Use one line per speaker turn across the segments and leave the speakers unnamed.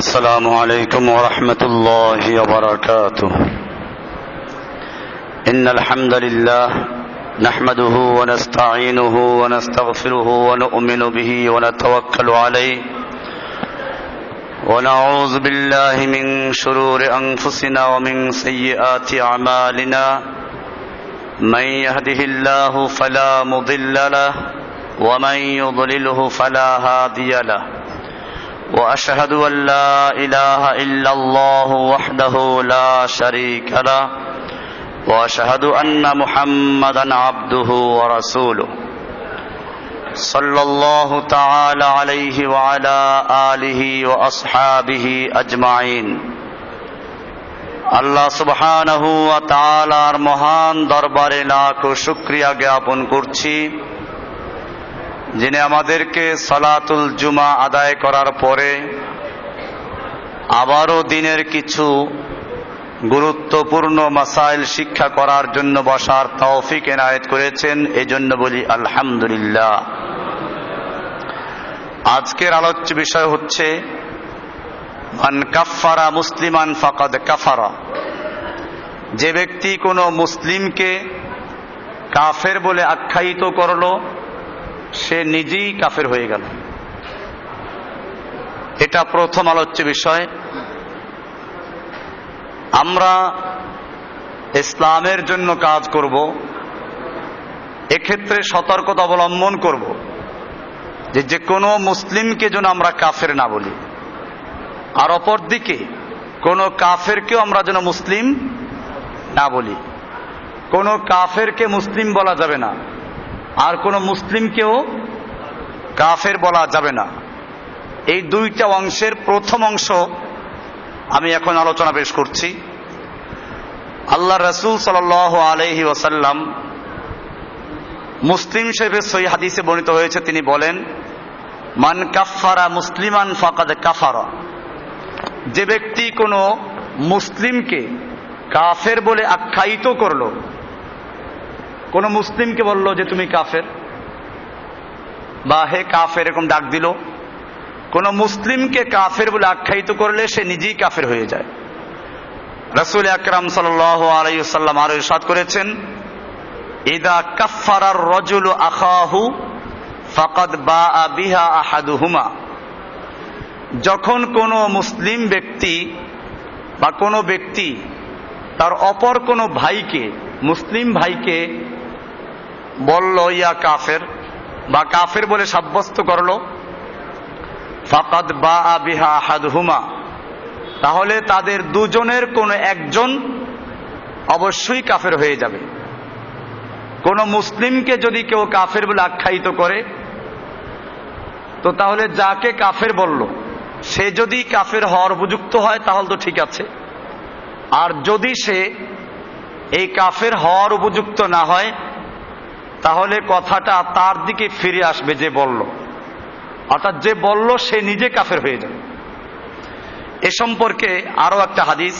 السلام عليكم ورحمة الله وبركاته. إن الحمد لله نحمده ونستعينه ونستغفره ونؤمن به ونتوكل عليه ونعوذ بالله من شرور أنفسنا ومن سيئات أعمالنا. من يهده الله فلا مضل له ومن يضلله فلا هادي له. وأشهد أن لا إله إلا الله وحده لا شريك له وأشهد أن محمدا عبده ورسوله صلى الله تعالى عليه وعلى آله وأصحابه أجمعين. আল্লাহ সুবহানাহু ওয়া তাআলার মহান দরবারে লাখো শুকরিয়া জ্ঞাপন করছি, যিনি আমাদেরকে সালাতুল জুমা আদায় করার পরে আবারও দিনের কিছু গুরুত্বপূর্ণ মাসাইল শিক্ষা করার জন্য বসার তৌফিক এনায়েত করেছেন। এজন্য বলি আলহামদুলিল্লাহ। আজকের আলোচ্য বিষয় হচ্ছে মান কাফারা মুসলিমান ফাকাদ কাফারা। যে ব্যক্তি কোনো মুসলিমকে কাফের বলে আখ্যায়িত করলো, সে নিজেই কাফের হয়ে গেল। এটা প্রথম আলোচ্য বিষয়। আমরা ইসলামের জন্য কাজ করব, এক্ষেত্রে সতর্কতা অবলম্বন করব যে কোনো মুসলিমকে যেন আমরা কাফের না বলি, আর অপরদিকে কোনো কাফেরকেও আমরা যেন মুসলিম না বলি। কোনো কাফেরকে মুসলিম বলা যাবে না, আর কোনো মুসলিমকেও কাফের বলা যাবে না। এই দুইটা অংশের প্রথম অংশ আমি এখন আলোচনা পেশ করছি। আল্লাহ রাসূল সাল্লাল্লাহু আলাইহি ওয়াসাল্লাম, মুসলিম শরীফের সহিহ হাদিসে বর্ণিত হয়েছে, তিনি বলেন, মান কাফারা মুসলিমান ফাকাদ কাফারা। যে ব্যক্তি কোনো মুসলিমকে কাফের বলে আখ্যায়িত করলো, কোন মুসলিমকে বলল যে তুমি কাফের বা হে কাফের, এরকম ডাক দিল, কোন মুসলিমকে কাফের বলে আখ্যায়িত করলে সে নিজেই কাফের হয়ে যায়। রাসূল আকরাম সাল্লাল্লাহু আলাইহি ওয়াসাল্লাম আরো ইরশাদ করেছেন, ইদা কাফফারার রাজুলু আখাহু ফাকাদ বাআ বিহা আহাদুহুমা। যখন কোন মুসলিম ব্যক্তি বা কোনো ব্যক্তি তার অপর কোনো ভাইকে, মুসলিম ভাইকে বলল ইয়া কাফের বা কাফের বলে সাব্যস্ত করলো, ফাকাদ বাআ বিহা আহাদুহুমা, তাহলে তাদের দুজনের কোনো একজন অবশ্যই কাফের হয়ে যাবে। কোন মুসলিমকে যদি কেউ কাফের বলে আখ্যায়িত করে, তো তাহলে যাকে কাফের বলল সে যদি কাফের হওয়ার উপযুক্ত হয় তাহলে তো ঠিক আছে, আর যদি সে এই কাফের হওয়ার উপযুক্ত না হয় তাহলে কথাটা তার দিকে ফিরে আসবে যে বলল, অর্থাৎ যে বলল সে নিজে কাফের হয়ে যাবে। এ সম্পর্কে আরো একটা হাদিস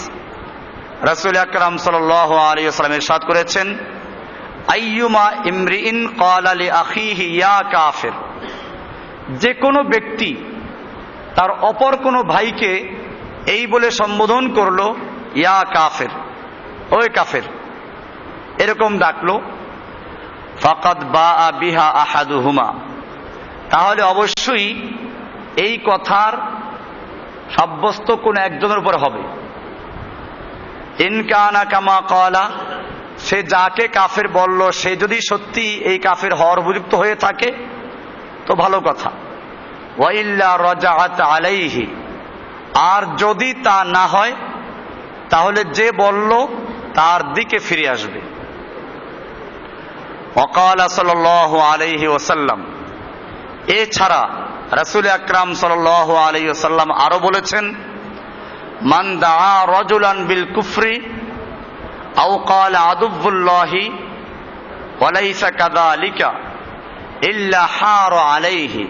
রাসূল আকরাম সাল্লাল্লাহু আলাইহি ওয়াসাল্লাম ইরশাদ করেছেন, আইয়ুমা ইমরিইন ক্বালা লি আখিহি ইয়া কাফির। যে কোনো ব্যক্তি তার অপর কোনো ভাইকে এই বলে সম্বোধন করলো, ইয়া কাফের, ওই কাফের, এরকম ডাকলো, ফাকাদ বাআ বিহা আহাদুহুমা, তাহলে অবশ্যই এই কথার সাব্যস্ত কোন একজনের উপর হবে। ইন কানা কামা ক্বালা, সে যাকে কাফের বলল সে যদি সত্যি এই কাফের হওয়ার উপযুক্ত হয়ে থাকে তো ভালো কথা, ওয়া ইল্লা রাজাআত আলাইহি, আর যদি তা না হয় তাহলে যে বলল তার দিকে ফিরে আসবে। ওয়াকালা সাল্লাল্লাহু আলাইহি ওয়াসাল্লাম, এছাড়া রাসূল আকরাম সাল্লাল্লাহু আলাইহি ওয়াসাল্লাম আরো বলেছেন, মান দাআ রাজুলান বিল কুফরি আও ক্বালা আদুউল্লাহি ওয়া লাইসা কাযালিকা ইল্লা হার আলাইহি।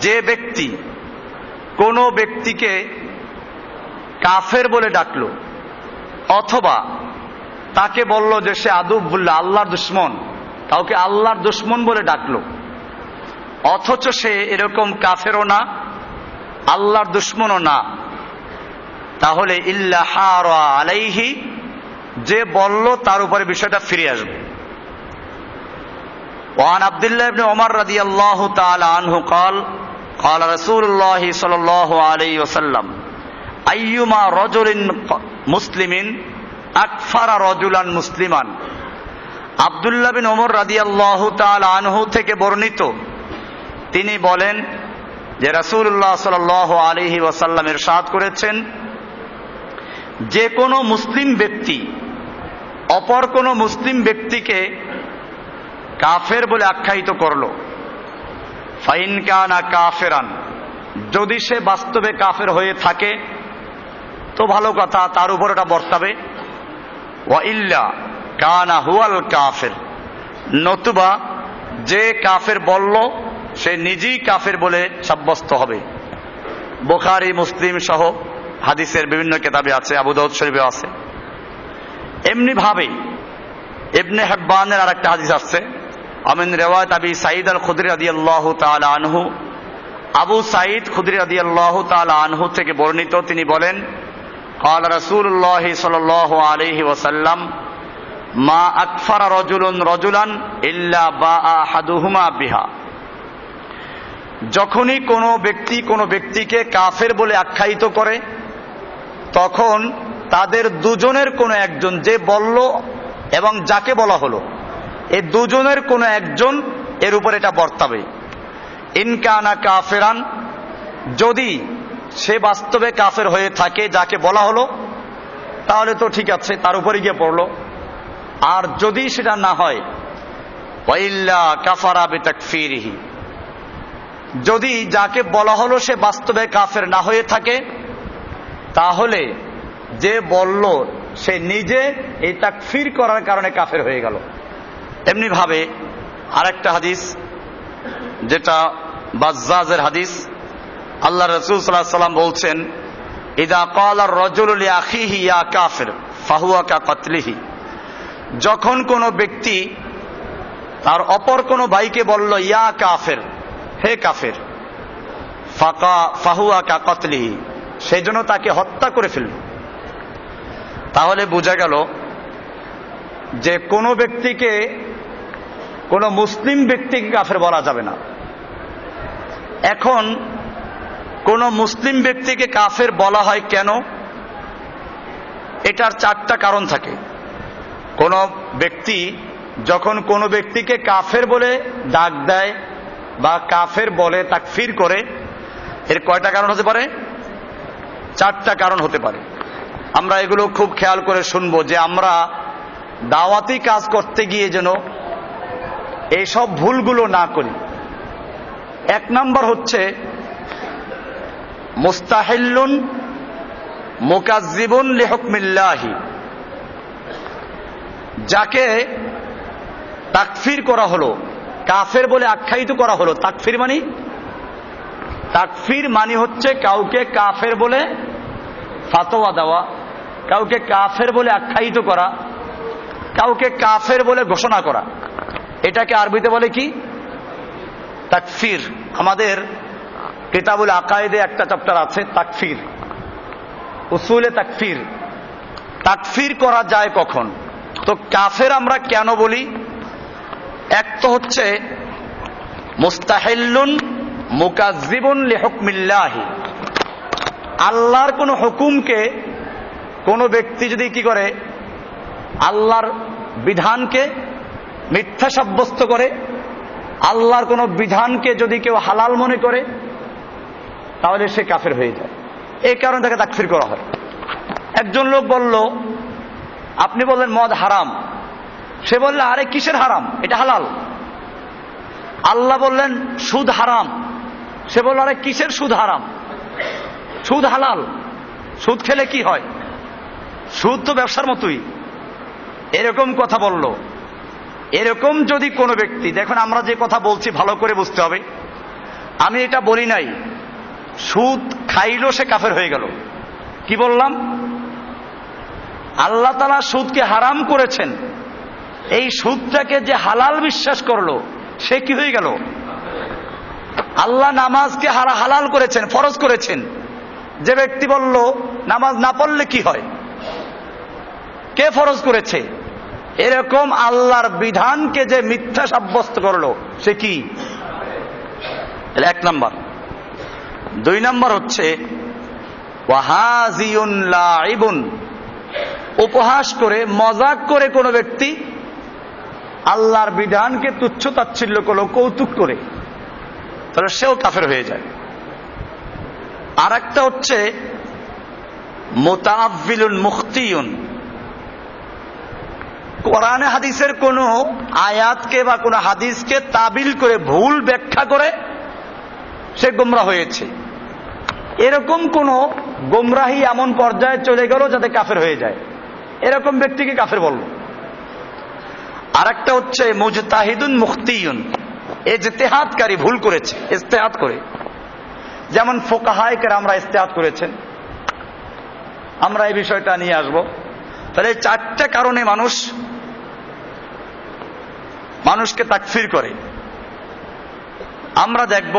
যে ব্যক্তি কোনো ব্যক্তিকে কাফের বলে ডাকলো অথবা তাকে বলল যে সে আদুউল্লাহ, আল্লাহর দুশমন, কাউকে আল্লাহর দুশমন বলে ডাকলো, অথচ সে এরকম কাফেরও না আল্লাহর দুশমনও না, তাহলে ইল্লা হারা আলাইহি, যে বলল তার উপরে বিষয়টা ফিরে আসবে। ওয়ান আব্দুল্লাহ ইবনে ওমর রাদিয়াল্লাহু তাআলা আনহু قال قال رسول الله صلى الله عليه وسلم আইয়ুমা রাজুলিন মুসলিমিন আকফারা রাজুলান মুসলিমান। আব্দুল্লাহ বিন ওমর রাদিয়াল্লাহু তাআলা আনহু থেকে বর্ণিত, তিনি বলেন যে রাসূলুল্লাহ সাল্লাল্লাহু আলাইহি ওয়াসাল্লাম ইরশাদ করেছেন, যে কোনো মুসলিম ব্যক্তি অপর কোনো মুসলিম ব্যক্তিকে কাফের বলে আখ্যায়িত করলো, ফাইন কানা কাফেরান, যদি সে বাস্তবে কাফের হয়ে থাকে তো ভালো কথা, তার উপর এটা বর্তাবে। ওয়া ইল্লা কানা হুয়াল কাফের, নতুবা যে কাফের বলল সে নিজেই কাফের বলে সাব্যস্ত হবে। বুখারী মুসলিম সহ হাদিসের বিভিন্ন কিতাবে আছে, আবু দাউদ শরীফে আছে। এমনি ভাবে ইবনে হিব্বানের আরেকটা হাদিস আছে, আমিন রিওয়ায়াত আবি সাঈদ আল খুদরি রাদিয়াল্লাহু তাআলা আনহু, আবু সাঈদ খুদরি রাদিয়াল্লাহু তাআলা আনহু থেকে বর্ণিত, তিনি বলেন, قال رسول الله صلى الله عليه وسلم ما أكفر رجل رجلا إلا باء أحدهما بها। যখনই কোনো ব্যক্তি কোনো ব্যক্তিকে কাফের বলে আখ্যায়িত করে, তখন তাদের দুজনের কোনো একজন, যে বলল এবং যাকে বলা হলো, এই দুজনের কোনো একজন এর উপর এটা বর্তাবে। ইনকানা কাফেরান, যদি সে বাস্তবে কাফের হয়ে থাকে যাকে বলা হলো, তাহলে তো ঠিক আছে, তার উপরে গিয়ে পড়লো। আর যদি সেটা না হয়, ওয়াইল্লা কাফারা বিতাকফিরিহি, যদি যাকে বলা হলো সে বাস্তবে কাফের না হয়ে থাকে, তাহলে যে বলল সে নিজে এই তাকফির করার কারণে কাফের হয়ে গেল। এমনি ভাবে আরেকটা হাদিস, যেটা বাজ্জাজের হাদিস, আল্লাহ রাসূল সাল্লাল্লাহু আলাইহি ওয়াসাল্লাম বলছেন, ইদা ক্বালা আর-রাজুলু লিআখিহি ইয়া কাফির ফাহুয়া কাকতলিহি, যখন কোনো ব্যক্তি তার অপর কোনো ভাইকে বলল ইয়া কাফের, হে কাফের, ফাহুয়া কাকতলিহি, সেই জন্য তাকে হত্যা করে ফেলল। তাহলে বোঝা গেল যে কোনো ব্যক্তিকে, কোনো মুসলিম ব্যক্তিকে কাফের বলা যাবে না। এখন কোন মুসলিম ব্যক্তিকে কাফের বলা হয় কেন? এটার চারটা কারণ থাকে। কোন ব্যক্তি যখন কোনো ব্যক্তিকে কাফের বলে ডাক দেয় বা কাফের বলে তাকফির করে, এর কয়টা কারণ হতে পারে? চারটা কারণ হতে পারে। আমরা এগুলো খুব খেয়াল করে শুনবো, যে আমরা দাওয়াতি কাজ করতে গিয়ে যেন এইসব ভুলগুলো না করি। এক নম্বর হচ্ছে মুস্তাহিল্লুন মুকাজ্জিবুন লিহুকমিল্লাহি, যাকে তাকফির করা হলো, কাফের বলে আখ্যায়িত করা হলো। তাকফির মানে হচ্ছে কাউকে কাফের বলে ফাতোয়া দেওয়া, কাউকে কাফের বলে আখ্যায়িত করা, কাউকে কাফের বলে ঘোষণা করা। এটাকে আরবিতে বলে কি? তাকফির। আমাদের কিতাবুল আকায়েদে একটা চ্যাপ্টার আছে তাকফির, উসুলে তাকফির। তাকফির করা যায় কখন? তো কাফের আমরা কেন বলি? এক তো হচ্ছে মুস্তাহিল্লুন মুকাজ্জিবুন লিহুকমিল্লাহি, আল্লাহর কোন হুকুমকে কোন ব্যক্তি যদি কি করে, আল্লাহর বিধানকে মিথ্যা সাব্যস্ত করে, আল্লাহর কোন বিধানকে যদি কেউ হালাল মনে করে, তাহলে সে কাফের হয়ে যায়। এই কারণে তাকে তাকফির করা হয়। একজন লোক বলল, আপনি বললেন মদ হারাম, সে বলল আরে কিসের হারাম, এটা হালাল। আল্লাহ বললেন সুদ হারাম, সে বলল আরে কিসের সুদ হারাম, সুদ হালাল। সুদ খেলে কি হয়? সুদ তো ব্যবসার মতোই। এরকম কথা বলল। এরকম যদি কোনো ব্যক্তি, দেখুন আমরা যে কথা বলছি ভালো করে বুঝতে হবে, আমি এটা বলি নাই সুদ খাইলো সে কাফের হয়ে গেল। কি বললাম? আল্লাহ তাআলা সুদকে হারাম করেছেন, এই সুদটাকে যে হালাল বিশ্বাস করলো সে কি হয়ে গেল? আল্লাহ নামাজকে হালাল করেছেন, ফরজ করেছেন, যে ব্যক্তি বলল নামাজ না পড়লে কি হয়, কে ফরজ করেছে, এরকম আল্লাহর বিধানকে যে মিথ্যা সাব্যস্ত করলো সে কি? এক নাম্বার। দুই নাম্বার হচ্ছে ওয়াহাজিউন লাইবুন, উপহাস করে মজাক করে কোনো ব্যক্তি আল্লাহর বিধানকে তুচ্ছ তাচ্ছিল্য করলো, কৌতুক করে, তাহলে সেও কাফের হয়ে যায়। আর একটা হচ্ছে মুতাআব্বিলুন মুখতিউন, কোরআনে হাদিসের কোন আয়াতকে বা কোন হাদিসকে তাবিল করে ভুল ব্যাখ্যা করে সে গোমরাহ হয়েছে। এরকম কোন গোমরাহি এমন পর্যায়ে চলে গেল যাতে কাফের হয়ে যায়, এরকম ব্যক্তিকে কাফের বলল। আর একটা হচ্ছে মুজতাহিদুন মুখতিউন, ইজতিহাদকারী, ভুল করেছে ইজতিহাদ করে, যেমন ফুকাহায়ে কেরামরা ইজতিহাদ করেছেন, আমরা এই বিষয়টা নিয়ে আসব। তাহলে চারটা কারণে মানুষকে তাকফির করে। আমরা দেখব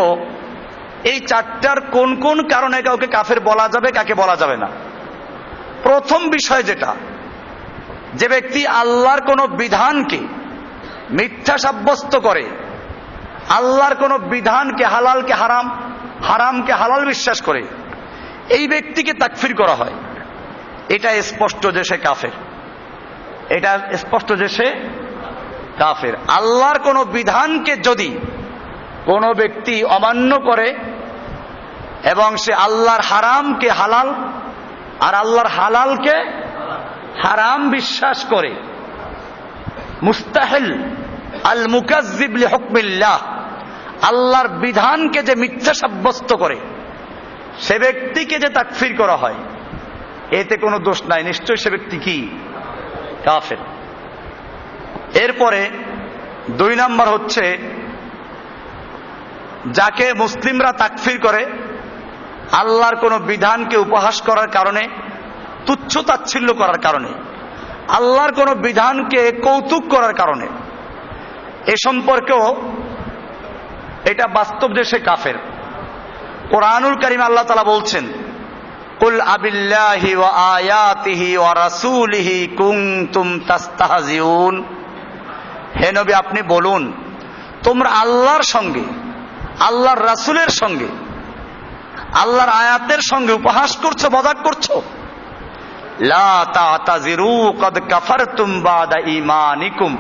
এই চারটার কোন কোন কারণে কাউকে কাফের বলা যাবে, কাকে বলা যাবে না। প্রথম বিষয় যেটা, যে ব্যক্তি আল্লাহর কোন বিধানকে মিথ্যা সাব্যস্ত করে, আল্লাহর কোন বিধানকে, হালালকে হারাম, হারামকে হালাল বিশ্বাস করে, এই ব্যক্তিকে তাকফির করা হয়। এটা স্পষ্ট যে সে কাফের, এটা স্পষ্ট যে সে কাফের। আল্লাহর কোন বিধানকে যদি কোন ব্যক্তি অমান্য করে এবং সে আল্লাহর হারামকে হালাল আর আল্লাহর হালালকে হারাম বিশ্বাস করে, মুস্তাহিল আল মুকাজ্জিব লিহুকমিল্লাহ, আল্লাহর বিধানকে যে মিথ্যা সাব্যস্ত করে, সে ব্যক্তিকে যে তাকফির করা হয়, এতে কোনো দোষ নাই, নিশ্চয় সে ব্যক্তি কি? কাফের। এরপরে দুই নাম্বার হচ্ছে যাকে মুসলিমরা তাকফির করে আল্লাহর কোন বিধানকে উপহাস করার কারণে, তুচ্ছ তাচ্ছিল্য করার কারণে, আল্লাহর কোন বিধানকে কৌতুক করার কারণে, এ সম্পর্কেও এটা বাস্তব যে সে কাফের। কোরআনুল কারীম আল্লাহ তাআলা বলছেন, কুল আবিল্লাহি ওয়া আয়াতিহি ওয়া রাসূলিহি কুনতুম তাস্তাহজিউন, হে নবী আপনি বলুন তোমরা আল্লাহর সঙ্গে, আল্লাহর রাসূলের সঙ্গে, আল্লাহর আয়াতের সঙ্গে উপহাস করছো, মজাক করছো। লা তা'তাযিরু ক্বাদ কাফারতুম বাদা ঈমানিকুম,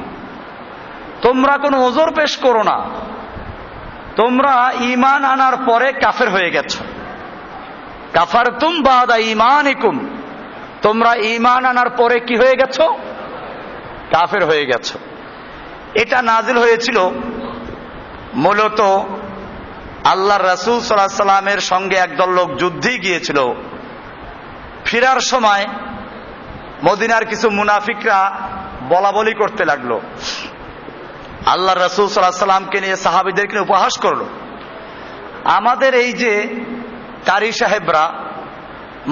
তোমরা কোনো ওযর পেশ করো না, তোমরা ঈমান আনার পরে কাফের হয়ে গেছো। কাফারতুম বাদা ঈমানিকুম, তোমরা ঈমান আনার পরে কি হয়ে গেছো? কাফের হয়ে গেছো। এটা নাজিল হয়েছিল মূলত আল্লাহর রাসূল সাল্লাল্লাহু আলাইহি সাল্লামের সঙ্গে একদল লোক যুদ্ধে গিয়েছিল। ফেরার সময় মদিনার কিছু মুনাফিকরা বলা বলি করতে লাগলো, আল্লাহর রাসূল সাল্লাল্লাহু আলাইহি সাল্লামকে নিয়ে, সাহাবীদেরকে নিয়ে উপহাস করলো। আমাদের এই যে কারি সাহেবরা,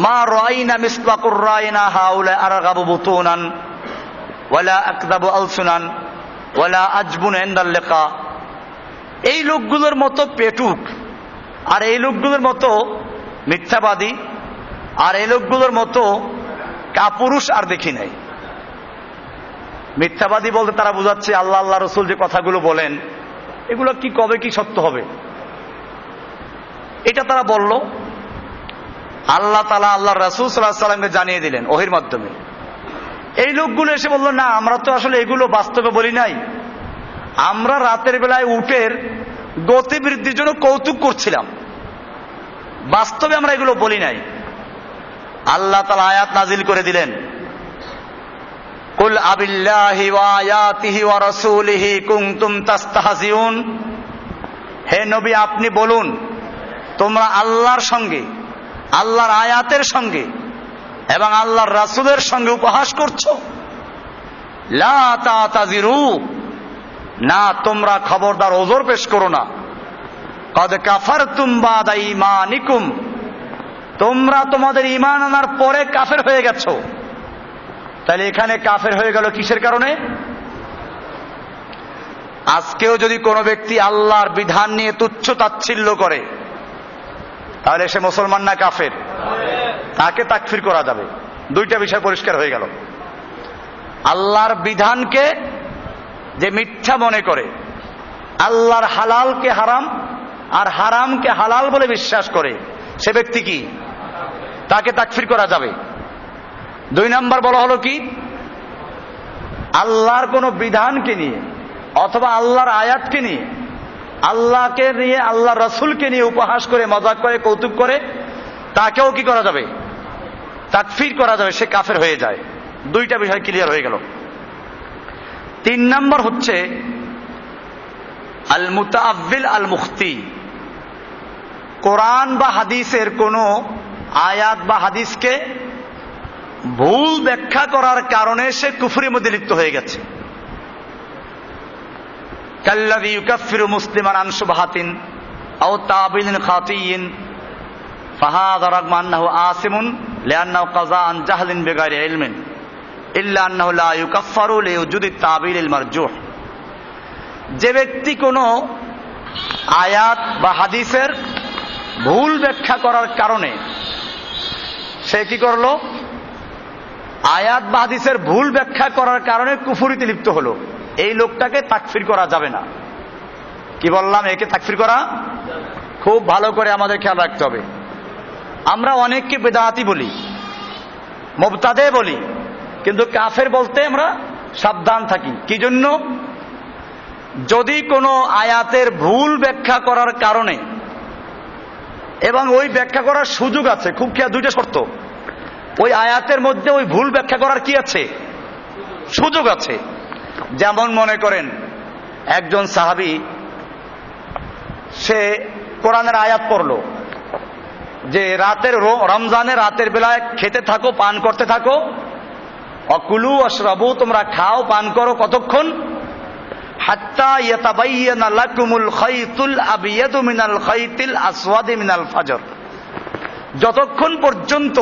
মা রাইনা মিসলাকুর রাইনা হাউলা আরগাবু বুতুনান ওয়ালা আকযাবু আলসুনান ওয়ালা আজবুন ইনদাল লিকা, এই লোকগুলোর মতো পেটুক আর এই লোকগুলোর মতো মিথ্যাবাদী আর এই লোকগুলোর মতো কাপুরুষ আর দেখি নাই। মিথ্যাবাদী বলতে তারা বোঝাচ্ছে আল্লাহ আল্লাহ রসুল যে কথাগুলো বলেন এগুলো কি কবে কি সত্য হবে, এটা তারা বলল। আল্লাহ তাআলা আল্লাহ রাসূল সাল্লাল্লাহু আলাইহি সাল্লামকে জানিয়ে দিলেন ওহীর মাধ্যমে। এই লোকগুলো এসে বলল, না আমরা তো আসলে এগুলো বাস্তবে বলি নাই, আমরা রাতের বেলায় উটের গতি বৃদ্ধির জন্য কৌতুক করছিলাম, বাস্তবে আমরা এগুলো বলি নাই। আল্লাহ তাআলা আয়াত নাজিল করে দিলেন, কুল আবিল্লাহি ওয়া আয়াতিহি ওয়া রাসূলিহি কুনতুম তাস্তাহজিউন, হে নবী আপনি বলুন তোমরা আল্লাহর সঙ্গে, আল্লাহর আয়াতের সঙ্গে এবং আল্লাহর রাসূলের সঙ্গে উপহাস করছো। লা তা'তাযিরু, না তোমরা খবরদার ওযর পেশ করো না। ক্বাদ কাফারতুম বাদা ঈমানিকুম, তোমরা তোমাদের ঈমান আনার পরে কাফের হয়ে গেছো। তাহলে এখানে কাফের হয়ে গেল কিসের কারণে? আজকেও যদি কোনো ব্যক্তি আল্লাহর বিধান নিয়ে তুচ্ছ তাচ্ছিল্য করে তাহলে সে মুসলমান না কাফের? তাকে তাকফির করা যাবে। দুইটা বিষয় পরিষ্কার হয়ে গেল। আল্লাহর বিধানকে যে মিথ্যা মনে করে, আল্লাহর হালালকে হারাম আর হারামকে হালাল বলে বিশ্বাস করে, সে ব্যক্তি কি? তাকে তাকফির করা যাবে। দুই নাম্বার বলা হলো কি, আল্লাহর কোন বিধানকে নিয়ে অথবা আল্লাহর আয়াতকে নিয়ে, আল্লাহকে নিয়ে, আল্লাহ রসুলকে নিয়ে উপহাস করে, মজাক করে, কৌতুক করে, তাকেও কি করা যাবে? তাকফির করা যাবে, সে কাফের হয়ে যায়। দুইটা বিষয় ক্লিয়ার হয়ে গেল। তিন নাম্বার হচ্ছে আল মুতাআব্বিল আল মুখতি। কোরআন বা হাদিসের কোন আয়াত বা হাদিসকে ভুল ব্যাখ্যা করার কারণে সে কুফরির মধ্যে লিপ্ত হয়ে গেছে। কাল্লাযী ইউকাফিরু মুসলিমান আন শুবহাতিন আও তাবিলিন খাতিয়িন ফাহাযা রাগমা আন্নাহু আসিমুন লিআন্নাহু কাযা আন জাহলিন বিগাইরি ইলমিন ইল্লা আন্নাহু লা ইউকাফফারু লিউজুদি তাবিলিল মারজুহ। যে ব্যক্তি কোনো আয়াত বা হাদিসের ভুল ব্যাখ্যা করার কারণে সে কি করলো? আয়াত বা হাদিসের ভুল ব্যাখ্যা করার কারণে কুফরিতে লিপ্ত হলো, এই লোকটাকে তাকফির করা যাবে না। কি বললাম? একে তাকফির করা খুব ভালো করে আমাদের খেয়াল রাখতে হবে। আমরা অনেককে বেদাতি বলি, মুবতাদে বলি, কিন্তু কাফের বলতে আমরা সাবধান থাকি। কি জন্য? যদি কোনো আয়াতের ভুল ব্যাখ্যা করার কারণে, এবং ওই ব্যাখ্যা করার সুযোগ আছে, খুব খেয়াল, দুইটা শর্ত। ওই আয়াতের মধ্যে ওই ভুল ব্যাখ্যা করার কি আছে? সুযোগ আছে। যেমন মনে করেন একজন সাহাবী, সে কোরআনের আয়াত পড়লো যে রমজানের রাতের বেলায় খেতে থাকো, পান করতে থাকো, অকুলু অশরাবু, তোমরা খাও পান করো, কতক্ষণ? হাত্তা ইয়াতাবায়্যানা লাকুমুল খাইতুল আবিয়াদু মিনাল খাইতিল আসওয়াদি মিনাল ফাজর, যতক্ষণ পর্যন্ত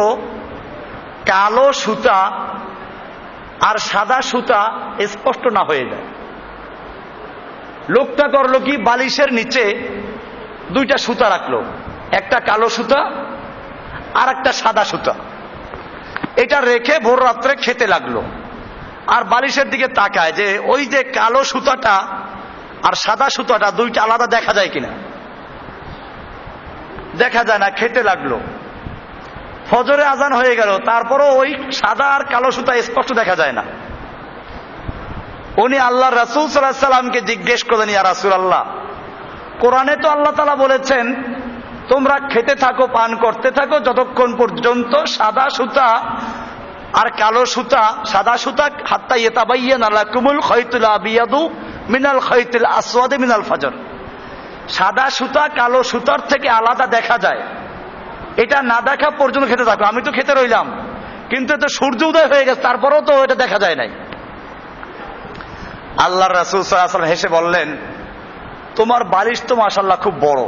কালো সুতা আর সাদা সুতা স্পষ্ট না হয়ে যায়। লোকটা করলো কি, বালিশের নিচে দুইটা সুতা রাখলো, একটা কালো সুতা আর একটা সাদা সুতা। এটা রেখে ভোর রাত্রে খেতে লাগলো, আর বালিশের দিকে তাকায় যে ওই যে কালো সুতাটা আর সাদা সুতাটা দুইটা আলাদা দেখা যায় কিনা। দেখা যায় না, খেতে লাগলো। ফজরে আজান হয়ে গেল, তারপরও ওই সাদা আর কালো সুতা স্পষ্ট দেখা যায় না। উনি আল্লাহ রাসূল সাল্লাল্লাহু আলাইহি সাল্লামকে জিজ্ঞেস করলেন, ইয়া রাসূলুল্লাহ, কোরআনে তো আল্লাহ তাআলা বলেছেন তোমরা খেতে থাকো, পান করতে থাকো, যতক্ষণ পর্যন্ত সাদা সুতা আর কালো সুতা, সাদা সুতা হাত্তা ইয়াতাবায়্যানা লাকুমুল খাইতুল আবিয়াদু মিনাল খাইতিল আসওয়াদি মিনাল ফাজর, সাদা সুতা কালো সুতার থেকে আলাদা দেখা যায়, এটা না দেখা পর্যন্ত খেতে থাকো। আমি তো খেতে রইলাম, কিন্তু এত সূর্য উদয় হয়ে গেছে, তারপরেও তো এটা দেখা যায় নাই। আল্লাহর রাসূল সাল্লাল্লাহু আলাইহি ওয়াসাল্লাম হেসে বললেন, তোমার বালিশ তো মাশাআল্লাহ খুব বড়,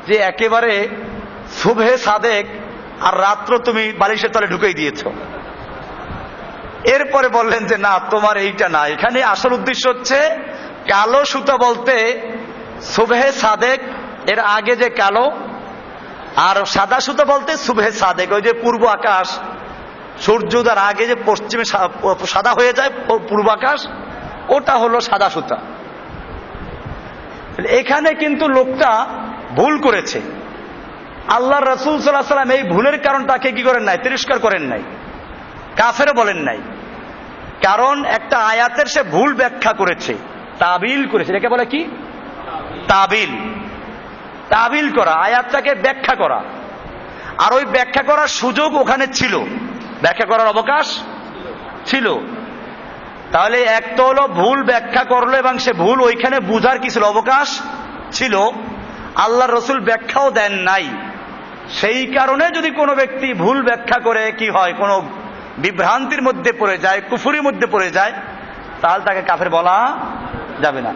যে একেবারে সুবহে সাদেক আর রাত্র তুমি বালিশের তলে ঢুকেই দিয়েছো। এরপরে বললেন যে না, তোমার এইটা না, এখানে আসল উদ্দেশ্য হচ্ছে কালো সুতা বলতে সুবহে সাদেক এর আগে যে কালো, আর সাদা সুতা বলতে সুবহে সাদেক, ওই যে পূর্ব আকাশ সূর্যোদয়ের আগে যে পশ্চিমে সাদা হয়ে যায় পূর্ব আকাশ, ওটা হলো সাদা সুতা। এখানে কিন্তু লোকটা ভুল করেছে। আল্লাহ রাসূল সাল্লাল্লাহু আলাইহি ওয়াসাল্লাম এই ভুলের কারণ তাকে কি করেন নাই? তিরস্কার করেন নাই, কাফেরও বলেন নাই। কারণ একটা আয়াতের সে ভুল ব্যাখ্যা করেছে, তাবিল করেছে। এটাকে বলে কি? তাবিল। তাবিল করা, আয়াতটাকে ব্যাখ্যা করা। আর ওই ব্যাখ্যা করার সুযোগ ওখানে ছিল, ব্যাখ্যা করার অবকাশ ছিল। তাহলে এক তো হলো ভুল ব্যাখ্যা করলো, এবং সে ভুল ওইখানে বুঝার কি ছিল? অবকাশ ছিল। আল্লাহর রাসূল ব্যাখ্যাও দেন নাই। সেই কারণে যদি কোনো ব্যক্তি ভুল ব্যাখ্যা করে কি হয়, কোনো বিভ্রান্তির মধ্যে পড়ে যায়, কুফরির মধ্যে পড়ে যায়, তাহলে তাকে কাফের বলা যাবে না।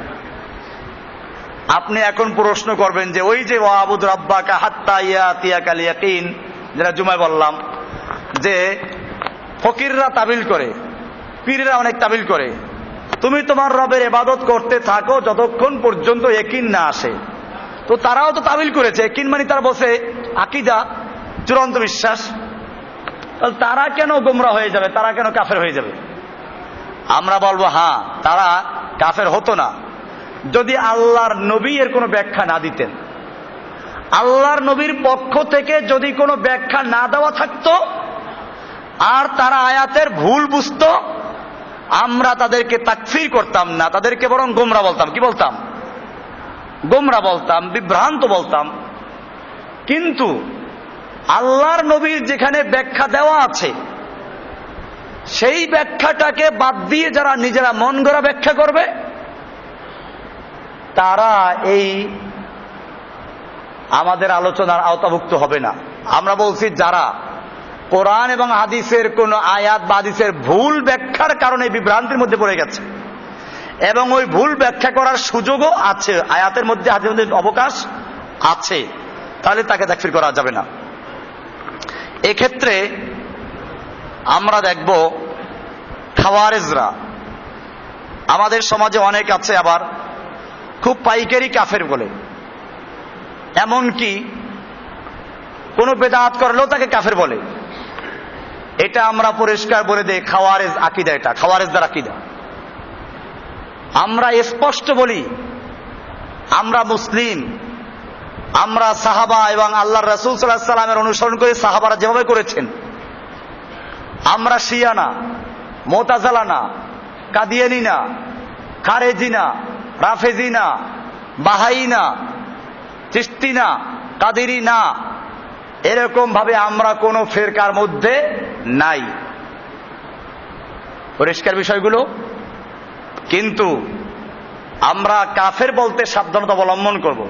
আপনি এখন প্রশ্ন করবেন যে ওই যে ওয়াবুদ রাব্বাকা হাত্তা ইয়াতিয়াকাল ইয়াকিন, যেটা জুমায় বললাম যে ফকিররা তাবিল করে, পীররা অনেক তাবিল করে, তুমি তোমার রবের ইবাদত করতে থাকো যতক্ষণ পর্যন্ত ইয়াকিন না আসে। তো তারাও তো তাবিল করেছে। ইয়াকিন মানে তারা বসে আকীদা, চূড়ান্ত বিশ্বাস, তাহলে তারা কেন গোমরা হয়ে যাবে, তারা কেন কাফের হয়ে যাবে? আমরা বলবো হ্যাঁ, তারা কাফের হতো না যদি আল্লাহর নবী এর কোনো ব্যাখ্যা না দিতেন। আল্লাহর নবীর পক্ষ থেকে যদি কোনো ব্যাখ্যা না দেওয়া থাকতো আর তারা আয়াতের ভুল বুঝতো, আমরা তাদেরকে তাকফির করতাম না, তাদেরকে বরং গোমরা বলতাম। কি বলতাম? গোমরা বলতাম, বিভ্রান্ত বলতাম। কিন্তু আল্লাহর নবীর যেখানে ব্যাখ্যা দেওয়া আছে সেই ব্যাখ্যাটাকে বাদ দিয়ে যারা নিজেরা মন গড়া ব্যাখ্যা করবে, তারা এই আমাদের আলোচনার আওতাভুক্ত হবে না। আমরা বলছি যারা কোরআন এবং হাদিসের কোন আয়াত বা হাদিসের ভুল ব্যাখ্যার কারণে বিভ্রান্তির মধ্যে পড়ে গেছে এবং ওই ভুল ব্যাখ্যা করার সুযোগও আছে, আয়াতের মধ্যে হাদিসের মধ্যে অবকাশ আছে, তাহলে তাকে তাকফির করা যাবে না। এক্ষেত্রে আমরা দেখব খাওয়ারেজরা আমাদের সমাজে অনেক আছে, আবার খুব পাইকারি কাফের বলে, এমনকি কোনো বেদাত করলেও তাকে কাফের বলে। এটা আমরা পরিষ্কার বলে দেই খাওয়ারেজ আকীদা, এটা খাওয়ারেজদের আকীদা। আমরা স্পষ্ট বলি আমরা মুসলিম, আমরা সাহাবা এবং আল্লাহর রাসূল সাল্লাল্লাহু আলাইহি সাল্লামের অনুসরণ করে সাহাবারা যেভাবে করেছেন। আমরা শিয়া না, মুতাজিলা না, কাদিয়ানী না, খারেজি না, রাফেজি না, বাহাই না, চিশতি না, কাদেরি না, এরকম ভাবে আমরা কোন ফিরকার মধ্যে নাই। পরিষ্কার বিষয়গুলো। কিন্তু আমরা কাফের বলতে সাবধানতা অবলম্বন করব।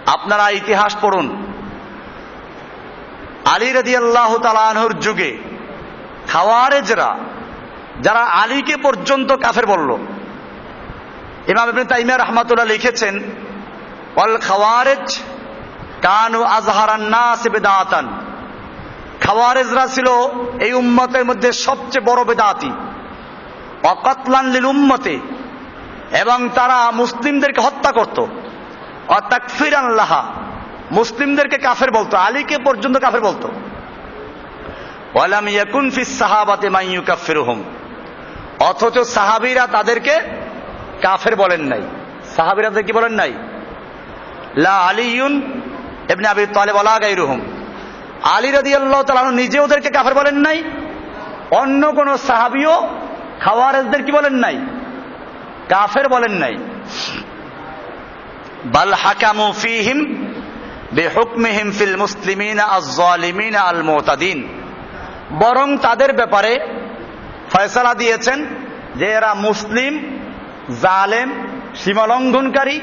আপনারা ইতিহাস পড়ুন, আলী রাদিয়াল্লাহু তাআলা আনহুর যুগে খাওয়ারেজরা যারা আলীকে পর্যন্ত কাফের বলল, ইমাম ইবনে তাইমিয়া রাহমাতুল্লাহ লিখেছেন, ওয়াল খাওয়ারেজ কানু আযহারান নাস বিদআতান, খাওয়ারেজরা ছিল এই উম্মতের মধ্যে সবচেয়ে বড় বেদাতি, ওয়া কাতলান লিল উম্মতি, এবং তারা মুসলিমদেরকে হত্যা করত, ওয়া তাকফিরান লাহা, মুসলিমদেরকে কাফের বলতো, আলীকে পর্যন্ত কাফের বলতো। ওয়ালাম ইয়াকুন ফিস সাহাবাতি মান ইউকাফিরুহুম, অথচ সাহাবীরা তাদেরকে কাফের বলেন নাই। সাহাবীরা কি বলেন নাই? লা আলিয়ুন ইবনে আবি তালিব ওয়ালা গায়রুহুম, আলী রাদিয়াল্লাহু তাআলা নিজে ওদেরকে কাফের বলেন নাই, অন্য কোন সাহাবীও খাওয়ারেজদের কি বলেন নাই? কাফের বলেন নাই। বাল হাকামু ফীহিম বিহুকমিহিম ফিল মুসলিমিনা আয-যালিমিনা আল-মুতাদিন, বরং তাদের ব্যাপারে ফয়সালা দিয়েছেন যে এরা মুসলিম, জালেম, সীমালঙ্ঘনকারী,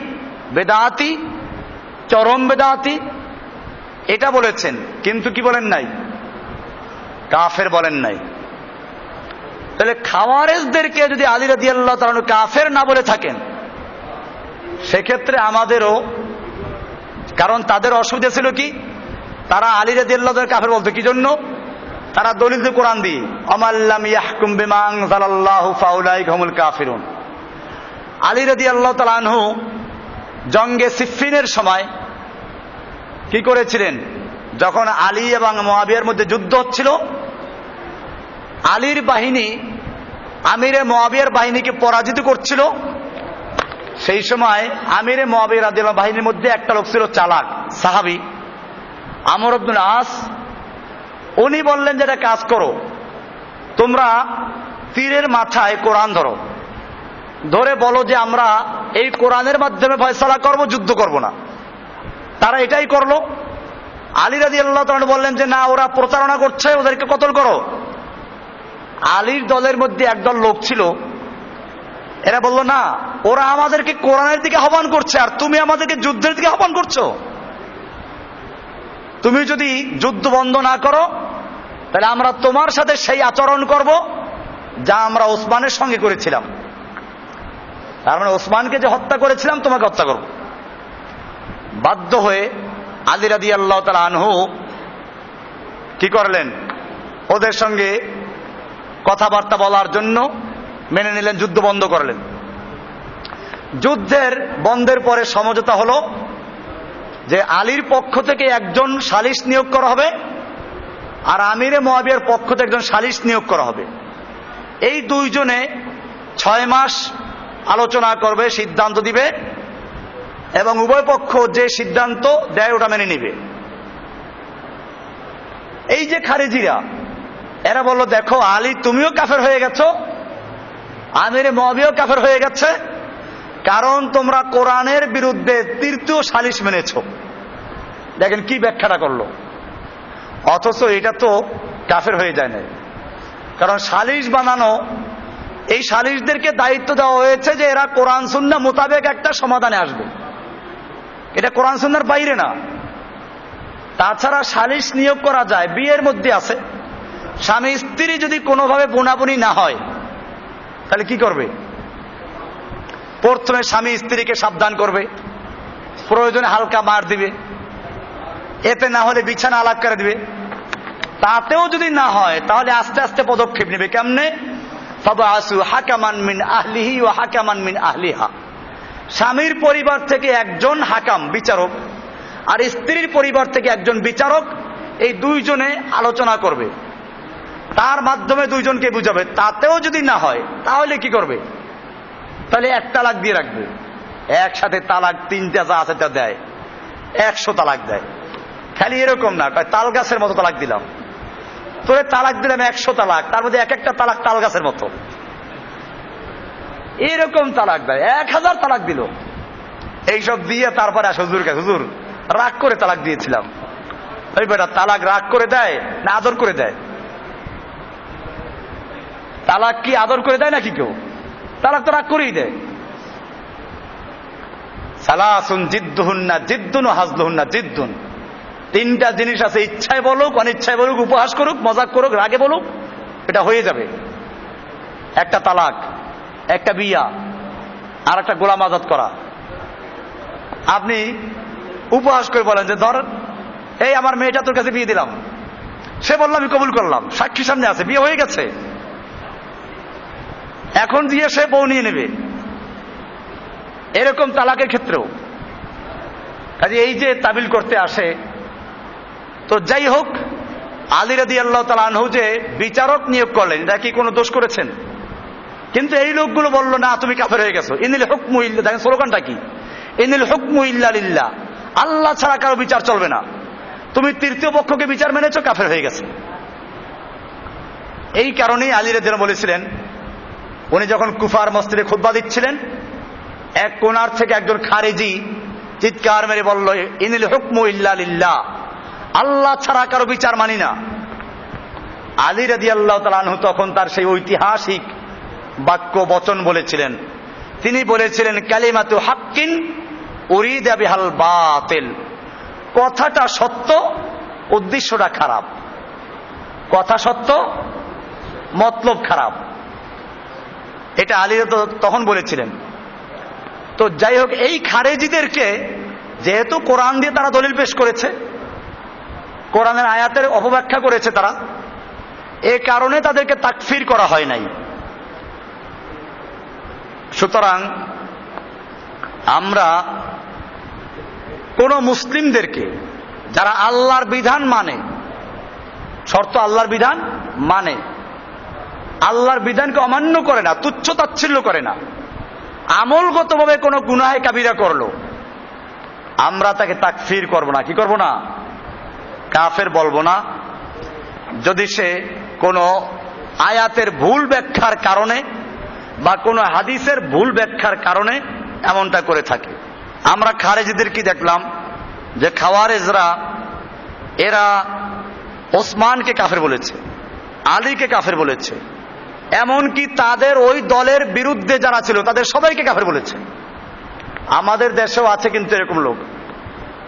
বেদাতি, চরম বেদাতি, এটা বলেছেন। কিন্তু কি বলেন নাই? কাফের বলেন নাই। তাহলে খাওয়ারেজদেরকে যদি আলী রাদিয়াল্লাহু তাআলা কাফের না বলে থাকেন, সেক্ষেত্রে আমাদেরও, কারণ তাদের অসুবিধা ছিল কি, তারা আলী রাদিয়াল্লাহু তাআলা কাফের বলতো কি জন্য? তারা দলিল দিয়ে কোরআন দিয়ে আমাল্লাম ইয়াহকুম বিমা আনজালাল্লাহু ফাউলাইকা হুমুল কাফিরুন। আলী রাদিয়াল্লাহু তাআলা আনহু জঙ্গে সিফফিনের সময় কি করেছিলেন? যখন আলী এবং মুয়াবিয়ার মধ্যে যুদ্ধ হচ্ছিল, আলীর বাহিনী আমিরে মুয়াবিয়ার বাহিনীকে পরাজিত করছিল। সেই সময় আমিরে মুয়াবিয়া রাদিয়াল্লাহু বাহিনীর মধ্যে একটা লোক ছিল চালাক সাহাবী, আমর ইবনে আস। উনি বললেন যে একটা কাজ করো, তোমরা তীরের মাথায় কোরআন ধরো, ধরে বলো যে আমরা এই কোরআনের মাধ্যমে ফয়সালা করব, যুদ্ধ করব না। তারা এটাই করলো। আলী রাদিয়াল্লাহু তাআলা বললেন যে না, ওরা প্রতারণা করছে, ওদেরকে কতল করো। আলীর দলের মধ্যে একদল লোক ছিল, এরা বলল না, ওরা আমাদেরকে কোরআনের দিকে আহ্বান করছে আর তুমি আমাদেরকে যুদ্ধের দিকে আহ্বান করছো। তুমি যদি যুদ্ধ বন্ধ না করো তাহলে আমরা তোমার সাথে সেই আচরণ করব যা আমরা ওসমানের সঙ্গে করেছিলাম। তার মানে ওসমানকে যে হত্যা করেছিলাম তোমাকে হত্যা করব। বাধ্য হয়ে আলী রাদিয়াল্লাহু তাআলা আনহু কি করলেন? ওদের সঙ্গে কথাবার্তা বলার জন্য মেনে নিলেন, যুদ্ধ বন্ধ করলেন। যুদ্ধের বন্ধের পরে সমঝোতা হলো যে আলীর পক্ষ থেকে একজন সালিশ নিয়োগ করা হবে আর আমিরে মুআবিয়ার পক্ষ থেকে একজন সালিস নিয়োগ করা হবে। এই দুইজনে 6 মাস আলোচনা করবে, সিদ্ধান্ত দিবে, এবং উভয় পক্ষ যে সিদ্ধান্ত দেয় ওটা মেনে নিবে। এই যে খারেজিরা, এরা বলল দেখো আলী তুমিও কাফের হয়ে গেছো, আমিরে মুআবিয়াও কাফের হয়ে গেছে, কারণ তোমরা কোরআনের বিরুদ্ধে তৃতীয় সালিশ মেনেছো। দেখেন কি ব্যাখ্যাটা করলো, অথচ এটা তো কাফের হয়ে যায় না। কারণ সালিশ বানানো, এই সালিশদেরকে দায়িত্ব দেওয়া হয়েছে যে এরা কোরআন সুন্নাহ মোতাবেক একটা সমাধানে আসবে, এটা কোরআন সুন্নাহর বাইরে না। তাছাড়া সালিশ নিয়োগ করা যায়, বিয়ের মধ্যে আছে, স্বামী স্ত্রী যদি কোনোভাবে বোনাবুনি না হয় তাহলে কি করবে? প্রথমে স্বামী স্ত্রীকে সাবধান করবে, প্রয়োজনে হালকা মার দিবে, এতে না হলে বিছানা আলাদা করে দিবে। তাতেও যদি না হয় তাহলে আস্তে আস্তে পদক্ষেপ নেবে। কেমনে? ফাবআসু হাকামান মিন আহলিহি ওয়া হাকামান মিন আহলিহা, স্বামীর পরিবার থেকে একজন হাকাম বিচারক আর স্ত্রীর পরিবার থেকে একজন বিচারক, এই দুইজনে আলোচনা করবে, তার মাধ্যমে দুইজনকে বুঝাবে। তাতেও যদি না হয় তাহলে কি করবে? তাহলে 1 তালাক দিয়ে রাখবে। একসাথে তালাক 3টা যা আছে তা দেয়, 100 তালাক দেয়। খালি এরকম না, তাল গাছের মতো তালাক দিলাম, তোরে তালাক দিলাম 100 তালাক, তার মধ্যে এক একটা তালাক তাল গাছের মতো, এরকম তালাক দেয়, 1000 তালাক দিল। এইসব দিয়ে তারপরে আসে হুজুর কাছে, হুজুর রাগ করে তালাক দিয়েছিলাম। ওই বেটা তালাক রাগ করে দেয় না আদর করে দেয়? তালাক কি আদর করে দেয় নাকি কেউ? তালাক তো রাগ করেই দেয়। সালাসুন জিদ্দুহুন্না জিদ্দুন ওয়া হাজলুহুন্না জিদ্দুন, 3টা জিনিস আছে, ইচ্ছায় বলুক অনিচ্ছায় বলুক, উপহাস করুক মজাক করুক রাগে বলুক, এটা হয়ে যাবে। একটা তালাক, একটা বিয়া, আর একটা গোলাম আজাদ করা। আপনি উপহাস করে বলেন যে ধর এই আমার মেয়েটা তোর কাছে বিয়ে দিলাম, সে বললাম আমি কবুল করলাম, সাক্ষী সামনে আছে, বিয়ে হয়ে গেছে, এখন দিয়ে সে বউ নিয়ে নেবে। এরকম তালাকের ক্ষেত্রেও কাজে এই যে তাবিল করতে আসে, তো যাই হোক, আলী রাদিয়াল্লাহু তাআলা আনহু যে বিচারক নিয়োগ করলেন, এটা কি কোনো দোষ করেছেন? কিন্তু এই লোকগুলো বলল না তুমি কাফের হয়ে গেছো। ইনিল হুকমু ইল্লা, দেখেন স্লোগানটা কি, ইনিল হুকমু ইল্লা লিল্লাহ, আল্লাহ ছাড়া কারো বিচার চলবে না, তুমি তৃতীয় পক্ষকে বিচার মেনেছো, কাফের হয়ে গেছে। এই কারণেই আলী রাদিয়াল্লাহু বলেছিলেন, উনি যখন কুফার মসজিদে খুতবা দিচ্ছিলেন, এক কোণার থেকে একজন খারেজি চিৎকার মেরে বলল ইনিল হুকমু ইল্লা লিল্লাহ, আল্লাহ ছাড়া কারো বিচার মানি না। আলী রাদিয়াল্লাহু তাআলা আনহু তখন তার সেই ঐতিহাসিক বাক্য বচন বলেছিলেন, তিনি বলেছিলেন কালিমাতু হাক্কিন উরিদা বিহাল বাতিল, কথাটা সত্য উদ্দেশ্যটা খারাপ, কথা সত্য মতলব খারাপ, এটা আলী তখন বলেছিলেন। তো যাই হোক, এই খারেজিদেরকে যেহেতু কোরআন দিয়ে তারা দলিল পেশ করেছে, কোরআনের আয়াতের অপব্যাখ্যা করেছে তারা, এ কারণে তাদেরকে তাকফির করা হয় নাই। সুতরাং আমরা কোন মুসলিমদেরকে যারা আল্লাহর বিধান মানে, শর্ত আল্লাহর বিধান মানে, আল্লাহর বিধানকে অমান্য করে না, তুচ্ছ তাচ্ছিল্য করে না, আমলগতভাবে কোনো গুনাহে কাবিরা করলো, আমরা তাকে তাকফির করব না। কি করব না? কাফের বলবো না, যদি সে কোনো আয়াতের ভুল ব্যাখ্যার কারণে বা কোনো হাদিসের ভুল ব্যাখ্যার কারণে এমনটা করে থাকে। আমরা খারেজিদের কি দেখলাম যে খাওয়ারেজরা এরা ওসমানকে কাফের বলেছে, আলীকে কাফের বলেছে, এমনকি তাদের ওই দলের বিরুদ্ধে যারা ছিল তাদের সবাইকে কাফের বলেছে। আমাদের দেশেও আছে কিন্তু এরকম লোক,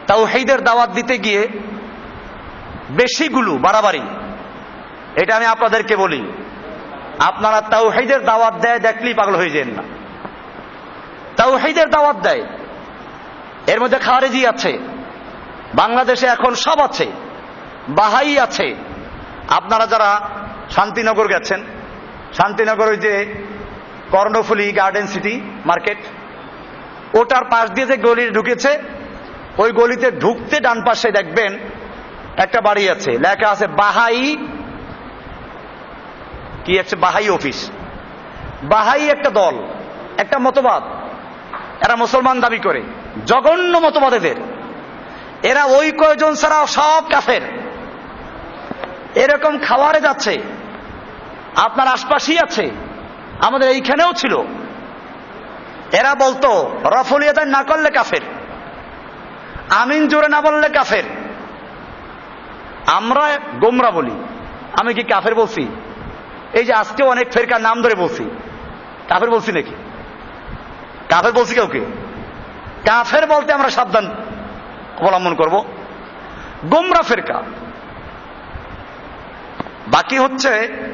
তাওহীদের দাওয়াত দিতে গিয়ে বেশিগুলো বাড়াবাড়ি। এটা আমি আপনাদেরকে বলি, আপনারা তাওহীদের দাওয়াত দেয় দেখলেই পাগল হয়ে যান না। তাওহীদের দাওয়াত দেয়, এর মধ্যে খারেজি আছে, বাংলাদেশে এখন সব আছে, বাহাই আছে। আপনারা যারা শান্তিনগর গেছেন, শান্তিনগর ওই যে কর্ণফুলী গার্ডেন সিটি মার্কেট, ওটার পাশ দিয়ে যে গলি ঢুকেছে, ওই গলিতে ঢুকতে ডান পাশে দেখবেন একটা বাড়ি আছে, লেখা আছে বাহাই, কি আছে, বাহাই অফিস। বাহাই একটা দল, একটা মতবাদ, এরা মুসলমান দাবি করে, জঘন্য মতবাদ এদের। এরা ওই কয়জন ছাড়া সব কাফের। এরকম খাওয়ারে যাচ্ছে, আপনার আশপাশেই আছে, আমাদের এইখানেও ছিল। এরা বলতো রফলিয়াদান না করলে কাফের, আমিন জোরে না বললে কাফের। আমরা গোমরা বলি, আমি কি কাফের বলছি? এই যে আজকে অনেক ফেরকার নাম ধরে বলছি, কাফের বলছি নাকি? কাফের বলছি কাউকে? কাফের বলতে আমরা সাবধান অবলম্বন করব, গোমরা ফেরকা। বাকি হচ্ছে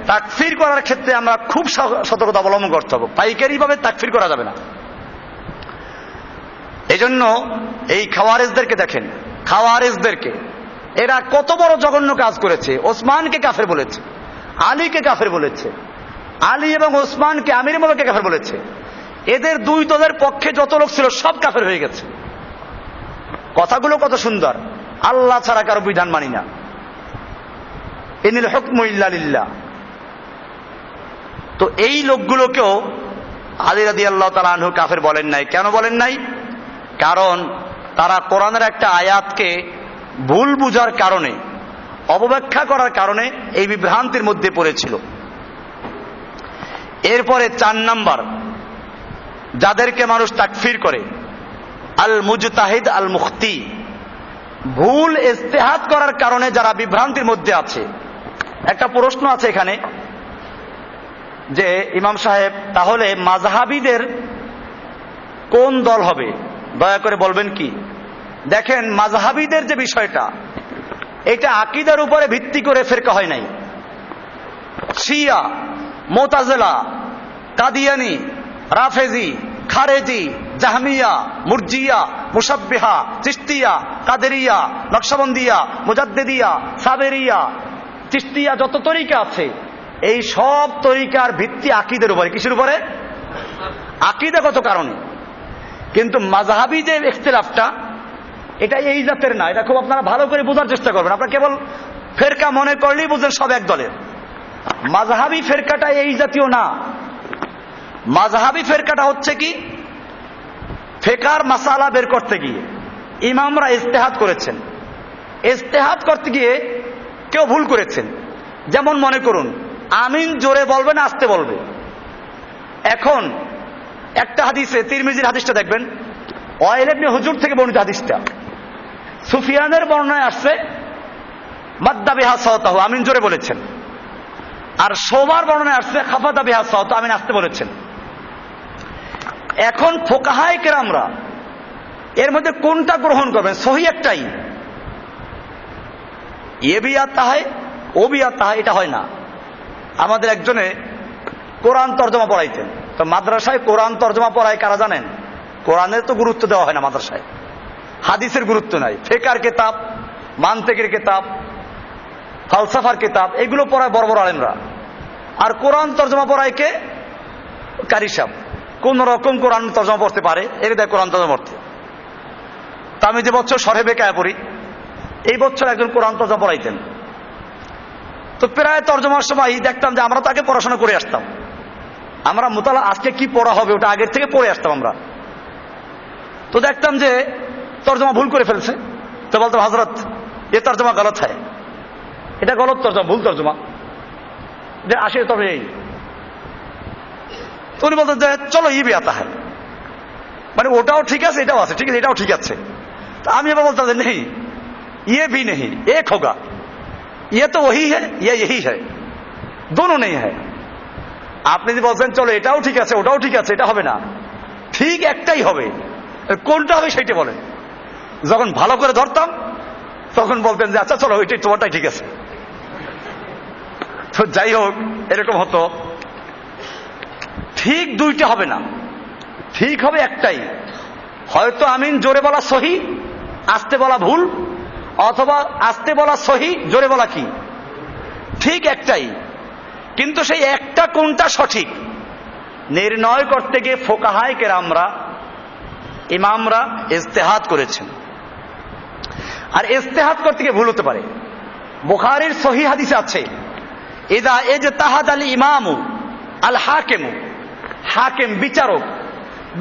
তাকফির করার ক্ষেত্রে আমরা খুব সতর্কতা অবলম্বন করতে হবে, পাইকারি ভাবে তাকফির করা যাবে না। এজন্য এই খাওয়ারেজদেরকে দেখেন, খাওয়ারেজদেরকে এরা কত বড় জঘন্য কাজ করেছে। ওসমানকে কাফের বলেছে, আলীকে কাফের বলেছে, আলী এবং ওসমানকে আমির মুমিনকে কাফের বলেছে। এদের দুই দলের পক্ষে যত লোক ছিল সব কাফের হয়ে গেছে। কথাগুলো কত সুন্দর, আল্লাহ ছাড়া কারো বিধান মানি না, ইনিল হুকমু ইল্লা লিল্লাহ। তো এই লোকগুলোকেও আলী রাদিয়াল্লাহু তাআলা আনহু কাফের বলেন নাই। কেন বলেন নাই? কারণ তারা কোরআনের একটা আয়াতকে ভুল বুঝার কারণে, অবব্যাখ্যা করার কারণে এই বিভ্রান্তির মধ্যে পড়েছিল। এরপরে 4 নাম্বার, যাদেরকে মানুষ তাকফির করে, আল মুজতাহিদ আল মুখতি, ভুল ইজতিহাদ করার কারণে যারা বিভ্রান্তির মধ্যে আছে। একটা প্রশ্ন আছে এখানে যে ইমাম সাহেব, তাহলে মাযহাবীদের কোন দল হবে? দয়া করে বলবেন কি? দেখেন, মাযহাবীদের যে বিষয়টা, এটা আকীদার উপরে ভিত্তি করে ফিরকা হয় নাই। শিয়া, মুতাজিলা, কাদিয়ানি, রাফেজি, খারেজি, জাহমিয়া, মুরজিয়া, মুশাব্বিহা, চিশতিয়া, কাদেরিয়া, নকশবন্দিয়া, মুজাদ্দিদিয়া, সাবেরিয়া, চিশতিয়া, যত তরিকা আছে, এই সব তরিকার ভিত্তি আকীদার উপরে। কিসের উপরে? আকীদাগত কারণে। কিন্তু মাযহাবী যে ইখতিলাফটা, এটা এই জাতের না। এটা খুব আপনারা ভালো করে বোঝার চেষ্টা করবেন। আপনারা কেবল ফেরকা মনে করলেই বুঝেন সব এক দলের। মাযহাবী ফেরকাটা এই জাতীয় না। মাযহাবী ফেরকাটা হচ্ছে কি, ফিকহার মাসালা বের করতে গিয়ে ইমামরা ইজতিহাদ করেছেন, ইজতিহাদ করতে গিয়ে কেউ ভুল করেছেন। যেমন মনে করুন, আমিন জোরে বলবে না আস্তে বলবে। এখন একটা হাদিসে, তিরমিজির হাদিসটা দেখবেন, ওয়াইল ইবনে হুজুর থেকে বর্ণিত হাদিসটা, সুফিয়ানের বর্ণনায় আসছে মাদ্দা বিহা সাওতাহু, আমিন জোরে বলেছেন। আর শোবার বর্ণনায় আসছে খাফাদা বিহা সাওতাহু, আমিন আস্তে বলেছেন। এখন ফুকাহায়ে কেরামরা এর মধ্যে কোনটা গ্রহণ করবেন? সহি একটাই, এ ভি আতা হয় ও ভি আতা হয়, এটা হয় না। আমাদের একজনে কোরআন তর্জমা পড়াইতেন। তো মাদ্রাসায় কোরআন তর্জমা পড়ায় কারা জানেন? কোরআনের তো গুরুত্ব দেওয়া হয় না মাদ্রাসায়, হাদিসের গুরুত্ব নাই। ফিকহার কিতাব, মানতিকের কিতাব, ফালসাফার কিতাব, এগুলো পড়ায় বড় বড় আলেমরা। আর কোরআন তর্জমা পড়ায় কে? কারি সাহেব। কোন রকম কোরআন তর্জমা পড়তে পারে, এর দেয় কোরআন তর্জমা পড়তে। তা আমি যে বছর শরহে বেকায়া পড়ি, এই বছর একজন কোরআন তর্জমা পড়াইতেন। তো প্রায় তর্জমার সময় দেখতাম যে আমরা তো আগে পড়াশোনা করে আসতাম, আমরা মুতালা আজকে কি পড়া হবে ওটা আগের থেকে পড়ে আসতাম আমরা। তো দেখতাম যে তর্জমা ভুল করে ফেলছে, তো বলতো হযরত এ তর্জমা গলত হয়, এটা গলত তর্জমা, ভুল তর্জমা, যে আসে তবে এই। তো উনি বলতেন যে চলো ই ভি আতা হয়, মানে ওটাও ঠিক আছে এটাও আছে, ঠিক আছে এটাও ঠিক আছে। তো আমি এবার বলতাম যে নেই, ये भी नहीं, एक होगा, ये तो वही है, ये यही है, दोनों नहीं है। আপনি যদি বলছেন চলো এটাও ঠিক আছে ওটাও ঠিক আছে, এটা হবে না, ঠিক একটাই হবে, কোনটা হবে সেইটা বলেন। যখন ভালো করে ধরতাম তখন বলতেন যে আচ্ছা চলো ওইটাই তোমারটাই ঠিক আছে। তো যাই হোক, এরকম হতো। ঠিক দুইটা হবে না, ঠিক হবে একটাই। হয়তো আমিন জোরে বলা সহি, আস্তে বলা ভুল, অথবা আস্তে বলা সহি, জোরে বলা কি ঠিক একটাই। কিন্তু সেই একটা কোনটা সঠিক নির্ণয় করতে গিয়ে ফুকাহায়ে কেরামরা, ইমামরা ইজতিহাদ করেছেন। আর ইজতিহাদ করতে গিয়ে ভুল হতে পারে। বুখারীর সহিহ হাদিসে আছে, ইযা ইজতাহাদাল ইমামু আল হাকিমু, হাকিম বিচারক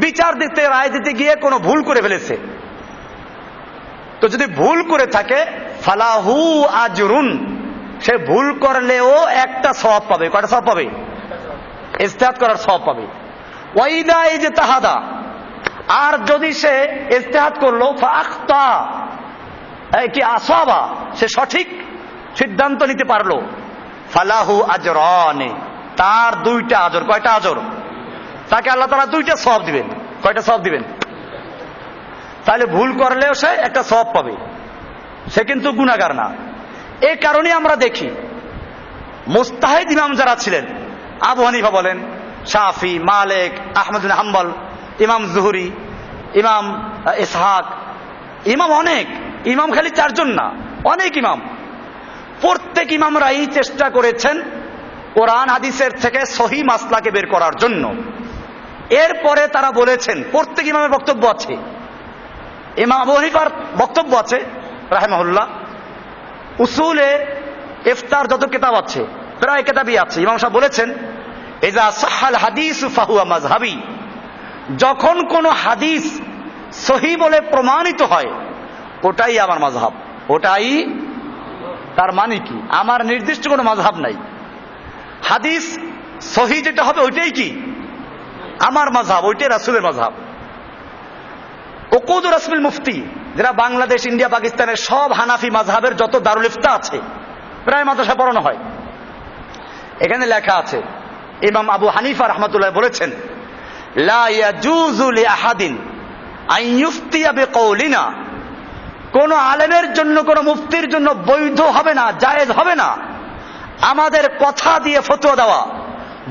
বিচার দিতে রায় দিতে গিয়ে কোনো ভুল করে ফেলেছে, তো যদি ভুল করে থাকে ফালাহু আজরুন, সে ভুল করলেও একটা সওয়াব পাবে। কয়টা সওয়াব পাবে? ইজতিহাদ করার সওয়াব পাবে। ওয়াইদা ইজতাহাদা, আর যদি সে ইজতিহাদ করলো ফাআখতা কি আসাবা, সে সঠিক সিদ্ধান্ত নিতে পারলো, ফালাহু আজরানে, তার দুইটা আজর। কয়টা আজর? তাকে আল্লাহ তাআলা দুইটা সওয়াব দিবেন। কয়টা সওয়াব দিবেন? তাহলে ভুল করলেও সে একটা সওয়াব পাবে, সে কিন্তু গুনাহগার না। এই কারণে আমরা দেখি মুস্তাহিদ ইমাম যারা ছিলেন, আবু হানিফা বলেন, শাফি, মালিক, আহমদ বিন হাম্বল, ইমাম জুহরি, ইমাম ইসহাক, ইমাম অনেক, ইমাম খালি চারজন না, অনেক ইমাম। প্রত্যেক ইমামরাই চেষ্টা করেছেন কোরআন হাদিসের থেকে সহি মাসলাকে বের করার জন্য। এরপরে তারা বলেছেন, প্রত্যেক ইমামের বক্তব্য আছে, ইমাম আবু হানিফার বক্তব্য আছে রাহিমাহুল্লাহ, উসুলে ইফতার যত কিতাব আছে প্রায় কিতাবই আছে, ইমাম সাহেব বলেছেন ইজা সাহাল হাদিসু ফাহুয়া মাযহাবি, যখন কোন হাদিস সহি বলে প্রমাণিত হয় ওটাই আমার মাযহাব। ওটাই, তার মানে কি আমার নির্দিষ্ট কোনো মাযহাব নাই, হাদিস সহি যেটা হবে ওইটাই কি আমার মাযহাব, ওইটাই রাসূলের মাযহাব। উকুদ রাসমিল মুফতি, যারা বাংলাদেশ, ইন্ডিয়া, পাকিস্তানের সব হানাফি মাযহাবের যত দারুল ইফতা আছে প্রায় মাদ্রাসা পড়ানো হয়, এখানে লেখা আছে ইমাম আবু হানিফা রাহমাতুল্লাহ বলেছেন, লা ইয়াজুযু লিআহাদিন আন ইফতিয়া বিকাউলিনা, কোন আলেমের জন্য, কোন মুফতির জন্য বৈধ হবে না, জায়েজ হবে না আমাদের কথা দিয়ে ফতোয়া দেওয়া,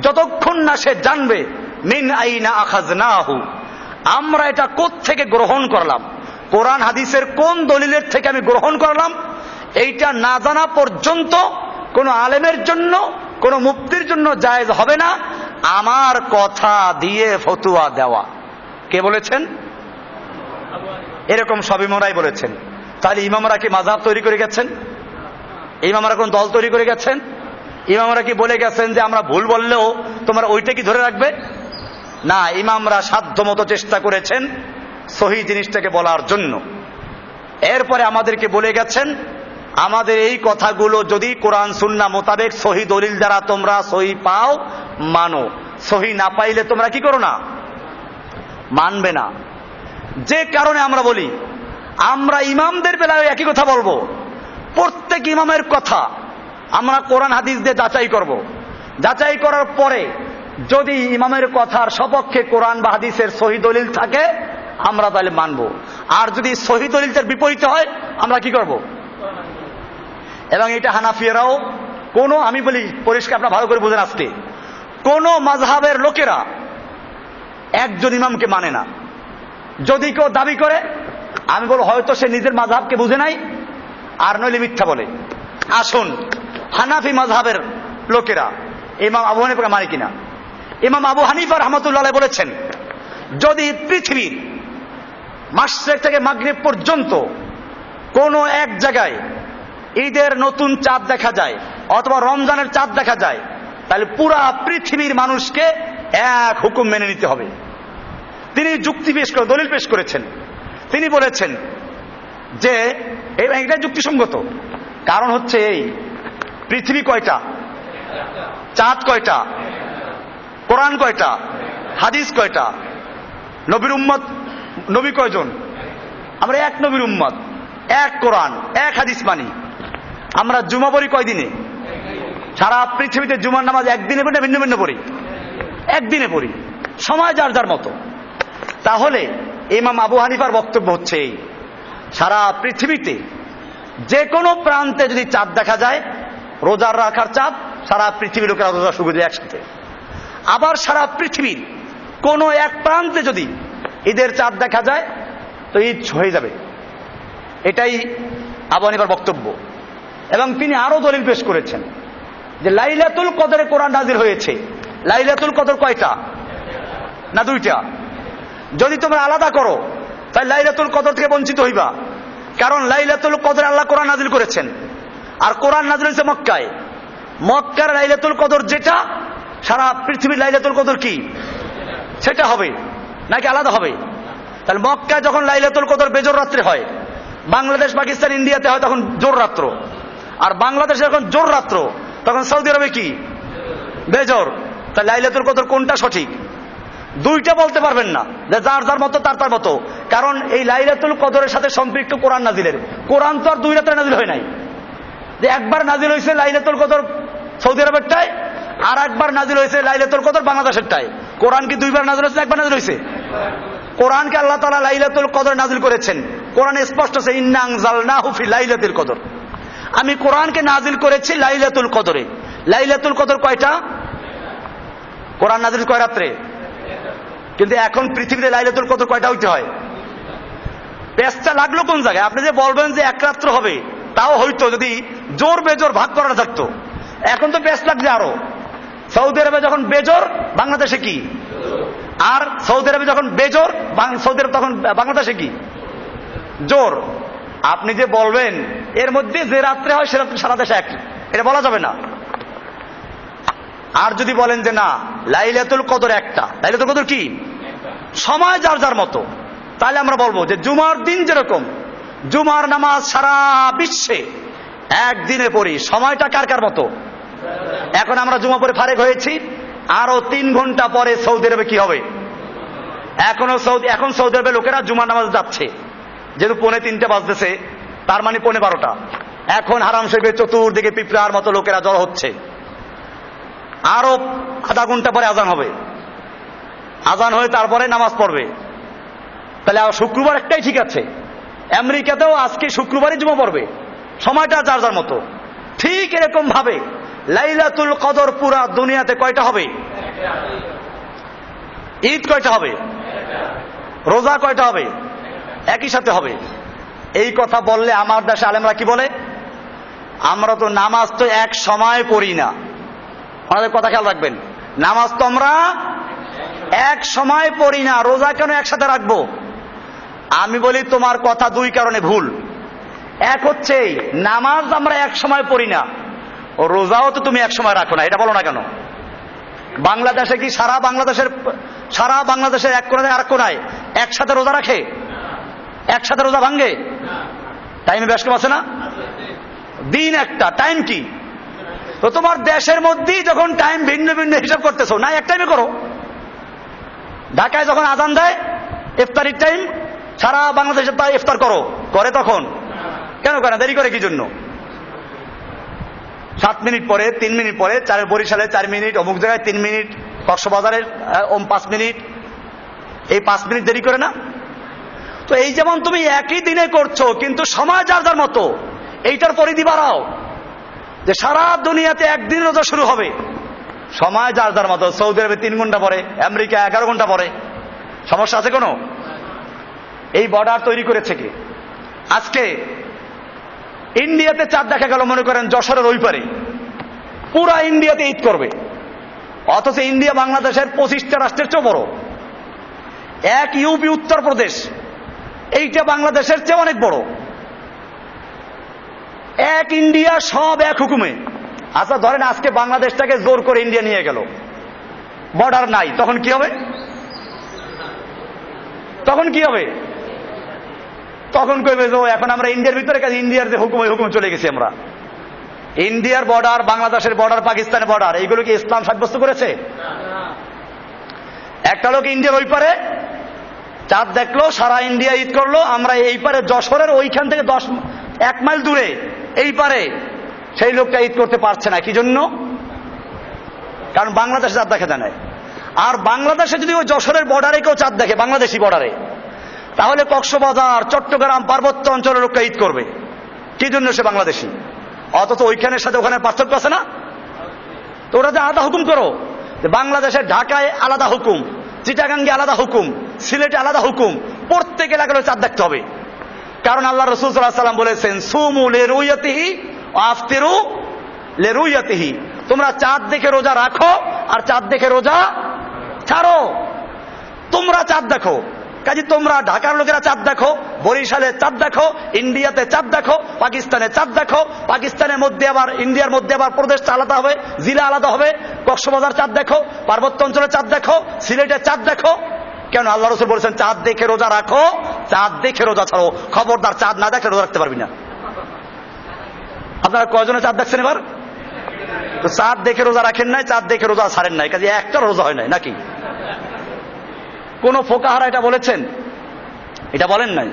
যতক্ষণ না সে জানবে মিন আইনা আখাযনাহু, আমরা এটা কোত্থেকে গ্রহণ করলাম, কোরআন হাদিসের কোন দলিলের থেকে আমি গ্রহণ করলাম, এইটা না জানা পর্যন্ত কোন আলেমের জন্য, কোন মুফতির জন্য জায়েজ হবে না আমার কথা দিয়ে ফতোয়া দেওয়া। কে বলেছেন? এরকম সব ইমামরাই বলেছেন। তাহলে ইমামরা কি মাযহাব তৈরি করে গেছেন? ইমামরা কোন দল তৈরি করে গেছেন? ইমামরা কি বলে গেছেন যে আমরা ভুল বললেও তোমরা ওইটা কি ধরে রাখবে? না, ইমামরা সাধ্যমতো চেষ্টা করেছেন সহি জিনিসটাকে বলার জন্য। এরপরে আমাদেরকে বলে গেছেন আমাদের এই কথাগুলো যদি কোরআন সুন্নাহ মোতাবেক সহি দলিল দ্বারা তোমরা সহি পাও মানো, সহি না পাইলে তোমরা কি করো না, মানবে না। যে কারণে আমরা বলি আমরা ইমামদের বেলায় একই কথা বলবো, প্রত্যেক ইমামের কথা আমরা কোরআন হাদিস দিয়ে যাচাই করব, যাচাই করার পরে যদি ইমামের কথার সপক্ষে কোরআন বা হাদিসের সহি দলিল থাকে আমরা তাহলে মানব, আর যদি সহি দলিলের বিপরীতে হয় আমরা কি করব। এবং এটা হানাফিয়ারাও কোন, আমি বলি পরিষ্কার আপনারা ভালো করে বুঝেন, আজকে কোন মাযহাবের লোকেরা একজন ইমামকে মানে না। যদি কেউ দাবি করে আমি বলবো হয়তো সে নিজের মাযহাবকে বুঝে নাই, আর নইলে মিথ্যা বলে। আসুন হানাফি মাযহাবের লোকেরা ইমাম আবু হানিফাকে মানে কিনা। ইমাম আবু হানিফা রাহমাতুল্লাহ আলাইহি বলেছেন যদি পৃথিবীর মাশরিক থেকে মাগরিব পর্যন্ত কোন এক জায়গায় ঈদের নতুন চাঁদ দেখা যায় অথবা রমজানের চাঁদ দেখা যায় তাহলে পুরা পৃথিবীর মানুষকে এক হুকুম মেনে নিতে হবে। তিনি যুক্তি পেশ করে দলিল পেশ করেছেন, তিনি বলেছেন যে এটা যুক্তিসঙ্গত, কারণ হচ্ছে এই পৃথিবী কয়টা, চাঁদ কয়টা, কোরআন কয়টা, হাদিস কয়টা, নবীর উম্মত নবী কয়জন, আমরা এক নবীর উম্মত, এক কোরআন, এক হাদিস মানি। আমরা জুমা পড়ি কয়দিনে, সারা পৃথিবীতে জুমার নামাজ একদিনে পড়ি না ভিন্ন ভিন্ন পড়ি, একদিনে পড়ি, সময় যার যার মতো। তাহলে ইমাম আবু হানিফার বক্তব্য হচ্ছে এই, সারা পৃথিবীতে যে কোনো প্রান্তে যদি চাঁদ দেখা যায়, রোজার রাখার চাঁদ, সারা পৃথিবীর লোকেরা রোজা শুরু করে একসাথে। আবার সারা পৃথিবীর কোন এক প্রান্তে যদি ঈদের চাঁদ দেখা যায় তো ঈদ হয়ে যাবে, এটাই আবু হানিফার বক্তব্য। এবং তিনি আরো দলিল পেশ করেছেন যে লাইলাতুল কদরে কোরআন নাজিল হয়েছে। লাইলাতুল কদর কয়টা না দুইটা, যদি তোমরা আলাদা করো তাহলে লাইলাতুল কদর থেকে বঞ্চিত হইবা, কারণ লাইলাতুল কদরে আল্লাহ কোরআন নাজিল করেছেন। আর কোরআন নাযিল হয়েছে মক্কায়। মক্কার লাইলাতুল কদর যেটা, সারা পৃথিবীর লাইলাতুল কদর কি সেটা হবে নাকি আলাদা হবে? তাহলে মক্কায় যখন লাইলাতুল কদর বেজর রাত্রে হয়, বাংলাদেশ পাকিস্তান ইন্ডিয়াতে হয় তখন জোর রাত্র, আর বাংলাদেশে যখন জোর রাত্র তখন সৌদি আরবে কি বেজর। তাহলে লাইলাতুল কদর কোনটা সঠিক? দুইটা বলতে পারবেন না, যে যার যার মতো তার তার মতো। কারণ এই লাইলাতুল কদরের সাথে সম্পৃক্ত কোরআন নাজিলের। কোরআন তো আর 2 রাত্রে নাজিল হয় নাই, যে একবার নাজিল হয়েছে লাইলাতুল কদর সৌদি আরবেরটায়, আর একবার নাজিল হয়েছে লাইলাতুল কদর বাংলাদেশেরটায়। কোরআন কি 2বার নাজিল হয়েছে, একবার নাজিল হয়েছে? কোরআনকে আল্লাহ তাআলা লাইলাতুল কদর নাজিল করেছেন। কোরআনে স্পষ্ট আছে, ইন্না আনজালনাহু ফি লাইলাতুল কদর। আমি কোরআনকে নাজিল করেছি লাইলাতুল কদরে। লাইলাতুল কদর কয়টা? কোরআন নাজিল কয় রাত্রে? কিন্তু এখন পৃথিবীতে লাইলাতুল কদর কয়টা হইতে হয়? পেঁচটা লাগলো কোন জায়গায়? আপনি যে বলবেন যে 1 রাত্র হবে, তাও হইতো যদি জোর বেজোর ভাগ করা থাকতো। এখন তো পেঁচ লাগছে আরো। সৌদি আরবে যখন বেজোর, বাংলাদেশে কি? আর সৌদি আরবে যখন বেজোর, সৌদি আরব তখন বাংলাদেশে কি জোর। আপনি যে বলবেন এর মধ্যে যে রাত্রে হয় সে রাত্রে সারা দেশে এক, এটা বলা যাবে না। আর যদি বলেন যে না লাইলাতুল কদর একটা, লাইলাতুল কদর কি সময় যার যার মতো, তাহলে আমরা বলবো যে জুমার দিন যেরকম জুমার নামাজ সারা বিশ্বে একদিনে পড়ি, সময়টা কার কার মতো? এখন আমরা জুমা পরে ফারেক হয়েছি, আরো 3 ঘন্টা পরে সৌদি আরবে কি হবে? এখন সৌদি আরবে লোকেরা জুমার নামাজ যাচ্ছে, যেহেতু 2:45 বাজতেছে, তার মানে 12:15। এখন হারাম শরীফের চতুর্দিকে পিঁপড়ার মতো লোকেরা জড়ো হচ্ছে। আরো আধা ঘন্টা পরে আজান হবে, আজান হয়ে তারপরে নামাজ পড়বে। তাহলে শুক্রবার একটাই ঠিক আছে। আমেরিকাতেও আজকে শুক্রবারই জুমা পড়বে, সময়টা যার যার মতো। ঠিক এরকম ভাবে লাইলাতুল কদর পুরা দুনিয়াতে কয়টা হবে? ঈদ কয়টা হবে? রোজা কয়টা হবে? একই সাথে হবে। এই কথা বললে আমার দেশে আলেমরা কি বলে? আমরা তো নামাজ তো এক সময় পড়ি না। আমাদের কথা খেয়াল রাখবেন, নামাজ তো আমরা এক সময় পড়ি না, রোজা কেন একসাথে রাখবো? আমি বলি তোমার কথা 2 কারণে ভুল। এক হচ্ছে নামাজ আমরা এক সময় পড়ি না, ও রোজাও তো তুমি এক সময় রাখো না, এটা বলো না কেন? বাংলাদেশে কি সারা বাংলাদেশের এক কোণায় আর কোণায় একসাথে রোজা রাখে? একসাথে রোজা ভাঙ্গে? টাইমে ব্যস্ত আছে না? দিন একটা, টাইম কি? তো তোমার দেশের মধ্যেই যখন টাইম ভিন্ন ভিন্ন হিসাব করতেছো, না এক টাইমে করো। ঢাকায় যখন আজান দেয় ইফতারির টাইম, সারা বাংলাদেশে তা ইফতার করো, করে তখন কেন করে? দেরি করে কি জন্য? 7 মিনিট পরে, 3 মিনিট পরে, বরিশালে 4 মিনিট, অমুক জায়গায় 3 মিনিট, কক্সবাজারের 5 মিনিট, এই 5 মিনিট দেরি করে না? তো এই যেমন তুমি একই দিনে করছো, কিন্তু সময় যার যার মতো, এইটার পরিধি বাড়াও, যে সারা দুনিয়াতে একদিন রোজা শুরু হবে, সময় যার যার মতো। সৌদি আরবে 3 ঘন্টা পরে, আমেরিকা 11 ঘন্টা পরে। সমস্যা আছে কোনো? এই বর্ডার তৈরি করেছে কি? আজকে ইন্ডিয়াতে চাঁদ দেখা গেল, মনে করেন যশোরের ওই পারে, পুরা ইন্ডিয়াতে ঈদ করবে, অথচ ইন্ডিয়া বাংলাদেশের 25টা রাষ্ট্রের চেয়ে বড়। এক ইউপি উত্তরপ্রদেশ, এইটা বাংলাদেশের চেয়ে অনেক বড়। এক ইন্ডিয়া, সব এক হুকুমে। আচ্ছা ধরেন আজকে বাংলাদেশটাকে জোর করে ইন্ডিয়া নিয়ে গেল, বর্ডার নাই, তখন কি হবে? তখন কি হবে? তখন কইবে যে এখন আমরা ইন্ডিয়ার ভিতরে, কাছে ইন্ডিয়ার যে হুকুম, ওই হুকুম চলে গেছি আমরা। ইন্ডিয়ার বর্ডার, বাংলাদেশের বর্ডার, পাকিস্তানের বর্ডার, এইগুলো কি ইসলাম সাব্যস্ত করেছে? একটা লোক ইন্ডিয়ার ওই পারে চাঁদ দেখলো, সারা ইন্ডিয়া ঈদ করলো, আমরা এই পারে যশোরের ওইখান থেকে 1 মাইল দূরে এই পারে সেই লোকটা ঈদ করতে পারছে না। কি জন্য? কারণ বাংলাদেশে চাঁদ দেখা যায় না। আর বাংলাদেশে যদি ওই যশোরের বর্ডারে কেউ চাঁদ দেখে, বাংলাদেশি বর্ডারে, তাহলে কক্সবাজার, চট্টগ্রাম, পার্বত্য অঞ্চলের লোকটা ঈদ করবে। কি জন্য? সে বাংলাদেশি। অথচ ওইখানের সাথে ওখানে পার্থক্য আছে না? তো ওরা যে আলাদা হুকুম করো, যে বাংলাদেশের ঢাকায় আলাদা হুকুম, চিটাগাঙ্গে আলাদা হুকুম, সিলেটে আলাদা হুকুম, প্রত্যেক এলাকায় চাঁদ দেখতে হবে। কারণ আল্লাহ রাসূল সাল্লাল্লাহু আলাইহি ওয়াসাল্লাম বলেছেন, সুমু লিরুয়াতিহি ওয়া আফতিরু লিরুয়াতিহি, তোমরা চাঁদ দেখে রোজা রাখো আর চাঁদ দেখে রোজা ছাড়ো। তোমরা চাঁদ দেখো, কাজে তোমরা ঢাকার লোকেরা চাঁদ দেখো, বরিশালে চাঁদ দেখো, ইন্ডিয়াতে চাঁদ দেখো, পাকিস্তানে চাঁদ দেখো, পাকিস্তানের মধ্যে আবার ইন্ডিয়ার মধ্যে আবার প্রদেশ আলাদা হবে, জেলা আলাদা হবে, কক্সবাজার চাঁদ দেখো, পার্বত্য অঞ্চলে চাঁদ দেখো, সিলেটের চাঁদ দেখো। কেন? আল্লাহ রাসূল বলেছেন চাঁদ দেখে রোজা রাখো, চাঁদ দেখে রোজা ছাড়ো। খবরদার চাঁদ না দেখে রোজা রাখতে পারবি না। আপনারা কয়জনে চাঁদ দেখছেন এবার? তো চাঁদ দেখে রোজা রাখেন নাই, চাঁদ দেখে রোজা ছাড়েন নাই, কাজে একটা রোজা হয় নাই নাকি? কোন ফোকাহারা এটা বলেছেন? এটা বলেন নাই।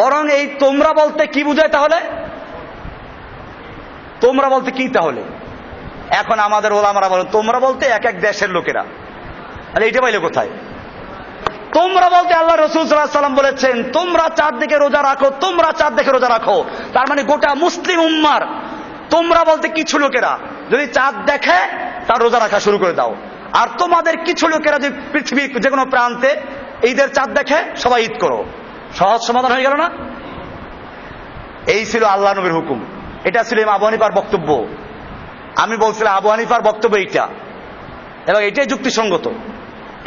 বরং এই তোমরা বলতে কি বুঝায় তাহলে? তোমরা বলতে কি তাহলে? এখন আমাদের ওলামারা বলেন তোমরা বলতে এক এক দেশের লোকেরা। আরে এটা পাইলে কোথায়? তোমরা বলতে আল্লাহ রাসূল সাল্লাল্লাহু আলাইহি ওয়াসাল্লাম বলেছেন তোমরা চাঁদ দেখে রোজা রাখো, তোমরা চাঁদ দেখে রোজা রাখো। তার মানে গোটা মুসলিম উম্মার তোমরা বলতে কিছু লোকেরা যদি চাঁদ দেখে তার রোজা রাখা শুরু করে দাও, আর তোমাদের কিছু লোকেরা যে পৃথিবীর যে কোনো প্রান্তে ঈদের চাঁদ দেখে সবাই ঈদ করো। সহজ সমাধান হয়ে গেল না? এই ছিল আল্লাহ নবীর হুকুম। এটা ছিল আবু হানিফার বক্তব্য। আমি বলছিলাম আবু হানিফার বক্তব্য এইটা, এবং এটাই যুক্তিসঙ্গত।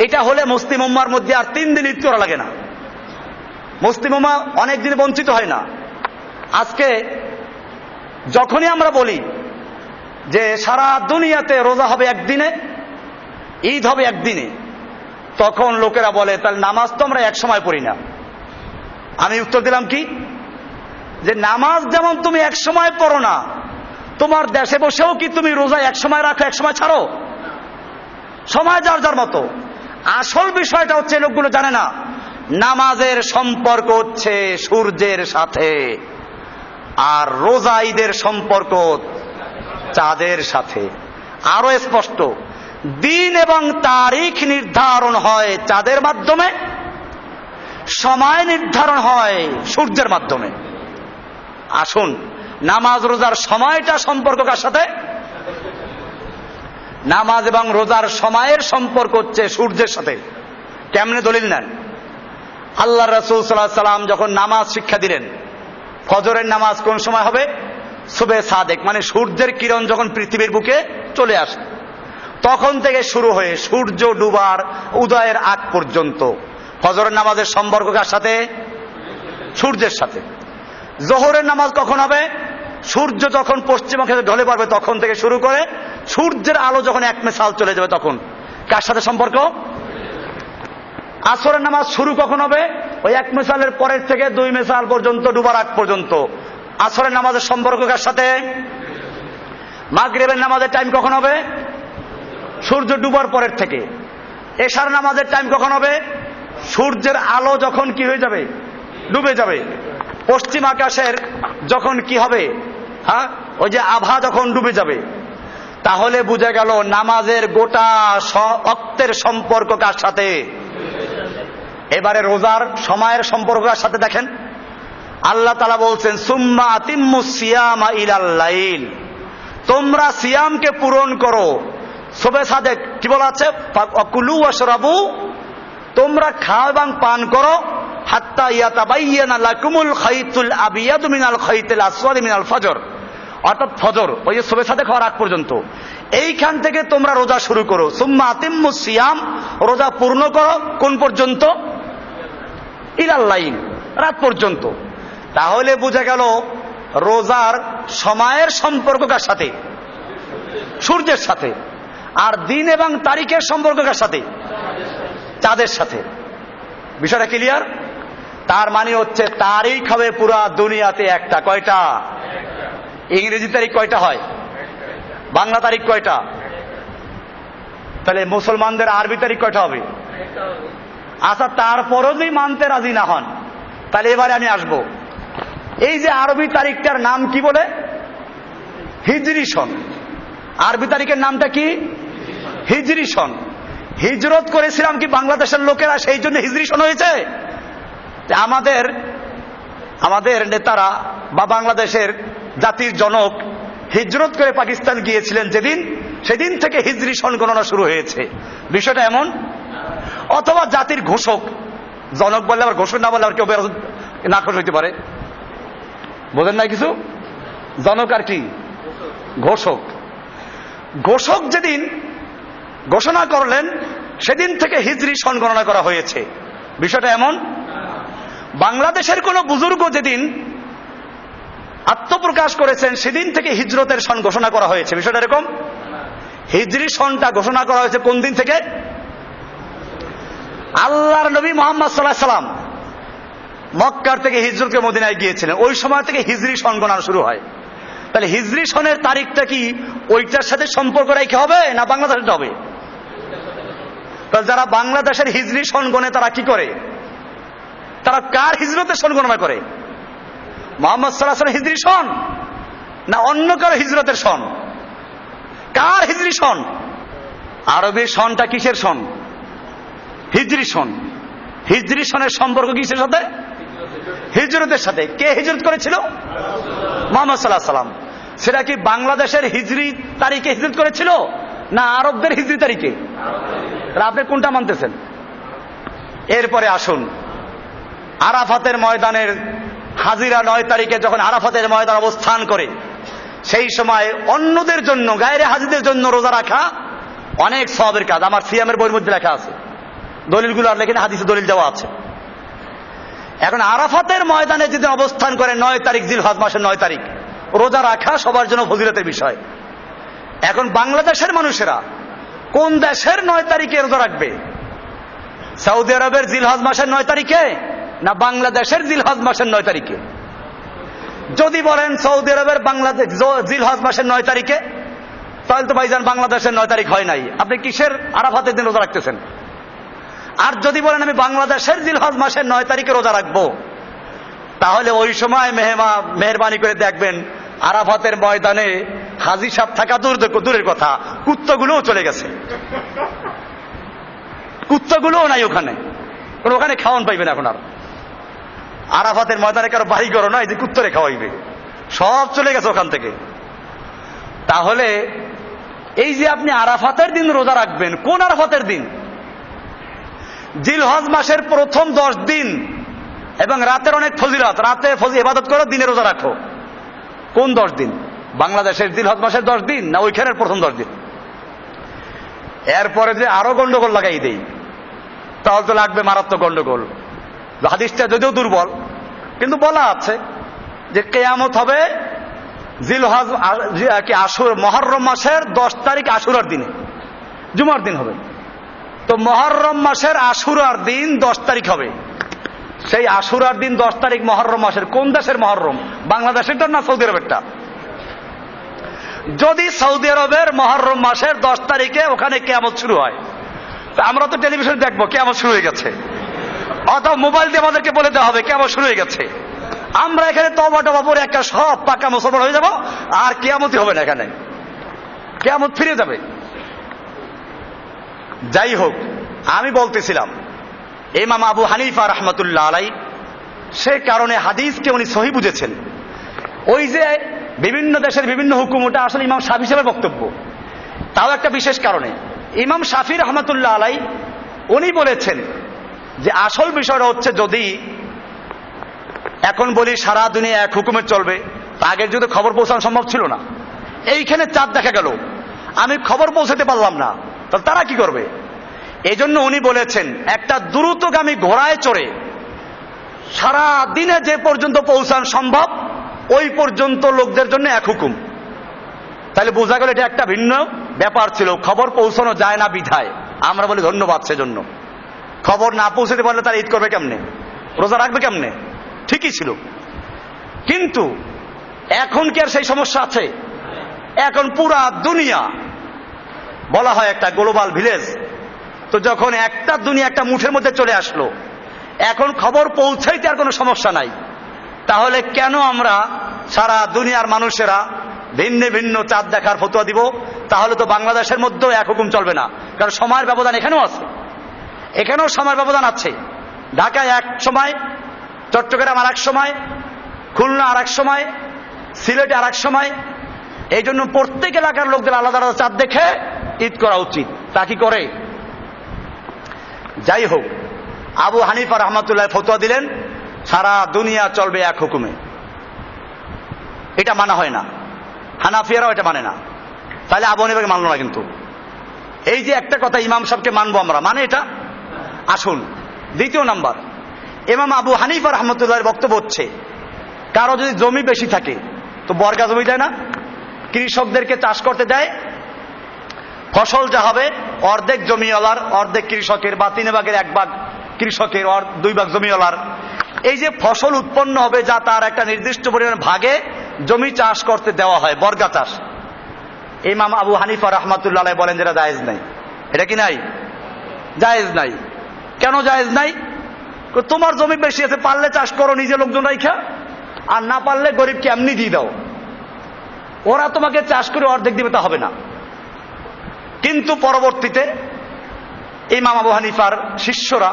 এটা হলে মুসলিম উম্মার মধ্যে আর 3 দিন ঈদ করা লাগে না, মুসলিম উম্মা অনেক দিন বঞ্চিত হয় না। আজকে যখনই আমরা বলি যে সারা দুনিয়াতে রোজা হবে একদিনে, ঈদ হবে একদিনে, তখন লোকেরা বলে তাহলে নামাজ তো আমরা এক সময় পড়ি না। আমি উত্তর দিলাম কি, যে নামাজ যেমন তুমি এক সময় পড়ো না, তোমার দেশে বসেও কি তুমি রোজা এক সময় রাখো এক সময় ছাড়ো? সময় যার যার মতো। আসল বিষয়টা হচ্ছে লোকগুলো জানে না, নামাজের সম্পর্ক হচ্ছে সূর্যের সাথে, আর রোজা ঈদের সম্পর্ক চাঁদের সাথে। আরো স্পষ্ট, দিন এবং তারিখ নির্ধারণ হয় চাঁদের মাধ্যমে, সময় নির্ধারণ হয় সূর্যের মাধ্যমে। আসুন, নামাজ রোজার সময়টা সম্পর্ক কার সাথে? নামাজ এবং রোজার সময়ের সম্পর্ক হচ্ছে সূর্যের সাথে। কেমনে দলিল নেন? আল্লাহ রাসূল সাল্লাল্লাহু আলাইহি সাল্লাম যখন নামাজ শিক্ষা দিলেন, ফজরের নামাজ কোন সময় হবে? সুবে সাদেক, মানে সূর্যের কিরণ যখন পৃথিবীর বুকে চলে আসে তখন থেকে শুরু হয়ে সূর্য ডুবার উদয়ের আগ পর্যন্ত ফজরের নামাজের সম্পর্ক কার সাথে? সূর্যের সাথে। জোহরের নামাজ কখন হবে? সূর্য যখন পশ্চিমবঙ্গে ঢলে পড়বে তখন থেকে শুরু করে সূর্যের আলো যখন 1 মেসাল চলে যাবে তখন। কার সাথে সম্পর্ক? আসরের নামাজ শুরু কখন হবে? ওই 1 মেসালের পরের থেকে 2 মেসাল পর্যন্ত, ডুবার আগ পর্যন্ত। আসরের নামাজের সম্পর্ক কার সাথে? মাগরিবের নামাজের টাইম কখন হবে? সূর্য ডুবার পরের থেকে। এশার নামাজের টাইম কখন হবে? সূর্যের আলো যখন কি হয়ে যাবে? ডুবে যাবে। পশ্চিম আকাশের যখন কি হবে? ওই যে আভা যখন ডুবে যাবে। তাহলে বুঝে গেল নামাজের গোটা ওয়াক্তের সম্পর্ক কার সাথে? এবারে রোজার সময়ের সম্পর্ক কার সাথে দেখেন। আল্লাহ তাআলা বলছেন সুম্মা আতিম্মুস সিয়ামা ইলাল লাইল, তোমরা সিয়ামকে পূরণ করো। সুবে সাদেক কি বলা আছে? কুলু ওয়াশরাবু, তোমরা খাও এবং পান করো, হাত্তা ইয়াতাবায়্যানা লাকুমুল খাইতুল আবিয়াদু মিনাল খাইতিল আসওয়াদি মিনাল ফজর, অর্থাৎ ফজর ওই যে সুবে সাদেক হওয়ার আগ পর্যন্ত এইখান থেকে তোমরা রোজা শুরু করো। সুম্মা আতিম্মুস সিয়াম, রোজা পূর্ণ করো কোন পর্যন্ত? ইলাল লাইল, রাত পর্যন্ত। তাহলে বোঝা গেল রোজার সময়ের সম্পর্ক কার সাথে? সূর্যের সাথে। আর দিন এবং তারিখের সম্পর্ক কার সাথে? চাঁদের সাথে। বিষয়টা ক্লিয়ার? তার মানে হচ্ছে তারিখ হবে পুরা দুনিয়াতে একটা। কয়টা? ইংরেজি তারিখ কয়টা হয়? বাংলা তারিখ কয়টা? তাহলে মুসলমানদের আরবি তারিখ কয়টা হবে? আচ্ছা, তারপরও যদি মানতে রাজি না হন তাহলে এবারে আমি আসব। এই যে আরবি তারিখটার নাম কি বলে? হিজরি সন। আরবি তারিখের নামটা কি? হিজরি সন। হিজরত করেছিলাম কি বাংলাদেশের লোকেরা, সেই জন্য হিজরি সন হয়েছে? আমাদের নেতারা বা বাংলাদেশের জাতির জনক হিজরত করে পাকিস্তান গিয়েছিলেন যেদিন, সেদিন থেকে হিজরি সন গণনা শুরু হয়েছে। বিষয়টা এমন। অথবা জাতির ঘোষক, জনক বললে আবার ঘোষক না বললে আবার কেউ না খুশ হইতে পারে। বোঝেন না কিছু? জনক আর কি? ঘোষক। ঘোষক যেদিন ঘোষণা করলেন সেদিন থেকে হিজরি সন গণনা করা হয়েছে। বিষয়টা এমন। বাংলাদেশের কোন বুজুর্গ যেদিন আত্মপ্রকাশ করেছেন সেদিন থেকে হিজরতের সন ঘোষণা করা হয়েছে। বিষয়টা এরকম, হিজরি সনটা ঘোষণা করা হয়েছে কোন দিন থেকে? আল্লাহর নবী মুহাম্মদ সাল্লাল্লাহু আলাইহি সাল্লাম মক্কার থেকে হিজরত করে মদিনায় গিয়েছিলেন, ওই সময় থেকে হিজরি সন গণনা শুরু হয়। তাহলে হিজরি সনের তারিখটা কি ওইটার সাথে সম্পর্ক রেখে হবে না বাংলাদেশের হবে? তাহলে যারা বাংলাদেশের হিজরি সন গণে তারা কি করে? তারা কার হিজরতের সন গণনা করে? মুহাম্মদ সাল্লাল্লাহু আলাইহি ওয়াসাল্লাম হিজরি সন না অন্য কারো হিজরতের সন? কার হিজরি সন? আরবি সনটা কিসের সন? হিজরি সন। হিজরি সনের সম্পর্ক কিসের সাথে? হিজরতের সাথে। কে হিজরত করেছিল? মুহাম্মদ সাল্লাল্লাহু আলাইহি ওয়াসাল্লাম। সেটা কি বাংলাদেশের হিজরি তারিখে হিজরত করেছিল না আরবদের হিজরি তারিখে? আপনি কোনটা মানতেছেন? এরপরে আসুন, আরাফাতের ময়দানের হাজিরা 9 তারিখে যখন আরাফাতের ময়দান অবস্থান করে, সেই সময় অন্যদের জন্য, গায়রে হাজিদের জন্য রোজা রাখা অনেক সওয়াবের কাজ। আমার সিয়ামের বইয়ের মধ্যে লেখা আছে, দলিলগুলো আর লেখেন, হাদিসে দলিল দেওয়া আছে। এখন আরাফাতের ময়দানে যেদিন অবস্থান করে 9 তারিখ জিলহজ মাসের 9 তারিখ, রোজা রাখা সবার জন্য ফজিলতের বিষয়। এখন বাংলাদেশের মানুষেরা কোন দেশের 9 তারিখে রোজা রাখবে? সৌদি আরবের জিলহজ মাসের 9 তারিখে না বাংলাদেশের জিলহজ মাসের 9 তারিখে? যদি বলেন সৌদি আরবের বাংলাদেশ জিলহজ মাসের 9 তারিখে, তাহলে তো ভাইজান বাংলাদেশের 9 তারিখ হয় নাই, আপনি কিসের আরাফাতের দিন রোজা রাখতেছেন? আর যদি বলেন আমি বাংলাদেশের জিলহজ মাসের 9 তারিখে রোজা রাখবো, তাহলে ওই সময় মেহরবানি করে দেখবেন আরাফাতের ময়দানে হাজী সাহেব থাকা দূরের কথা, কুত্তাগুলোও চলে গেছে, কুত্তাগুলোও নাই ওখানে, ওখানে খাওয়ান পাইবেন এখন। আর আরাফাতের ময়দানে কারো বাড়ি করো না, এই যে কুত্তরে খাওয়াইবে, সব চলে গেছে ওখান থেকে। তাহলে এই যে আপনি আরাফাতের দিন রোজা রাখবেন, কোন আরাফাতের দিন? জিলহজ মাসের প্রথম 10 দিন এবং রাতের অনেক ফজিলত, রাতে ইবাদত করো, দিনে রোজা রাখো। কোন 10 দিন? বাংলাদেশের জিলহজ মাসের 10 দিন না ওইখানের প্রথম 10 দিন? এরপরে যে আরো গন্ডগোল লাগাই দেই, তাহলে তো লাগবে মারাত্মক গন্ডগোল। হাদিসটা যদিও দুর্বল, কিন্তু বলা আছে যে কিয়ামত হবে জিলহজ মুহররম মাসের 10 তারিখ আশুরার দিনে, জুমার দিন হবে। তো মুহররম মাসের আশুরার দিন 10 তারিখ হবে। সেই আশুরার দিন 10 তারিখ মুহররম মাসের কোন দেশের মুহররম? বাংলাদেশেরটা না সৌদি আরবেরটা? যদি সৌদি আরবের মুহররম মাসের 10 তারিখে ওখানে কিয়ামত শুরু হয়, তা আমরা তো টেলিভিশনে দেখবো কিয়ামত শুরু হয়ে গেছে, অথবা মোবাইল দিয়ে আমাদেরকে বলে দেওয়া হবে কিয়ামত শুরু হয়ে গেছে। আমরা এখানে তওবা টবা পরে একটা সব পাকা মুসলমান হয়ে যাব, আর কিয়ামতই হবে না, এখানে কিয়ামত ফিরে যাবে। যাই হোক, আমি বলতেছিলাম ইমাম আবু হানিফা রাহমাতুল্লাহ আলাইহি সে কারণে হাদিসকে উনি সহিহ বুঝেছেন। ওই যে বিভিন্ন দেশের বিভিন্ন হুকুম, ওটা আসলে ইমাম শাফি সাহেবের বক্তব্য, তাও একটা বিশেষ কারণে। ইমাম শাফি রাহমাতুল্লাহ আলাইহি উনি বলেছেন যে আসল বিষয়টা হচ্ছে, যদি এখন বলি সারা দুনিয়া এক হুকুমে চলবে, তা আগের যদি খবর পৌঁছানো সম্ভব ছিল না। এইখানে চাঁদ দেখা গেল, আমি খবর পৌঁছাতে পারলাম না, তাহলে তারা কি করবে? এই জন্য উনি বলেছেন একটা দ্রুতগামী ঘোড়ায় চড়ে সারা দিনে যে পর্যন্ত পৌঁছানো সম্ভব ওই পর্যন্ত লোকদের জন্য এক হুকুম। তাহলে বোঝা গেল এটা একটা ভিন্ন ব্যাপার ছিল, খবর পৌঁছানো যায় না বিধায় আমরা বলি ধন্যবাদ। সেজন্য খবর না পৌঁছাতে পারলে তারা ঈদ করবে কেমনে, রোজা রাখবে কেমনে? ঠিকই ছিল, কিন্তু এখন কি আর সেই সমস্যা আছে? এখন পুরা দুনিয়া বলা হয় একটা গ্লোবাল ভিলেজ। তো যখন একটা দুনিয়া একটা মুঠের মধ্যে চলে আসলো, এখন খবর পৌঁছাইতে আর কোনো সমস্যা নাই। তাহলে কেন আমরা সারা দুনিয়ার মানুষেরা ভিন্ন ভিন্ন চাঁদ দেখার ফতোয়া দিব? তাহলে তো বাংলাদেশের মধ্যেও এক হুকুম চলবে না, কারণ সময়ের ব্যবধান এখানেও আছে, এখানেও সময়ের ব্যবধান আছে। ঢাকায় এক সময়, চট্টগ্রাম আর এক সময়, খুলনা আর এক সময়, সিলেটে আর এক সময়। এই জন্য প্রত্যেক এলাকার লোকদের আলাদা আলাদা চাঁদ দেখে ঈদ করা উচিত। তা কি করে? যাই হোক, আবু হানিফা রহমাতুল্লাহ ফতোয়া দিলেন সারা দুনিয়া চলবে এক হুকুমে। এটা মানা হয় না, হানাফিয়ারাও এটা মানে না। তাহলে আবু হানিফাকে মানলো না। কিন্তু এই যে একটা কথা, ইমাম সাহেবকে মানবো আমরা, মানে এটা। আসুন দ্বিতীয় নাম্বার, ইমাম আবু হানিফা রাহমাতুল্লাহর বক্তব্য হচ্ছে, কারো যদি জমি বেশি থাকে তো বর্গা জমি দেয় না, কৃষকদেরকে চাষ করতে দেয়, ফসল যা হবে অর্ধেক জমিওয়ালার, অর্ধেক কৃষকের, বা 3 ভাগের 1 ভাগ কৃষকের, 2 ভাগ জমিওয়ালার। এই যে ফসল উৎপন্ন হবে যা তার একটা নির্দিষ্ট পরিমাণ ভাগে জমি চাষ করতে দেওয়া হয়, বর্গা চাষ। ইমাম আবু হানিফা রাহমাতুল্লাহ আলাইহি বলেন যেটা জায়েজ নাই। এটা কি নাই? জায়েজ নাই। কেন জায়েজ নাই? তোমার জমি বেশি আছে, পারলে চাষ করো নিজে লোকজন রাইখা, আর না পারলে গরিবকে এমনি দিয়ে দাও, ওরা তোমাকে চাষ করে অর্ধেক দিবে তা হবে না। কিন্তু পরবর্তীতে ইমাম আবু হানিফার শিষ্যরা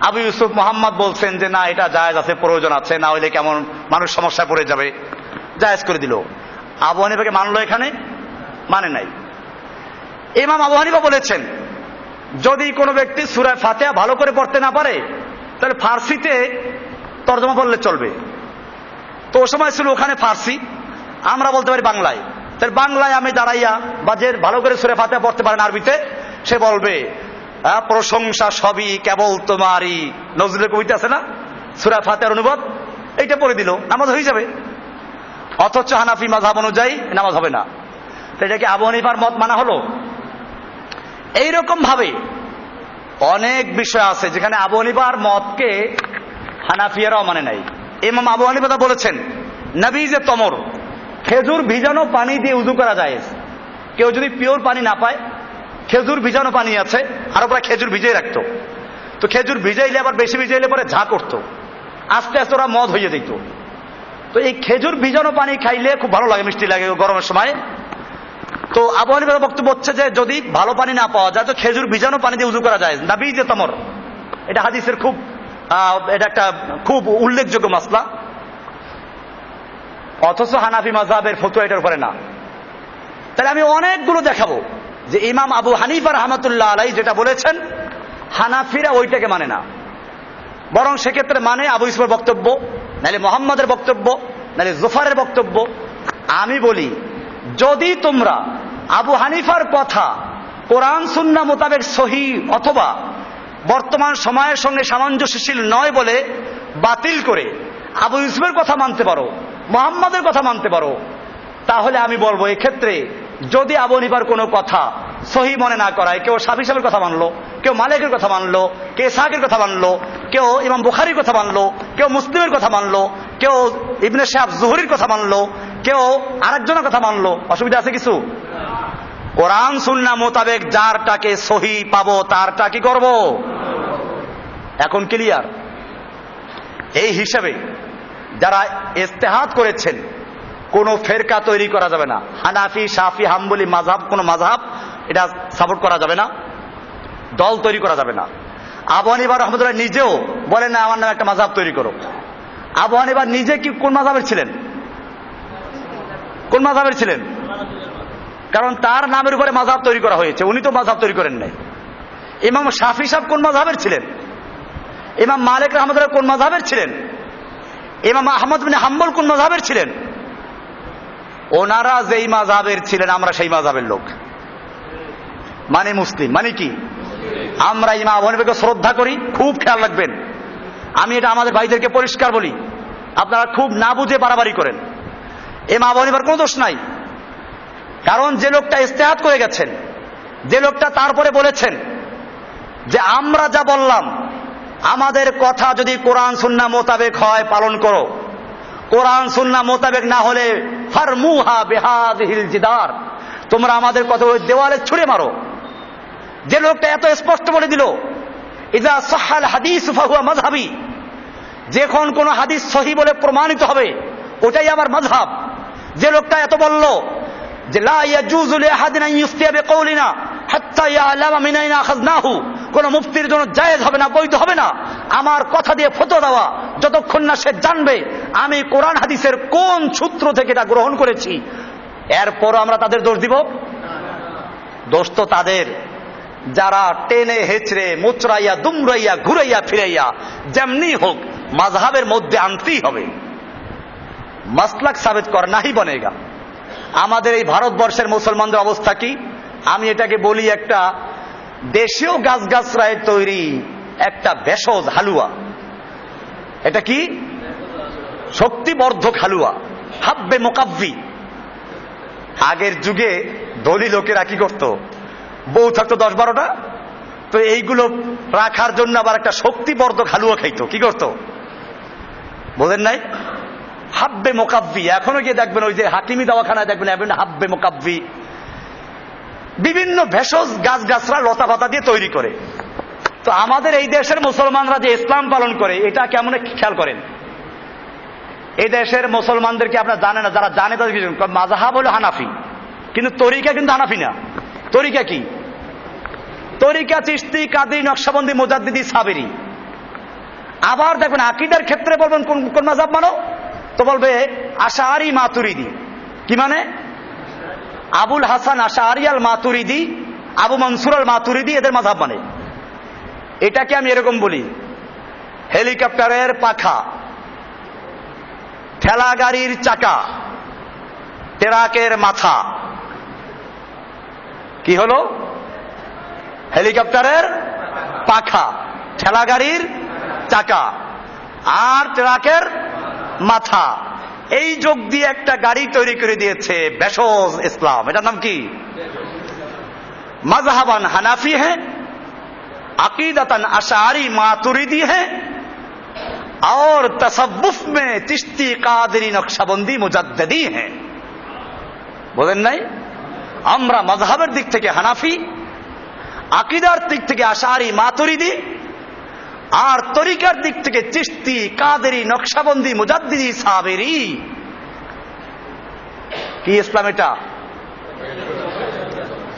আবু ইউসুফ মোহাম্মদ বলছেন যে না, এটা জায়েজ আছে, প্রয়োজন আছে, না হইলে কেমন মানুষ সমস্যায় পড়ে যাবে, জায়েজ করে দিল। আবু হানিফাকে মানলো? এখানে মানে নাই। ইমাম আবু হানিফা বলেছেন যদি কোনো ব্যক্তি সূরা ফাতিহা ভালো করে পড়তে না পারে তাহলে ফার্সিতে তর্জমা পড়লে চলবে। তো ও সময় ছিল ওখানে ফার্সি, আমরা বলতে পারি বাংলায়। তাহলে বাংলায় আমি দাঁড়াইয়া, বা যে ভালো করে সূরা ফাতিহা পড়তে পারেন আরবিতে, সে বলবে প্রশংসা সবই কেবল তোমারই, নজরুলের কবিতা আছে না, সূরা ফাতিহার অনুবাদ, এইটা পড়ে দিল, নামাজ হয়ে যাবে। অথচ হানাফি মাযহাব অনুযায়ী নামাজ হবে না। তো এটা কি আবু হানিফার মত মানা হলো? এইরকম ভাবে অনেক বিষয় আছে যেখানে আবু হানিফার মতকে হানাফিয়ারাও মানে নাই। ইমাম আবু হানিফা বলেছেন নবীজে তমর, খেজুর ভিজানো পানি দিয়ে উযু করা যায়। কেউ যদি পিওর পানি না পায়, খেজুর ভিজানো পানি আছে, আরো প্রায় খেজুর ভিজিয়ে রাখতো, তো খেজুর ভিজাইলে আবার বেশি ভিজাইলে পরে ঝা করতো, আস্তে আস্তে ওরা মদ হয়ে যেত। তো এই খেজুর ভিজানো পানি খাইলে খুব ভালো লাগে, মিষ্টি লাগে গরমের সময়। তো আবু হানিফার বক্তব্য হচ্ছে যে যদি ভালো পানি না পাওয়া যায় তো খেজুর ভিজানো পানি দিয়ে উযু করা যায়, নবীজে তমর। এটা হাদিসের খুব এটা একটা খুব উল্লেখযোগ্য মাসলা। অথচ হানাফি মাযহাবের ফতোয়া এটার উপরে না। তাহলে আমি অনেকগুলো দেখাবো যে ইমাম আবু হানিফা রাহমাতুল্লাহ আলাইহি যেটা বলেছেন হানাফিরা ওইটাকে মানে না, বরং সেক্ষেত্রে মানে আবু ইউসুফের বক্তব্য, নাহলে মোহাম্মদের বক্তব্য, নাহলে জুফারের বক্তব্য। আমি বলি যদি তোমরা আবু হানিফার কথা কোরআন সুন্নাহ মোতাবেক সহিহ অথবা বর্তমান সময়ের সঙ্গে সামঞ্জস্যশীল নয় বলে বাতিল করে আবু ইউসুফের কথা মানতে পারো, মোহাম্মদের কথা মানতে পারো, তাহলে আমি বলবো এক্ষেত্রে যদি আবু হানিফার কোনো কথা সহিহ মনে না করায়, কেউ শাফিঈ সাহেবের কথা মানলো, কেউ মালিকের কথা মানলো, কেউ ইসহাকের কথা মানলো, কেউ ইমাম বুখারীর কথা মানলো, কেউ মুসলিমের কথা মানলো, কেউ ইবনে শিহাব জুহরির কথা মানলো, কেউ আরেকজনের কথা মানলো, অসুবিধা আছে কিছু? কোরআন সুন্নাহ মোতাবেক যারটাকে সহিহ পাবো তারটা কি করব? এখন ক্লিয়ার? এই হিসাবে যারা ইজতিহাদ করেছেন কোন ফেরকা তৈরি করা যাবে না। হানাফি, শাফি, হাম্বলি মাযহাব, কোন মাযহাব এটা সাপোর্ট করা যাবে না, দল তৈরি করা যাবে না। আবু হানিফা রাহমাতুল্লাহ নিজেও বলেন না আমার নামে একটা মাযহাব তৈরি করো। আবু হানিফা নিজে কি কোন মাযহাবের ছিলেন? কোন মাযহাবের ছিলেন? কারণ তার নামের উপরে মাযহাব তৈরি করা হয়েছে, উনি তো মাযহাব তৈরি করেন নাই। ইমাম শাফি সাহেব কোন মাযহাবের ছিলেন? ইমাম মালিক রাহমাতুল্লাহ কোন মাযহাবের ছিলেন? ইমাম আহমদ বিন হাম্বল কোন মাযহাবের ছিলেন? ওনারা যেই মাযহাবের ছিলেন আমরা সেই মাযহাবের লোক, মানে মুসলিম। মানে কি? আমরা ইমাম আবু হানিফাকে শ্রদ্ধা করি। খুব খেয়াল রাখবেন, আমি এটা আমাদের ভাইদেরকে পরিষ্কার বলি, আপনারা খুব না বুঝে বাড়াবাড়ি করেন। ইমাম আবু হানিফার কোনো দোষ নাই, কারণ যে লোকটা ইজতিহাদ করে গেছেন, যে লোকটা তারপরে বলেছেন যে আমরা যা বললাম আমাদের কথা যদি কোরআন সুন্নাহ মোতাবেক হয় পালন করো, কোরআন সুন্নাহ মোতাবেক না হলে ফারমুহা বিহাযিহিল জিদার, তোমরা আমাদের কথা ওই দেওয়ালে ছুঁড়ে মারো। যে লোকটা এত স্পষ্ট বলে দিল ইযা সাহাল হাদিস ফাহুয়া মাযহাবি, যখন কোন হাদিস সহিহ বলে প্রমাণিত হবে ওটাই আমার মাযহাব। যে লোকটা এত বলল যে লা ইয়াজুযু লিআহাদিন আন ইফতিয়া বিকাউলিনা হাত্তা ইয়ালামা মিন আইনা আখাযনাহু, কোন মুফতির জন্য জায়েজ হবে না, বৈধ হবে না আমার কথা দিয়ে ফতোয়া দেওয়া যতক্ষণ না সে জানবে আমি কোরআন হাদিসের কোন সূত্র থেকে এটা গ্রহণ করেছি। এরপর আমরা তাদের দোষ দিব? দোষ তো তাদের যারা টেনে হেঁচড়ে মুচড়াইয়া দুমড়াইয়া ঘুরাইয়া ফিরাইয়া যেমনি হোক মাযহাবের মধ্যে আনতেই হবে, মাসলাক সাবিত করনা হি বনেগা। আমাদের এই ভারতবর্ষের মুসলমানদের অবস্থা কি? আমি এটাকে বলি একটা দেশীয় গাছগাছরায় তৈরি একটা ভেষজ হালুয়া। এটা কি? শক্তিবর্ধক হালুয়া, হাব্বে মোকাব্বি। আগের যুগে ধনী লোকেরা কি করত? বউ থাকতো 10-12টা, তো এইগুলো রাখার জন্য আবার একটা শক্তিবর্ধক হালুয়া খাইতো। কি করত বোঝেন নাই? হাব্বে মোকাব্বি। এখনো গিয়ে দেখবেন ওই যে হাকিমি দাওয়াখানায় দেখবেন হাব্বে মোকাব্বি, বিভিন্ন ভেষজ গাছগাছরা লতা পাতা দিয়ে তৈরি করে। তো আমাদের এই দেশের মুসলমানরা যে ইসলাম পালন করে, এটা কেমন খেয়াল করেন। এই দেশের মুসলমানদেরকে আপনারা জানেন না, যারা জানে তাদের মাযহাব হলো হানাফি, কিন্তু তরিকা কিন্তু হানাফি না। তরিকা কি? তরিকা চিশতি, কাদরি, নকশবন্দি, মুজাদ্দিদি, সাবেরি। আবার দেখবেন আকীদার ক্ষেত্রে বলবেন কোন কোন মাযহাব মানো, তো বলবে আশআরী, মাতুরিদি। কি মানে? আবুল হাসান আশআরী আল মাতুরিদি, আবু মনসুর আল মাতুরিদি এদের মাযহাব মানে। এটাকে আমি এরকম বলি, হেলিকপ্টারের পাখা, ঠেলা গাড়ির চাকা, ট্রাকের মাথা। কি হলো? হেলিকপ্টারের পাখা, ঠেলা গাড়ির চাকা আর ট্রাকের মাথা, এই যোগ দিয়ে একটা গাড়ি তৈরি করে দিয়েছে ভেষজ ইসলাম। এটার নাম কি? मजहबन हनाफी है, अकीदतन अशारी मातुरीदी है और तसव्वुफ में चिश्ती, कादरी, नक्शबंदी, मुजद्दिदी है। बोलें नहीं? আমরা মযহাবের দিক থেকে হানাফি, আকীদার দিক থেকে আশআরী, মাতুরিদি, আর তরিকার দিক থেকে চিশতি, কাদেরি, নকশবন্দি, মুজাদ্দিদি, সাবেরি। কি ইসলাম এটা?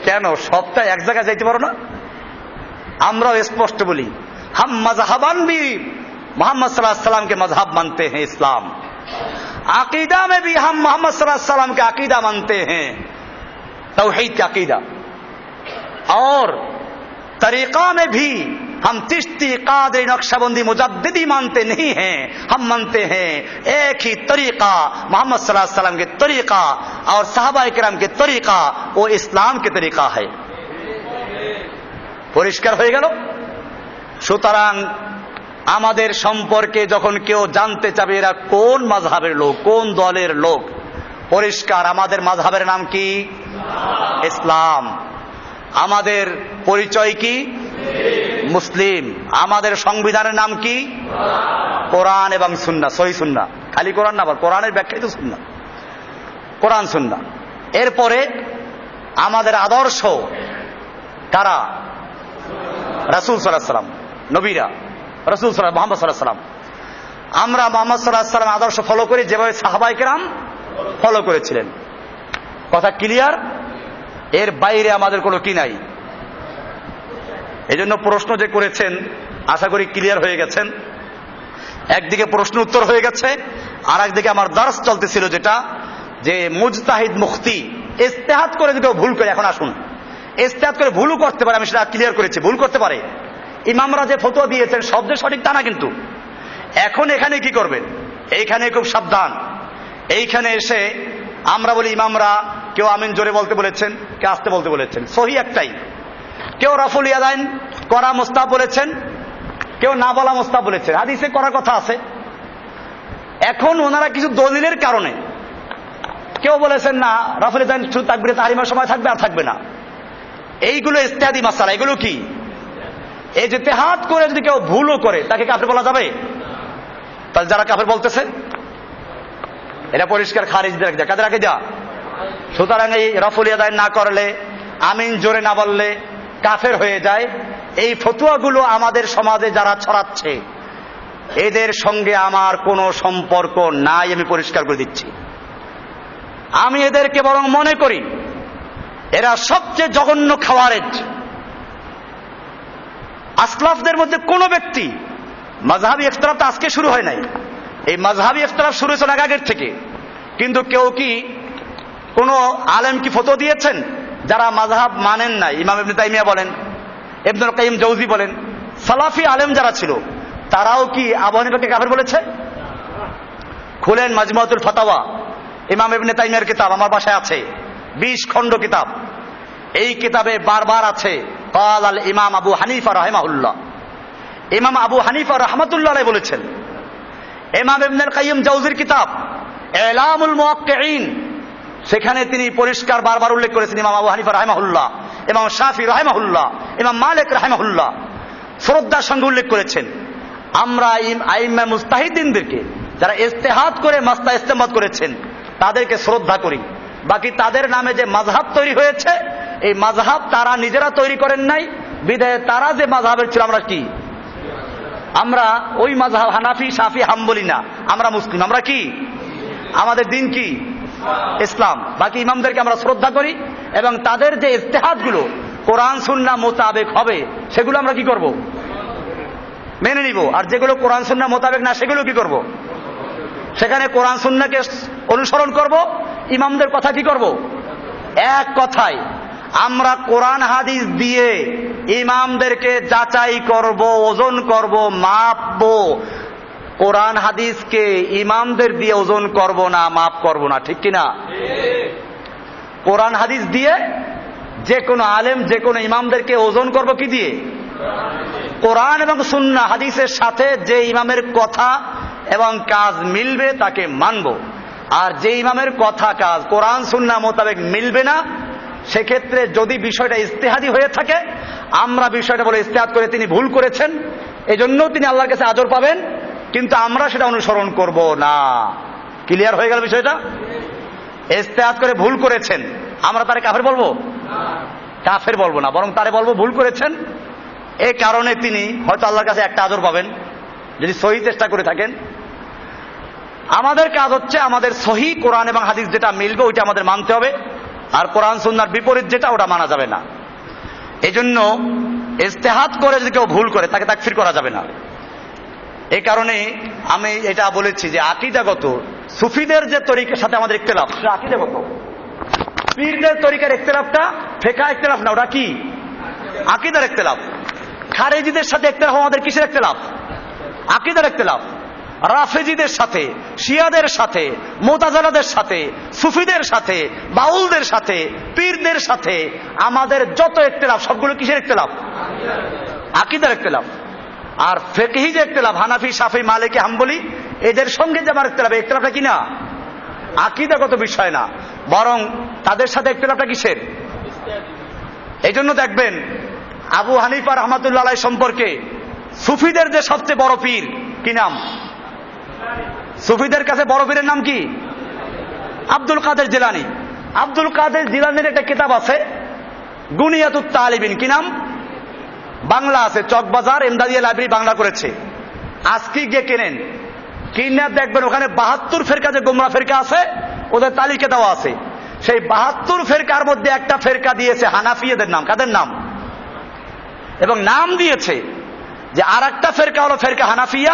কেন সবটা এক জায়গায় যাইতে পারো না? আমরাও স্পষ্ট বলি, हम मजहबन भी मोहम्मद सल्लल्लाहु अलैहि वसल्लम के मजहब मानते हैं इस्लाम, अकीदा में भी हम मोहम्मद सल्लल्लाहु अलैहि वसल्लम के अकीदा मानते हैं, तौहीद का अकीदा, और तरीका में भी हम चिश्ती, कादरी, नक्शबंदी, मुजद्दिदी मानते नहीं हैं। हम मानते हैं एक ही तरीका, मोहम्मद सल्लल्लाहु अलैहि वसल्लम के तरीका और साहबाए किराम के तरीका, वो इस्लाम के तरीका है। পরিষ্কার হয়ে গেল? সুতরাং আমাদের সম্পর্কে যখন কেউ জানতে চাবে এরা কোন মাযহাবের লোক, কোন দলের লোক, পরিষ্কার আমাদের মাযহাবের নাম কি? ইসলাম। আমাদের পরিচয় কি? মুসলিম। আমাদের সংবিধানের নাম কি? কোরআন এবং সুন্নাহ, সহিহ সুন্নাহ। খালি কোরআন না, আবার কোরআনের ব্যাখ্যাই তো সুন্নাহ, কোরআন সুন্নাহ। এরপরে আমাদের আদর্শ কারা? রাসূল সাল্লাল্লাহু আলাইহি ওয়াসাল্লাম, নবীরা, রাসূল সাল্লাল্লাহু মুহাম্মদ সাল্লাল্লাহু আলাইহি ওয়াসাল্লাম। আমরা মুহাম্মদ সাল্লাল্লাহু আলাইহি ওয়াসাল্লাম আদর্শ ফলো করি যেভাবে সাহাবায়ে কেরাম ফলো করেছিলেন। কথা ক্লিয়ার? এর বাইরে আমাদের কোনো কি নাই। এজন্য প্রশ্ন যে করেছেন আশা করি ক্লিয়ার হয়ে গেছেন। একদিকে প্রশ্ন উত্তর হয়ে গেছে, আর একদিকে আমার দার্স চলতেছিল যেটা যে মুজতাহিদ মুফতি ইজতিহাদ করে যদি কেউ ভুল করে, এখন আসুন ইজতিহাদ করে ভুলও করতে পারে, আমি সেটা ক্লিয়ার করেছি, ভুল করতে পারে। ইমামরা যে ফতোয়া দিয়েছেন সব যে সঠিক তা না, কিন্তু এখন এখানে কি করবেন? এইখানে খুব সাবধান। এইখানে এসে আমরা বলি ইমামরা কেউ আমিন জোরে বলতে বলেছেন, কেউ আস্তে বলতে বলেছেন, সহি একটাই। কেউ রাফুল ইয়াদাইন করা মুস্তাহাব বলেছেন, কেউ না বলা মুস্তাহাব বলেছেন, হাদিসে করার কথা আছে। এখন ওনারা কিছু দলিলের কারণে কেউ বলেছেন না রাফুল ইয়াদাইন শুধু তাকবীরে তাহরিমার সময় থাকবে আর থাকবে না। এইগুলো ইজতিহাদি মাসালা। এগুলো কি? এই যে ইজতিহাদ করে যদি কেউ ভুলও করে তাকে কাফের বলা যাবে? তাহলে যারা কাফের বলতেছে এটা পরিষ্কার খারিজদের রাখে, কাদের রাখে যা। সুতরাং এই রাফুল ইয়াদাইন না করলে, আমিন জোরে না বললে কাফের হয়ে যায়। এই ফতোয়াগুলো আমাদের সমাজে যারা ছড়াচ্ছে এদের সঙ্গে আমার কোনো সম্পর্ক নাই, আমি পরিষ্কার করে দিচ্ছি। আমি এদেরকে বরং মনে করি এরা সবচেয়ে জঘন্য খাওয়ারেজ। আসলাফদের মধ্যে কোন ব্যক্তি, মাযহাবী ইখতিলাফ আজকে শুরু হয় নাই, এই মাযহাবী ইখতিলাফ শুরু হয়েছে আগের থেকে, কিন্তু কেউ কি কোন আলেম কি ফতোয়া দিয়েছেন যারা মাযহাব মানেন নাই? ইমাম ইবনে তাইমিয়া বলেন, ইবনুল কাইয়িম জাওজি বলেন, সালাফি আলেম যারা ছিল তারাও কি আবু হানিফাকে কাফের বলেছে? খুলেন মাজমুআতুল ফাতাওয়া, ইমাম ইবনে তাইমিয়ার কিতাব আমার বাসায় আছে, 20 খণ্ড কিতাব। এই কিতাবে বারবার আছে ক্বাল আল ইমাম আবু হানিফা রাহিমাহুল্লাহ। ইমাম আবু হানিফা রাহমাতুল্লাহ আলাইহি বলেছেন ইমাম ইবনুল কাইয়্যিম জাওজির কিতাব ইলামুল মুওয়াক্কিঈন, সেখানে তিনি পরিষ্কার বারবার উল্লেখ করেছেন ইমাম আবু হানিফা রাহিমাহুল্লাহ, ইমাম শাফি রাহিমাহুল্লাহ, ইমাম মালিক রাহিমাহুল্লাহ শ্রদ্ধার সঙ্গে উল্লেখ করেছেন, আমরা আইম্মা মুজতাহিদিনদেরকে যারা ইজতিহাদ করে মাসলা ইস্তেমবাদ করেছেন তাদেরকে শ্রদ্ধা করি। বাকি তাদের নামে যে মাযহাব তৈরি হয়েছে, এই মাযহাব তারা নিজেরা তৈরি করেন নাই, বিধায় তারা যে মাযহাবের ছিল আমরা কি, আমরা ওই মাযহাব হানাফি শাফি হাম্বলি না, আমরা মুসলিম। আমরা কি, আমাদের দিন কি, ইসলাম। বাকি ইমামদেরকে আমরা শ্রদ্ধা করি এবং তাদের যে ইজতিহাদগুলো কোরআন সুন্নাহ মোতাবেক হবে সেগুলো আমরা কি করব, মেনে নিব। আর যেগুলো কোরআন সুন্নাহ মোতাবেক না সেগুলো কি করব, সেখানে কোরআন সুন্নাহকে অনুসরণ করব, ইমামদের কথা কি করব। এক কথায় আমরা কোরআন হাদিস দিয়ে ইমামদেরকে যাচাই করব, ওজন করব, মাপবো। কোরআন হাদিসকে ইমামদের দিয়ে ওজন করব না, মাপ করব না, ঠিক কিনা? কোরআন হাদিস দিয়ে যে কোনো আলেম যে কোনো ইমামদেরকে ওজন করব কি দিয়ে, কোরআন এবং সুন্নাহ হাদিসের সাথে যে ইমামের কথা এবং কাজ মিলবে তাকে মানব। আর যে ইমামের কথা কাজ কোরআন সুন্নাহ মোতাবেক মিলবে না, সেক্ষেত্রে যদি বিষয়টা ইজতিহাদি হয়ে থাকে, আমরা বিষয়টা বলে ইজতিহাদ করে তিনি ভুল করেছেন, এজন্য তিনি আল্লাহর কাছে আজর পাবেন, কিন্তু আমরা সেটা অনুসরণ করব না। ক্লিয়ার হয়ে গেল বিষয়টা? ইজতিহাদ করে ভুল করেছেন, আমরা তারে কাফের বলবো? কাফের বলবো না, বরং তারে বলবো ভুল করেছেন। এই কারণে তিনি হয়তো আল্লাহর কাছে একটা আজর পাবেন যদি সহি চেষ্টা করে থাকেন। আমাদের কাজ হচ্ছে আমাদের সহি কোরআন এবং হাদিস যেটা মিলবে ওইটা আমাদের মানতে হবে, আর কোরআন সুন্নাহর বিপরীত যেটা ওটা মানা যাবে না। এজন্য ইজতিহাদ করে যদি কেউ ভুল করে তাকে তাকফির করা যাবে না। এই কারণে আমি এটা বলেছি যে আকীদাগত সুফিদের যে তরিকার সাথে আমাদের ইখতিলাফ, সেটা আকীদাগত। পীরদের তরিকার ইখতিলাফটা ফিকহ ইখতিলাফ না, ওটা কি আকীদার ইখতিলাফ। খারেজিদের সাথে ইখতিলাফ আমাদের কিসের ইখতিলাফ? আকীদার ইখতিলাফ। রাফেজিদের সাথে, শিয়াদের সাথে, মুতাজিলাদের সাথে, সুফিদের সাথে, বাউলদের সাথে, পীরদের সাথে আমাদের যত ইখতিলাফ সবগুলো কিসের ইখতিলাফ? আকীদার ইখতিলাফ। আর ফিকহি যে ইখতিলাফ হানাফি শাফি মালিকি হাম্বলি এদের সঙ্গে যে আমার ইখতিলাফ, ইখতিলাফটা কি না আকীদাগত বিষয় না, বরং তাদের সাথে ইখতিলাফটা কিসের? এই জন্য দেখবেন আবু হানিফা রাহমাতুল্লাহ আলাইহি সম্পর্কে সুফিদের যে সবচেয়ে বড় পীর, কি নাম? সুফিদের কাছে বড় পীরের নাম কি? আব্দুল কাদের জিলানী। আব্দুল কাদের জিলানীর একটা কিতাব আছে গুনিয়াতুত তালিবিন, কি নাম? বাংলা আছে, চকবাজার এমদাদিয়া লাইব্রেরি বাংলা করেছে। আজকে গিয়ে কেনেন, কিনে দেখবেন ওখানে 72 ফেরকা যে গোমরা ফেরকা আছে ওদের তালিকা দেওয়া আছে। সেই 72 ফেরকার মধ্যে একটা ফেরকা দিয়েছে হানাফিয়াদের নাম। কাদের নাম? এবং নাম দিয়েছে যে আর একটা ফেরকা হলো ফেরকা হানাফিয়া,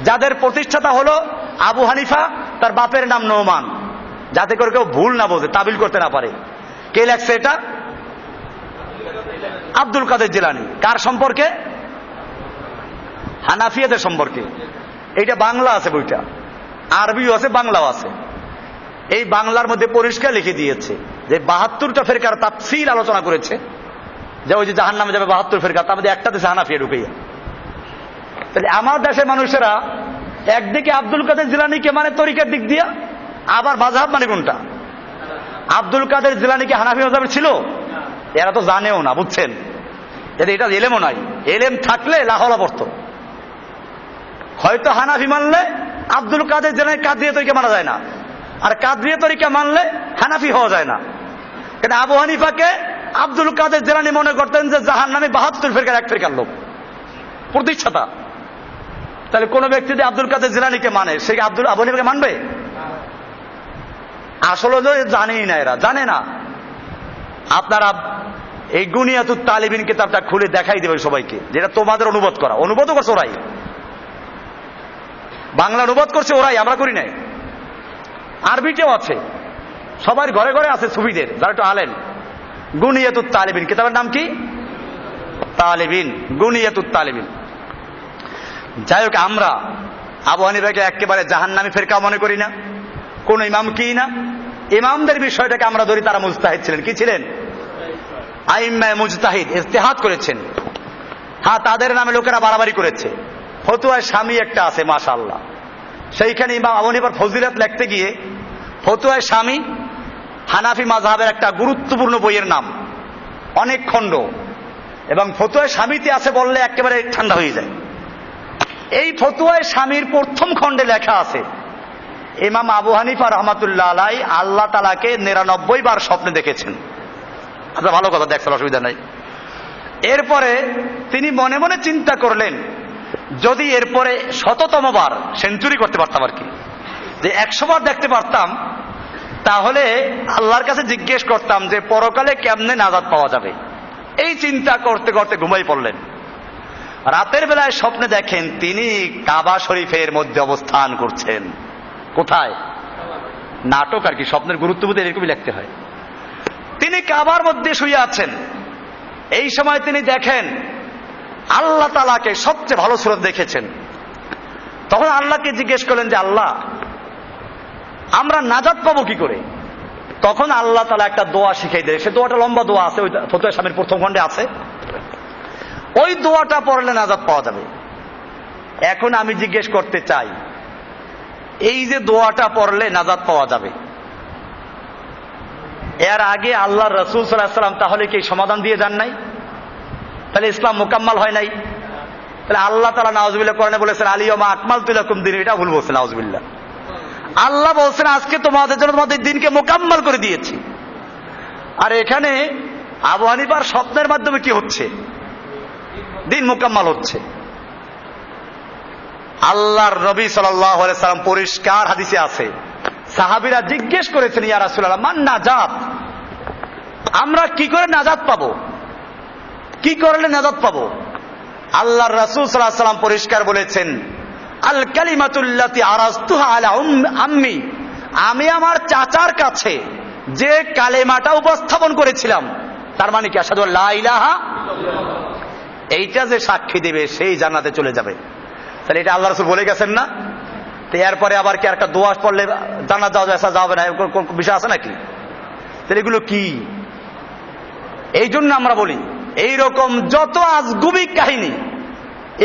যাদের প্রতিষ্ঠাতা হলো আবু হানিফা, তার বাপের নাম নোমান, যাতে করে কেউ ভুল না বোঝে, তাবিল করতে না পারে। কে লেখছে এটা? আব্দুল কাদের জিলানী। কার সম্পর্কে? হানাফিয়াদের সম্পর্কে। এইটা বাংলা আছে বইটা, আরবিও আছে, বাংলাও আছে। এই বাংলার মধ্যে পরিষ্কার লিখে দিয়েছে যে 72টা ফেরকার তাফসীল আলোচনা করেছে, যে ওই যে জাহান্নামে যাবে 72 ফেরকা, তার মধ্যে একটা দেশে হানাফিয়া ঢুকাইয়া। তাহলে আমার দেশের মানুষেরা একদিকে আব্দুল কাদের জিলানীকে মানে তরিকার দিক দিয়া, আবার মাযহাব মানে কোনটা? আব্দুল কাদের জিলানীকে হানাফি মাযহাবের ছিল? এরা তো জানেও না, বুঝছেন? এটা এলেমও নাই। এলেম থাকলে লাহলা পড়তো। হয়তো হানাফি মানলে আব্দুল কাদের জিলানী কাদরিয়া তরিকা মানা যায় না, আর কাদরিয়া তরিকা মানলে হানাফি হওয়া যায় না। কিন্তু আবু হানিফাকে আব্দুল কাদের জিলানী মনে করতেন যে জাহান্নামে 72 ফেরকার এক ফেরকার লোক, প্রতিষ্ঠাতা। তাহলে কোন ব্যক্তি যদি আব্দুল কাদের জিলানীকে মানে, সে আবু হানিফাকে মানবে? আসলে জানেই না, এরা জানে না। আপনারা এই গুনিয়াতুত তালিবিন কিতাবটা খুলে দেখাই দেবে সবাইকে, যেটা তোমাদের অনুবাদ করা। অনুবাদও করছে ওরাই, বাংলা অনুবাদ করছে ওরাই, আমরা করি নাই। আরবিতেও আছে, সবার ঘরে ঘরে আছে সুফিদের যারা একটু আলেন। গুনিয়াতুত তালিবিন কিতাবের নাম কি? তালিবিন, গুনিয়াতুত তালিবিন। যাই হোক, আমরা আবু হানিফাকে একেবারে জাহান্নামী ফেরকা মনে করি না, কোন ইমাম কি না। ইমামদের বিষয়টাকে আমরা ধরি, তারা মুজতাহিদ ছিলেন। কি ছিলেন? আইম্মায়ে মুজতাহিদ, ইজতিহাদ করেছেন। হ্যাঁ, তাদের নামে লোকেরা বাড়াবাড়ি করেছে। ফতুয়ায় স্বামী একটা আছে, মাশাআল্লাহ, সেইখানে ইমাম আবু হানিফার ফজিলত লিখতে গিয়ে ফতুয়ায়ে স্বামী হানাফি মাযহাবের একটা গুরুত্বপূর্ণ বইয়ের নাম, অনেক খণ্ড, এবং ফতুয়ায়ে স্বামীতে আছে বললে একেবারে ঠান্ডা হয়ে যায়। এই ফতুয়ায়ে স্বামীর প্রথম খণ্ডে লেখা আছে ইমাম আবু হানিফা রাহমাতুল্লাহ আলাইহি আল্লাহ তাআলাকে 99 বার স্বপ্নে দেখেছেন। আচ্ছা, ভালো কথা, দেখছেন, অসুবিধা নাই। এরপরে তিনি মনে মনে চিন্তা করলেন, যদি এরপরে 100তম বার সেঞ্চুরি করতে পারতাম আর কি, যে 100 বার দেখতে পারতাম, তাহলে আল্লাহর কাছে জিজ্ঞেস করতাম যে পরকালে কেমনে নাজাত পাওয়া যাবে। এই চিন্তা করতে করতে ঘুমাই পড়লেন। রাতের বেলায় স্বপ্নে দেখেন তিনি কাবা শরীফের মধ্যে অবস্থান করছেন। কোথায়? নাটক আর কি, স্বপ্নের গুরুত্ব বুঝে এরকমই লিখতে হয়। তিনি কাবার মধ্যে শুয়ে আছেন। এই সময় তিনি দেখেন আল্লাহ তাআলাকে সবচেয়ে ভালো সুরত দেখেছেন। তখন আল্লাহকে জিজ্ঞেস করলেন যে আল্লাহ, আমরা নাজাত পাবো কি করে? তখন আল্লাহ তাআলা একটা দোয়া শিখিয়ে দিলেন। সে দোয়াটা লম্বা দোয়া আছে, ওই ফতুয়া স্বামীর প্রথম খণ্ডে আছে। ওই দোয়াটা পড়লে নাজাত পাওয়া যাবে। এখন আমি জিজ্ঞেস করতে চাই, এই যে দোয়াটা পড়লে নাজাত পাওয়া যাবে, এর আগে আল্লাহর রাসূল সাল্লাল্লাহু আলাইহি ওয়াসাল্লাম তাহলে কি সমাধান দিয়ে যান নাই? তাহলে ইসলাম মোকাম্মাল হয় নাই? তাহলে আল্লাহ তাআলা নাউযুবিল্লাহ কোরআনে বলেছেন আলিয়াউমা আকমালতু লাকুম দীন, এটা ভুল বলছেন, নাউযুবিল্লাহ। আল্লাহ বলছেন আজকে তোমাদের জন্য তোমাদের দিনকে মোকাম্মাল করে দিয়েছি। আর এখানে আবু হানিফার স্বপ্নের মাধ্যমে কি হচ্ছে? দিন মোকাম্মাল হচ্ছে। আল্লাহর নবী সাল্লাল্লাহু আলাইহি সাল্লাম পরিষ্কার হাদিসে আছে, সাহাবীরা জিজ্ঞেস করেছেন ইয়া রাসূলুল্লাহ মান নাজাত, আমরা কি করে নাজাত পাবো, কি করলে নাজাত পাবো? আল্লাহর রাসূল সাল্লাল্লাহু আলাইহি সাল্লাম পরিষ্কার বলেছেন আল কালিমাতুল্লাতি আরাজতুহা আলা আম্মি, আমি আমার চাচার কাছে যে কালেমাটা উপস্থাপন করেছিলাম, তার মানে কি আশহাদু আল্লা ইলাহা, এইটা যে সাক্ষী দেবে সেই জান্নাতে চলে যাবে। তাহলে এটা আল্লাহ রাসূল বলে গেছেন না? তো এরপরে আবার কি একটা দোয়া পড়লে জান্নাত যাওয়া যাবে না, কোন বিষয় আছে নাকি? তাহলে এগুলো কি? এই জন্য আমরা বলি এইরকম যত আজগুবি কাহিনী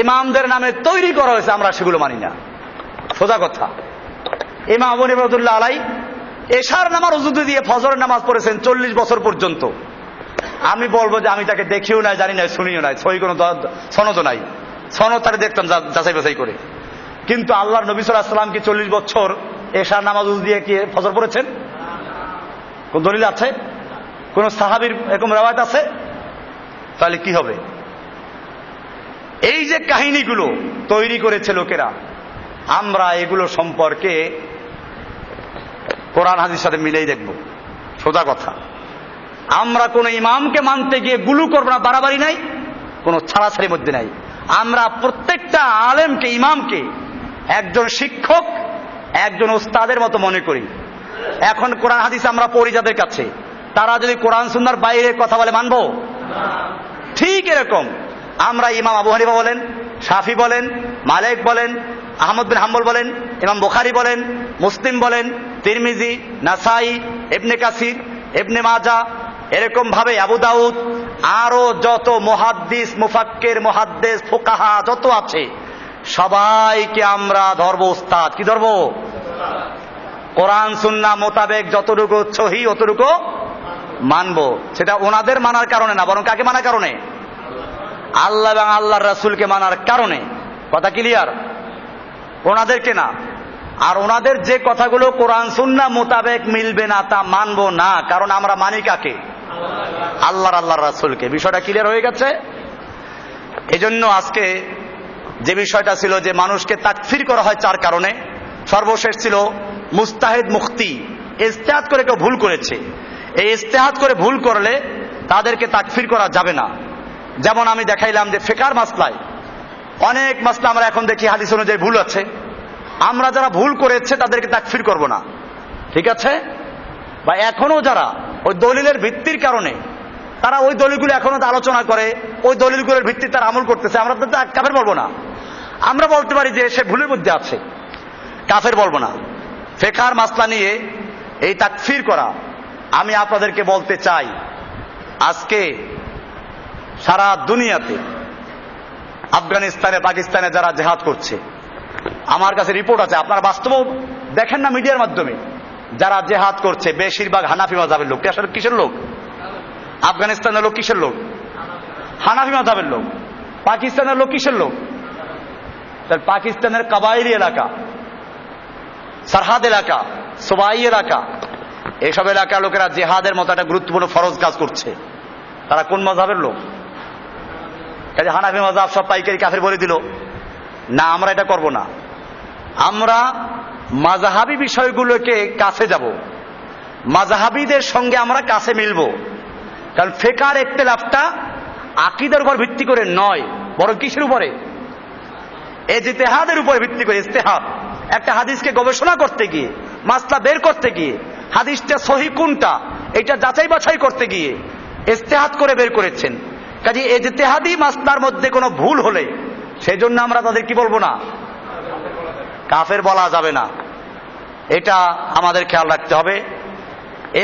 ইমামদের নামে তৈরি করা হয়েছে আমরা সেগুলো মানি না, সোজা কথা। ইমাম আবু হানিফা রাহমাতুল্লাহ আলাইহি এশার নামাজ উজু দিয়ে ফজরের নামাজ পড়েছেন 40 বছর পর্যন্ত। আমি বলবো যে আমি তাকে দেখিও নাই, জানি না, শুনিও নাই, সহি কোনো সনদও নাই, সনদ তাকে দেখতাম যাচাই বাছাই করে। কিন্তু আল্লাহর নবী সাল্লাল্লাহু আলাইহি ওয়াসাল্লাম কি 40 বছর এশার নামাজ উজু দিয়ে কি ফজর পড়েছেন? কোন দলিল আছে? কোন সাহাবীর এরকম রওয়ায়াত আছে? তাহলে কি হবে? এই যে কাহিনীগুলো তৈরি করেছে লোকেরা, আমরা এগুলো সম্পর্কে কোরআন হাদিসের সাথে মিলেই দেখব, সোজা কথা। আমরা কোন ইমামকে মানতে গিয়ে গুলু করবো না, বাড়াবাড়ি নাই, কোন ছাড়াছাড়ির মধ্যে নাই। আমরা প্রত্যেকটা আলেমকে, ইমামকে একজন শিক্ষক, একজন ওস্তাদের মতো মনে করি। এখন কোরআন হাদিস আমরা পড়ি যাদের কাছে, তারা যদি কোরআন সুন্নাহর বাইরে কথা বলে মানবো? ঠিক এরকম আমরা ইমাম আবু হানিফা বলেন, শাফি বলেন, মালিক বলেন, আহমদ বিন হাম্বল বলেন, ইমাম বুখারী বলেন, মুসলিম বলেন, তিরমিজি, নাসাই, ইবনে কাসির, ইবনে মাজাহ, এরকম ভাবে আবু দাউদ, আরো যত মুহাদ্দিস, মুফাক্কির, মুহাদ্দিস, ফুকাহা যত আছে সবাইকে আমরা ধরবো উস্তাদ। কি ধরবো? কোরআন সুন্নাহ মোতাবেক যতটুকু সহি অতটুকু মানবো। সেটা ওনাদের মানার কারণে না, বরং কাকে মানার কারণে? আল্লাহ এবং আল্লাহর রাসূলকে মানার কারণে। কথা ক্লিয়ার? ওনাদেরকে না। আর ওনাদের যে কথাগুলো কোরআন সুন্নাহ মোতাবেক মিলবে না তা মানবো না, কারণ আমরা মানি কাকে? আল্লাহর রাসূলকে। বিষয়টা ক্লিয়ার হয়ে গেছে? এজন্য আজকে যে বিষয়টা ছিল যে মানুষকে তাকফির করা হয় 4 কারণে, সর্বশেষ ছিল মুস্তাহিদ মুখতি, ইজতিহাদ করে কেউ ভুল করেছে, এই ইজতিহাদ করে ভুল করলে তাদেরকে তাকফির করা যাবে না। যেমন আমি দেখাইলাম যে ফিকহের মাসলায় অনেক মাসলা আমরা এখন দেখি হাদিস অনুযায়ী ভুল আছে, আমরা যারা ভুল করেছে তাদেরকে তাকফির করব না, ঠিক আছে? বা এখনো যারা ওই দলিলের ভিত্তির কারণে তারা ওই দলিলগুলো এখনো আলোচনা করে, ওই দলিলগুলোর ভিত্তিতে তারা আমল করতেছে, আমরা তো কাফের বলবো না। আমরা বলতে পারি যে সে ভুলের মধ্যে আছে, কাফের বলবো না। ফিকহের মাসলা নিয়ে এই তাকফির করা, আমি আপনাদেরকে বলতে চাই আজকে সারা দুনিয়াতে আফগানিস্তানে, পাকিস্তানে যারা জিহাদ করছে, আমার কাছে রিপোর্ট আছে, আপনারা বাস্তবেও দেখেন না মিডিয়ার মাধ্যমে, যারা জেহাদ করছে বেশিরভাগ হানাফি মাযহাবের লোক। আসলে কিসের লোক? আফগানিস্তানের লোক কিসের লোক? হানাফি মাযহাবের লোক। পাকিস্তানের লোক কিসের লোক? পাকিস্তানের কাবাইলি এলাকা, সরহাদ এলাকা, সুবাই এলাকা, এইসব এলাকার লোকেরা জেহাদের মতো একটা গুরুত্বপূর্ণ ফরজ কাজ করছে। তারা কোন মাযহাবের লোক? কাজে হানাফি মাযহাব সব পাইকারি কাফের বলে দিল না, আমরা এটা করব না। আমরা মাযহাবী বিষয়গুলোকে কাছে যাব, মাযহাবীদের সঙ্গে আমরা কাছে মিলব। কারণ ফিকহের ইখতিলাফটা আকীদার উপর ভিত্তি করে নয়, বরং কিসের উপরে? ইজতিহাদের উপরে ভিত্তি করে। ইজতিহাদ, একটা হাদিসকে গবেষণা করতে গিয়ে, মাসলা বের করতে গিয়ে, হাদিসটা সহিহ কোনটা এটা যাচাই বাছাই করতে গিয়ে ইজতিহাদ করে বের করেছেন। কাজে ইজতিহাদি মাসলার মধ্যে কোনো ভুল হলে সেই জন্য আমরা তাদের কি বলবো না? কাফের বলা যাবে না। এটা আমাদের খেয়াল রাখতে হবে।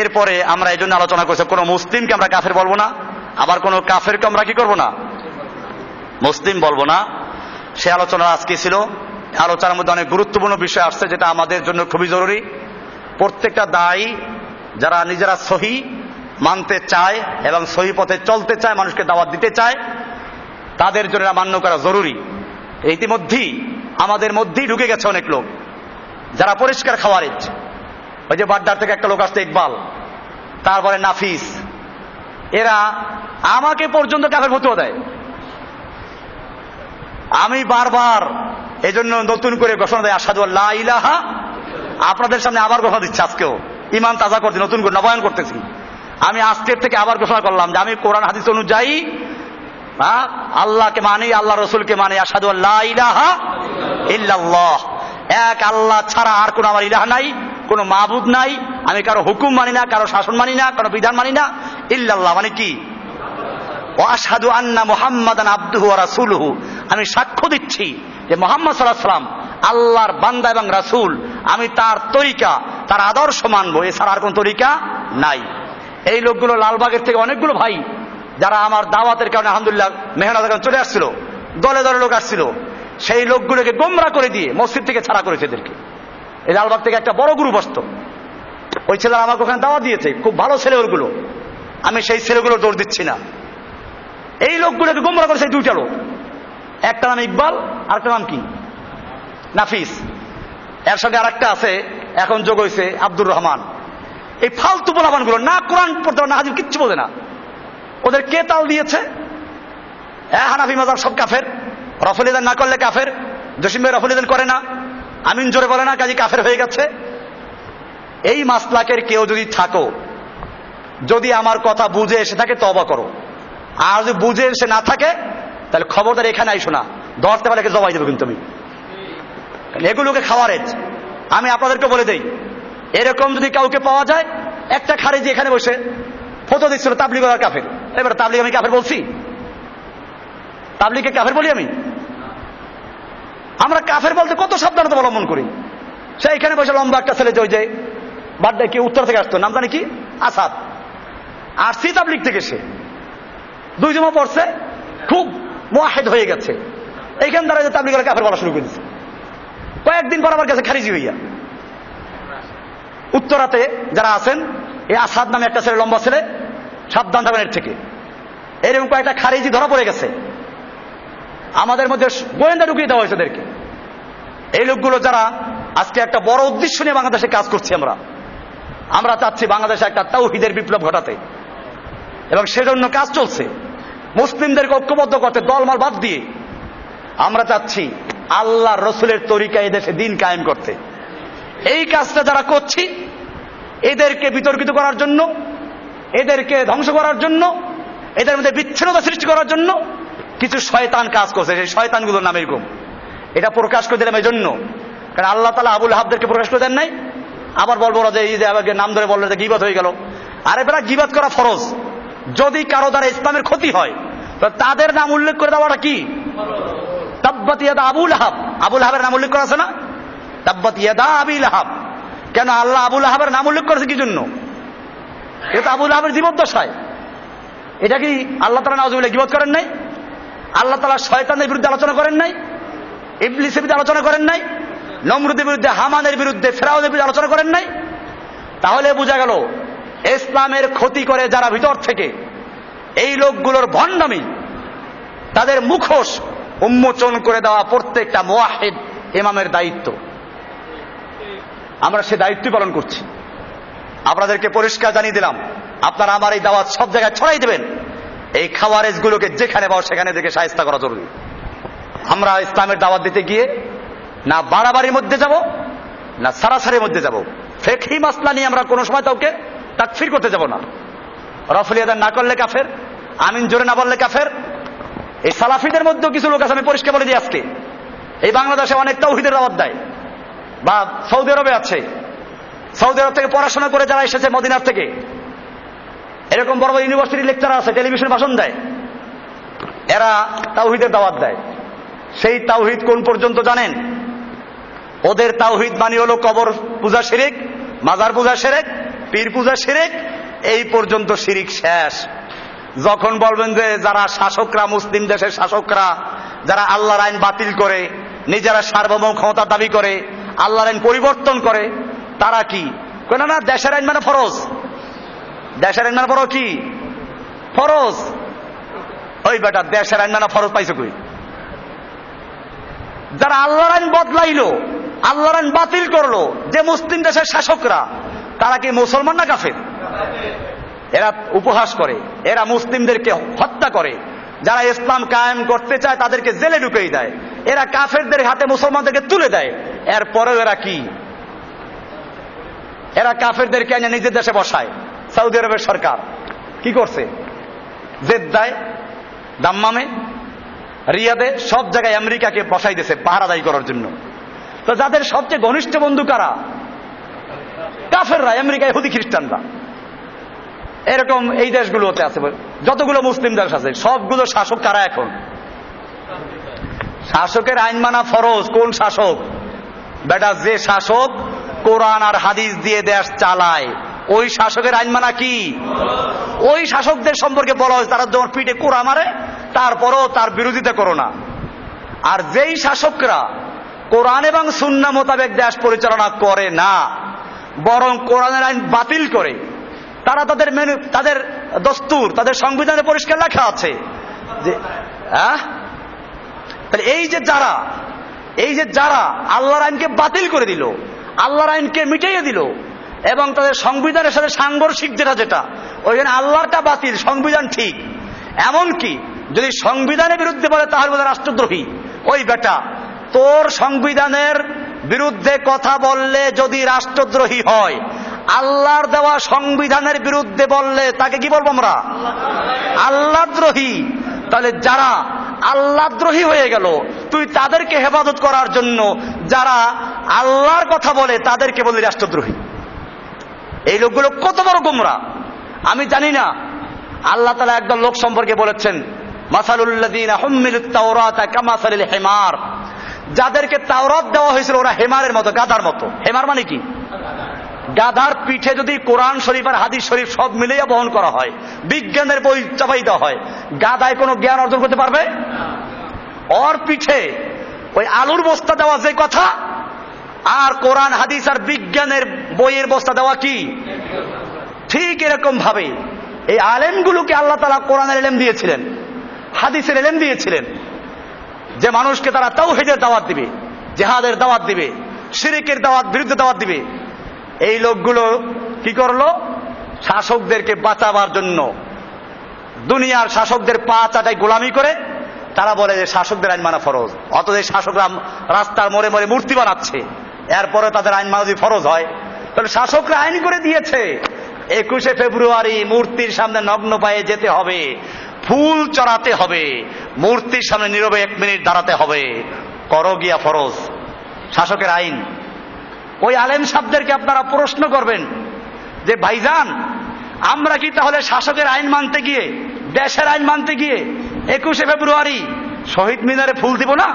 এরপরে আমরা এই জন্য আলোচনা করছি, কোনো মুসলিমকে আমরা কাফের বলবো না, আবার কোনো কাফেরকে আমরা কি করবো না? মুসলিম বলবো না। সে আলোচনা আজকে ছিল। আলোচনার মধ্যে অনেক গুরুত্বপূর্ণ বিষয় আসছে, যেটা আমাদের জন্য খুবই জরুরি। প্রত্যেকটা দায়ী যারা নিজেরা সহি মানতে চায় এবং সহি পথে চলতে চায়, মানুষকে দাওয়াত দিতে চায়, তাদের জন্য মান্য করা জরুরি। ইতিমধ্যেই আমাদের মধ্যেই ঢুকে গেছে অনেক লোক যারা পরিষ্কার খাওয়ারিজ। ওই যে বাড্ডার থেকে একটা লোক আসছে, ইকবাল, তারপরে নাফিস, এরা আমাকে পর্যন্ত কাফের ফতোয়া দেয়। আমি বারবার এজন্য নতুন করে ঘোষণা দেয়, আশহাদু আল্লা ইলাহা, আপনাদের সামনে আবার ঘোষণা দিচ্ছি, আজকেও ঈমান তাজা করছি, নতুন করে নবায়ন করতেছি। আমি আজকের থেকে আবার ঘোষণা করলাম যে আমি কোরআন হাদিস অনুযায়ী আল্লাহকে মানি, আল্লাহ রসুলকে মানি। আশহাদু আল্লা ইলাহা ইল্লাল্লাহ, এক আল্লাহ ছাড়া আর কোনো আমার ইলাহ নাই, কোনো মাবুদ নাই। আমি কারো হুকুম মানি না, কারো শাসন মানি না, কারো বিধান মানি না। ইল্লাল্লাহ মানে কি? ওয়া আশহাদু আন্না মুহাম্মাদান আবদুহু ওয়া রাসূলুহু, আমি সাক্ষ্য দিচ্ছি যে মুহাম্মদ সাল্লাল্লাহু আলাইহি ওয়াসাল্লাম আল্লাহর বান্দা এবং রাসূল। আমি তার তরিকা, তার আদর্শ মানবো, এছাড়া আর কোন তরিকা নাই। এই লোকগুলো লালবাগের থেকে অনেকগুলো ভাই যারা আমার দাওয়াতের কারণে আলহামদুলিল্লাহ মেহনতের কারণে চলে আসছিল, দলে দলে লোক আসছিল, সেই লোকগুলোকে গোমরা করে দিয়ে মসজিদ থেকে ছাড়া করেছে এদেরকে। এই লালবাগ থেকে একটা বড় গ্রুপ আসতো, ওই ছেলেরা আমাকে ওখানে দাওয়াত দিয়েছে, খুব ভালো ছেলে ওগুলো। আমি সেই ছেলেগুলো দৌড় দিচ্ছি না। এই লোকগুলোকে গোমরা করেছে দুইটা লোক, একটা নাম ইকবাল আর একটা নাম কি নাফিস, এর সঙ্গে আর একটা আছে এখন যোগ হয়েছে আব্দুর রহমান। এই ফালতু পোলাপানগুলো না কোরআন পড়তে না হাদিস কিচ্ছু বোঝে না। ওদের কে তাল দিয়েছে? হানাফি মাযহাব সব কাফের, রফল ইদান না করলে কাফের, জসিম ভাই রফল ইদান করে না, আমিন জোরে বলে না, কাজী কাফের হয়ে গেছে। এই মাসলাকের কেউ যদি থাকো, যদি আমার কথা বুঝে এসে থাকে তওবা করো, আর যদি বুঝে এসে না থাকে তাহলে খবরদার এখানে আইসো না, ধরতে পারলে জবাই দেবো কিন্তু আমি। এগুলোকে খাওয়ারেজ আমি আপনাদেরকে বলে দেই, এরকম যদি কাউকে পাওয়া যায়, একটা খারিজি এখানে বসে ফটো দিচ্ছিল তাবলিগ আর কাফের। এবার তাবলিগ আমি কাফের বলছি? তাবলিগকে কাফের বলি আমি? আমরা কাফের বলতে কত সাবধানতা অবলম্বন করি। সে এখানে বসে লম্বা একটা ছেলে, ওই যে বাড্ডা কি উত্তর থেকে আসতো, নাম জানি কি, আসাদ, আর সি তাবলিগ থেকে, সে 2 জমা পড়ছে, খুব মুয়াহিদ হয়ে গেছে। এইখান দ্বারা যে তাবলিগ আর কাফের বলা শুরু করে দিচ্ছে। কয়েকদিন পর আমার কাছে খারিজি হইয়া উত্তরাতে যারা আছেন, এই আসাদ নামে একটা ছেলে, লম্বা ছেলে, সাবধান থাকবেন এর থেকে। এরকম কয়েকটা খারিজি ধরা পড়ে গেছে, আমাদের মধ্যে গোয়েন্দা ঢুকিয়ে দেওয়া হয়েছে ওদেরকে। এই লোকগুলো যারা আজকে একটা বড় উদ্দেশ্য নিয়ে বাংলাদেশে কাজ করছি, আমরা চাচ্ছি বাংলাদেশে একটা তাওহীদের বিপ্লব ঘটাতে, এবং সেজন্য কাজ চলছে। মুসলিমদেরকে ঐক্যবদ্ধ করতে, দলমাল বাদ দিয়ে আমরা চাচ্ছি আল্লাহ রসুলের তরিকায় এদেশে দিন কায়েম করতে। এই কাজটা যারা করছি, এদেরকে বিতর্কিত করার জন্য, এদেরকে ধ্বংস করার জন্য, এদের মধ্যে বিচ্ছিন্নতা সৃষ্টি করার জন্য কিছু শয়তান কাজ করছে। সেই শয়তানগুলোর নাম এরকম। এটা প্রকাশ করে দিলাম এই জন্য, কারণ আল্লাহ তাআলা আবুল আহাবদেরকে প্রকাশ করে দেন নাই। আবার বলবো না যে এই যে আমাকে নাম ধরে বললে যে গীবত হয়ে গেল। আরে বেলা, গীবত করা ফরজ। যদি কারো দ্বারা ইসলামের ক্ষতি হয় তো তাদের নাম উল্লেখ করে দেওয়াটা কি? তাব্বাত ইয়াদা আবুল আহাব, আবুল আহাবের নাম উল্লেখ করা আছে না? তাব্বাত ইয়াদা আবিল আহাব। কেন আল্লাহ আবুল আহাবের নাম উল্লেখ করেছে কি জন্য? এটা আবুল আহাবের জীবদ্দশায়। এটা কি আল্লাহ তাআলা নাউযুবিল্লাহ গীবত করেন নাই? আল্লাহ তাআলা শয়তানের বিরুদ্ধে আলোচনা করেন নাই? ইবলিসের বিরুদ্ধে আলোচনা করেন নাই? নমরুদের বিরুদ্ধে, হামানের বিরুদ্ধে, ফেরাউনের বিরুদ্ধে আলোচনা করেন নাই? তাহলে বোঝা গেল ইসলামের ক্ষতি করে যারা ভিতর থেকে, এই লোকগুলোর ভণ্ডামি, তাদের মুখোশ উন্মোচন করে দেওয়া প্রত্যেকটা মুওয়াহিদ ইমামের দায়িত্ব। আমরা সে দায়িত্বই পালন করছি। আপনাদেরকে পরিষ্কার জানিয়ে দিলাম, আপনারা আমার এই দাওয়াত সব জায়গায় ছড়াই দেবেন। এই খাওয়ারেজ গুলোকে যেখানে পাও সেখানে থেকে শায়েস্তা করা জরুরি। আমরা ইসলামের দাওয়াত দিতে গিয়ে না বাড়াবাড়ির মধ্যে যাব, না সারাসারির মধ্যে যাব। ফিকহি মাসলা নিয়ে আমরা কোনো সময় কাউকে তাকফির করতে যাব না। রফল ইয়াদান না করলে কাফের, আমিন জোরে না বললে কাফের। এই সালাফিদের মধ্যেও কিছু লোক আছে, আমি পরিষ্কার বলে দিই আজকে, এই বাংলাদেশে অনেক তাওহীদের দাওয়াত দেয়, বা সৌদি আরবে আছে, সৌদি আরব থেকে পড়াশোনা করে যারা এসেছে মদিনার থেকে, এরকম বড় বড় ইউনিভার্সিটি লেকচারার আছে, টেলিভিশন ভাষণ দেয়, এরা তাওহীদের দাওয়াত দেয়। সেই তাওহীদ কোন পর্যন্ত জানেন? ওদের তাওহীদ মানে হলো কবর পূজা শিরিক, মাজার পূজা শিরিক, পীর পূজা শিরিক, এই পর্যন্ত শিরিক শেষ। যখন বলবেন যে যারা শাসকরা, মুসলিম দেশের শাসকরা যারা আল্লাহর আইন বাতিল করে, নিজেরা সার্বভৌম ক্ষমতা দাবি করে, আল্লাহর আইন পরিবর্তন করে, তারা কি কেন না দেশের আইন মানে ফরজ, দেশের আইন মানে বড় কি ফরজ। ওই বেটা দেশের আইন মানে ফরজ পাইছে কই? যারা আল্লাহর আইন বদলাইলো, আল্লাহর আইন বাতিল করলো, যে মুসলিম দেশের শাসকরা, তারা কি মুসলমান না কাফের? এরা উপহাস করে, এরা মুসলিমদেরকে হত্যা করে, যারা ইসলাম কায়েম করতে চায় তাদেরকে জেলে ঢুকিয়ে দেয়, এরা কাফেরদের হাতে মুসলমানদেরকে তুলে দেয়। এরপরেও এরা কি? এরা কাফেরদেরকে এনে নিজের দেশে বসায়। সৌদি আরবের সরকার কি করছে? জেদ্দায়, দাম্মামে, রিয়াদে, সব জায়গায় আমেরিকাকে বসাই দিয়েছে পাহারাদারি করার জন্য। তো যাদের সবচেয়ে ঘনিষ্ঠ বন্ধু কারা? কাফেররা, আমেরিকা, ইহুদি, খ্রিস্টানরা। এরকম এই দেশগুলোতে আছে, যতগুলো মুসলিম দেশ আছে সবগুলো শাসক কারা এখন? শাসকের আইন মানা ফরজ। কোন শাসক? বেটা যে শাসক কোরআন আর হাদিস দিয়ে দেশ চালায়, ওই শাসকের আইন মানা কি? ওই শাসকদের সম্পর্কে বলা হয়েছে তারা যখন পিঠে কোড়া মারে তারপরও তার বিরোধিতা করো না। আর যেই শাসকরা কোরআন এবং সুন্নাহ মোতাবেক দেশ পরিচালনা করে না, বরং কোরআনের আইন বাতিল করে, তারা তাদের দস্তুর, তাদের সংবিধানে পরিষ্কার লেখা আছে যে তাহলে এই যে যারা আল্লাহর আইনকে বাতিল করে দিল, আল্লাহর আইনকে মিটাইয়ে দিল, এবং তাদের সংবিধানের সাথে সাংঘর্ষিক যেটা ওইখানে আল্লাহটা বাতিল, সংবিধান ঠিক। এমনকি যদি সংবিধানের বিরুদ্ধে বলে তাহলে বলে রাষ্ট্রদ্রোহী। ওই বেটা, তোর সংবিধানের বিরুদ্ধে কথা বললে যদি রাষ্ট্রদ্রোহী হয়, আল্লাহর দেওয়া সংবিধানের বিরুদ্ধে বললে তাকে কি বলবো আমরা? আল্লাহদ্রোহী। তাহলে যারা আল্লাহদ্রোহী হয়ে গেল, তুই তাদেরকে হেফাজত করার জন্য যারা আল্লাহর কথা বলে তাদেরকে বলি রাষ্ট্রদ্রোহী। এই লোকগুলো কত বড় গোমরা আমি জানি না। আল্লাহ তাআলা একদল লোক সম্পর্কে বলেছেন, মাসালুল্লাযীনা হুম্মিলুত তাওরাতা কামাসালিল হিমার, যাদেরকে তাওরাত দেওয়া হয়েছিল ওরা হেমারের মতো, গাধার মতো। হেমার মানে কি? গাধার পিঠে যদি কোরআন শরীফ আর হাদিস শরীফ সব মিলিয়ে বহন করা হয়, বিজ্ঞানের বই চাপাই দেওয়া হয়, গাধায় কোনো জ্ঞান অর্জন করতে পারবে? ওর পিঠে ওই আলুর বস্তা দেওয়া যে কথা, আর কোরআন হাদিস আর বিজ্ঞানের বইয়ের বস্তা দেওয়া কি? ঠিক এরকম ভাবে এই আলেমগুলোকে আল্লাহ তাআলা কোরআনের ইলম দিয়েছিলেন, হাদিসের ইলম দিয়েছিলেন, যে মানুষকে তারা তাওহীদের দাওয়াত দিবে, জিহাদের দাওয়াত দিবে, শিরকের বিরুদ্ধে দাওয়াত দিবে। এই লোকগুলো কি করলো? শাসকদেরকে বাঁচাবার জন্য দুনিয়ার শাসকদের পা চাটাই গোলামি করে তারা বলে যে শাসকদের আইন মানা ফরজ। অথচ শাসকরা রাস্তার মোড়ে মোড়ে মূর্তি বানাচ্ছে, এরপরে তাদের আইন মানা যদি ফরজ হয়, তাহলে শাসকরা আইন করে দিয়েছে 21শে ফেব্রুয়ারি মূর্তির সামনে নগ্ন পায়ে যেতে হবে, ফুল চড়াতে হবে, মূর্তির সামনে নীরবে 1 মিনিট দাঁড়াতে হবে, করো গিয়া ফরজ, শাসকের আইন। ওই আলেম সাহেবদেরকে আপনারা প্রশ্ন করবেন যে ভাইজান, আমরা কি তাহলে শাসকের আইন মানতে গিয়ে, দেশের আইন মানতে গিয়ে 21শে ফেব্রুয়ারি শহীদ মিনারে ফুল দিব না?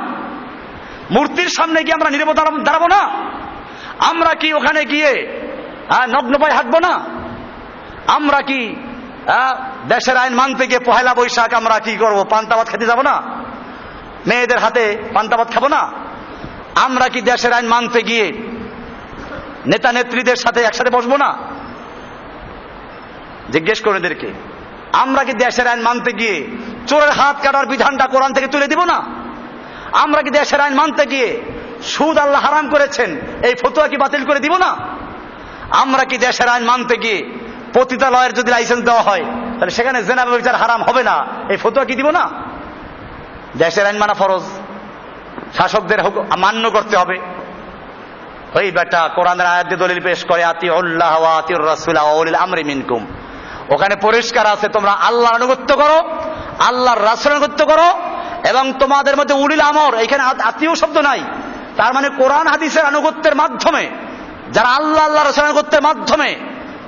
মূর্তির সামনে গিয়ে আমরা নীরবে দাঁড়াবো না? আমরা কি ওখানে গিয়ে নগ্ন পায়ে হাঁটবো না? আমরা কি দেশের আইন মানতে গিয়ে পহেলা বৈশাখ আমরা কি করবো? পান্তা ভাত খেতে যাবো না? মেয়েদের হাতে পান্তা ভাত খাবো না? আমরা কি দেশের আইন মানতে গিয়ে নেতা নেত্রীদের সাথে একসাথে বসবো না? জিজ্ঞেস করে এদেরকে, আমরা কি দেশের আইন মানতে গিয়ে চোরের হাত কাটার বিধানটা কোরআন থেকে তুলে দিব না? আমরা কি দেশের আইন মানতে গিয়ে সুদ আল্লাহ হারাম করেছেন এই ফতোয়া কি বাতিল করে দিব না? আমরা কি দেশের আইন মানতে গিয়ে পতিতালয়ের যদি লাইসেন্স দেওয়া হয় তাহলে সেখানে জেনা ব্যভিচার হারাম হবে না এই ফতোয়া কি দিব না? দেশের আইন মানা ফরজ, শাসকদের মান্য করতে হবে। ওই বেটা কোরআনের আয়াত দিয়ে দলিল পেশ করে আতিউল্লাহ ওয়া আতিউর রাসূল ওয়া উলিল আমরি মিনকুম, ওখানে পরিষ্কার আছে তোমরা আল্লাহর আনুগত্য করো, আল্লাহর রাসূলের আনুগত্য করো, এবং তোমাদের মধ্যে উলিল আমর, এখানে আত্মীয় শব্দ নাই। তার মানে কোরআন হাদিসের আনুগত্যের মাধ্যমে, যারা আল্লাহ আল্লাহ রাসূলের আনুগত্যের মাধ্যমে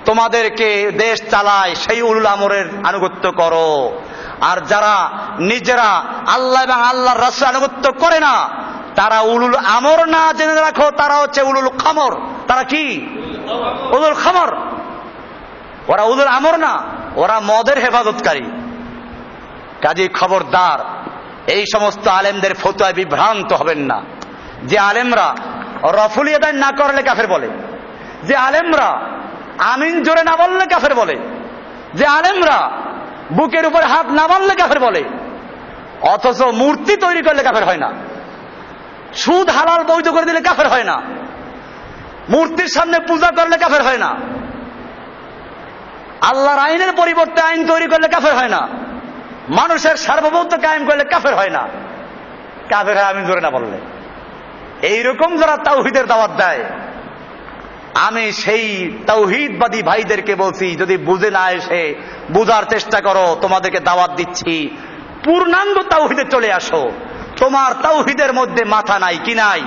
তোমাদেরকে দেশ চালায় সেই উলুল আমরের আনুগত্য করো। আর যারা নিজেরা আল্লাহ এবং আল্লাহর রাসূলের আনুগত্য করে না তারা উলুল আমর না, জেনে রাখো তারা হচ্ছে উলুল খামর। তারা কি? উলুল খামর। ওরা উলুল আমর না, ওরা মদের হেফাজতকারী। কাজী খবরদার এই সমস্ত আলেমদের ফতোয়ায় বিভ্রান্ত হবেন না। যে আলেমরা রফুল আদায় না করলে কাফের বলে, যে আলেমরা আমিন জোরে না বললে কাফের বলে, যে আলেমরা বুকের উপর হাত না মারলে কাফের বলে, অথচ মূর্তি তৈরি করলে কাফের হয় না, সুদ হালাল বৈধ করে দিলে কাফের হয় না, মূর্তির সামনে পূজা করলে কাফের হয় না, আল্লাহর আইনের পরিবর্তে আইন তৈরি করলে কাফের হয় না, মানুষের সার্বভৌমত্ব কায়েম করলে কাফের হয় না। কাফের হয় আমিন জোরে না বললে। এইরকম যারা তাওহীদের দাওয়াত দেয়, আমি সেই তাওহীদবাদী ভাইদেরকে বলছি, যদি বুঝে না এসে বুঝার চেষ্টা করো, তোমাদেরকে দাওয়াত দিচ্ছি পূর্ণাঙ্গ তাওহীদে চলে আসো। তোমার তাওহীদের মধ্যে মাথা নাই, কি নাই?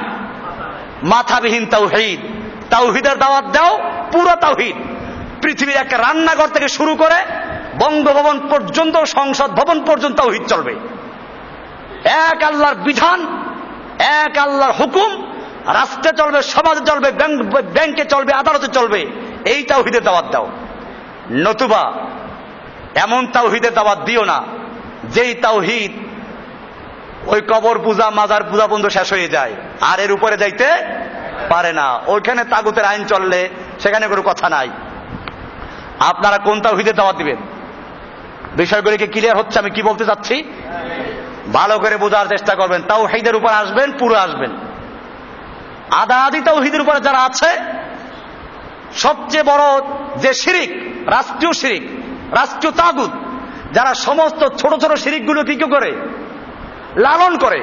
মাথাবিহীন তাওহীদ। তাওহীদের দাওয়াত দাও, পুরো তাওহীদ। পৃথিবীর একটা রান্নাঘর থেকে শুরু করে বঙ্গভবন পর্যন্ত, সংসদ ভবন পর্যন্ত তাওহীদ চলবে। এক আল্লাহর বিধান, এক আল্লাহর হুকুম রাষ্ট্রে চলবে, সমাজে চলবে, ব্যাংকে চলবে, আদালতে চলবে। এই তাওহীদের দাওয়াত দাও। নতুবা এমন তাওহীদের দাওয়াত দিও না যেই তাওহীদ ওই কবর পূজা, মাজার পূজা পর্যন্ত শেষ হয়ে যায়, আর এর উপরে যাইতে পারে না। ওইখানে তাগুতের আইন চললে সেখানে কোনো কথা নাই। আপনারা কোন তাওহীদের দাওয়াত দিবেন? বিষয়গুলি কি ক্লিয়ার হচ্ছে আমি কি বলতে চাচ্ছি? ভালো করে বোঝার চেষ্টা করবেন। তাওহীদের উপর আসবেন, পুরো আসবেন। আদা আদি তাওহীদের উপরে যারা আছে, সবচেয়ে বড় যে শিরিক, রাষ্ট্রীয় শিরিক, রাষ্ট্রীয় তাগুত, যারা সমস্ত ছোট ছোট শিরিকগুলো কি করে লালন করে।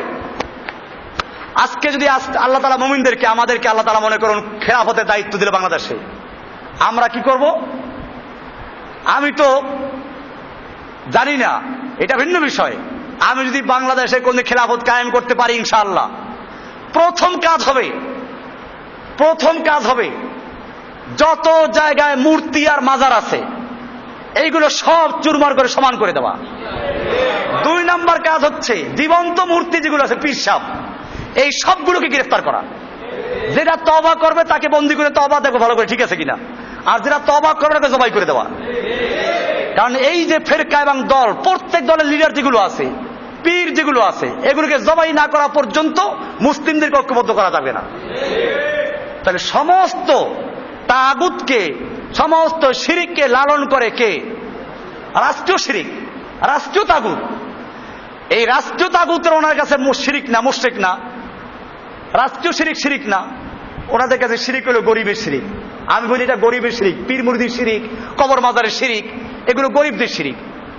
আজকে যদি আল্লাহ তাআলা মুমিনদেরকে, আমাদেরকে আল্লাহ তাআলা মনে করুন খেলাফতের দায়িত্ব দিল বাংলাদেশে, আমরা কি করব? আমি তো জানি না, এটা ভিন্ন বিষয়। আমি যদি বাংলাদেশে কোন খেলাফত কায়েম করতে পারি, ইনশাআল্লাহ প্রথম কাজ হবে যত জায়গায় মূর্তি আর মাজার আছে এইগুলো সব চুরমার করে সমান করে দেওয়া। 2 নাম্বার কাজ হচ্ছে জীবন্ত মূর্তি যেগুলো আছে, পীর সাহেব, এই সবগুলোকে গ্রেফতার করা। যেটা তওবা করবে তাকে বন্দী করে তওবা দেখো ভালো করে ঠিক আছে কিনা, আর যেটা তওবা করবে তাকে জবাই করে দেওয়া। কারণ এই যে ফেরকা এবং দল, প্রত্যেক দলের লিডার যেগুলো আছে, পীর যেগুলো আছে, এগুলোকে জবাই না করা পর্যন্ত মুসলিমদেরকে ঐক্যবদ্ধ করা যাবে না। তাহলে সমস্ত তাগুতকে, সমস্ত শিরিককে লালন করে কে? রাষ্ট্রীয় শিরিক, রাষ্ট্রীয় তাগুত। এই রাষ্ট্রীয় তাগুতের ওনার কাছে শিরিক না, মুশরিক না, রাষ্ট্রীয় শিরিক শিরিক না, ওনাদের কাছে শিরিক হলো গরিবের শিরিক। আমি বলি এটা গরিবের শিরিক, পীর মুরিদির শিরিক, কবর মাজারের শিরিক, এগুলো গরিবদের শিরিক।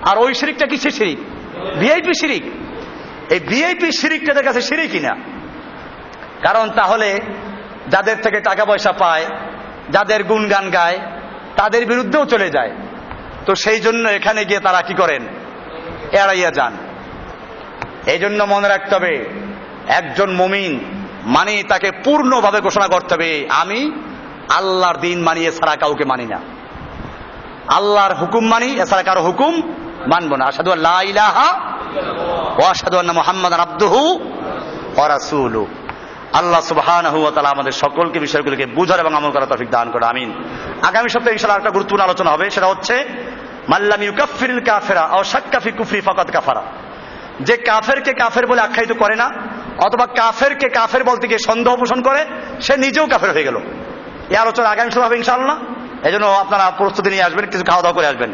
আর ওই শিরিকটা কিসের শিরিক? ভিআইপি শিরিক। এই ভিআইপি শিরিকটা তাদের কাছে শিরিকই না। কারণ তাহলে যাদের থেকে টাকা পয়সা পায়, যাদের গুণগান গায়, তাদের বিরুদ্ধেও চলে যায়। তো সেই জন্য এখানে গিয়ে তারা কি করেন? এড়াইয়া যান। এই জন্য মনে রাখতে হবে, একজন মুমিন মানে তাকে পূর্ণভাবে ঘোষণা করতে হবে, আমি আল্লাহর দিন মানি, এছাড়া কাউকে মানি না। আল্লাহর হুকুম মানি, এছাড়া কারো হুকুম মানবো না। আশহাদু আল্লা ইলাহা ওয়া আশহাদু আন্না মুহাম্মাদান আবদুহু ওয়া রাসূলুহু। আল্লাহ সুবহানাহু ওয়া তাআলা আমাদের সকলকে বিষয়গুলোকে বুঝার এবং আমল করার তৌফিক দান করুন, আমিন। আগামী সপ্তাহে ইনশাআল্লাহ একটা গুরুত্বপূর্ণ আলোচনা হবে, সেটা হচ্ছে মাল্লাম ইউকাফফিরুল কাফিরা আও শাক্কা ফি কুফরি ফাকাদ কাফারা। যে কাফেরকে কাফের বলে আখ্যায়িত করে না অথবা কাফেরকে কাফের বলতে গিয়ে সন্দেহ পোষণ করে, সে নিজেও কাফের হয়ে গেল। এই আলোচনা আগামী শুরু হবে ইনশাআল্লাহ। এই জন্য আপনারা প্রস্তুতি নিয়ে আসবেন, কিছু খাওয়া দাওয়া করে আসবেন।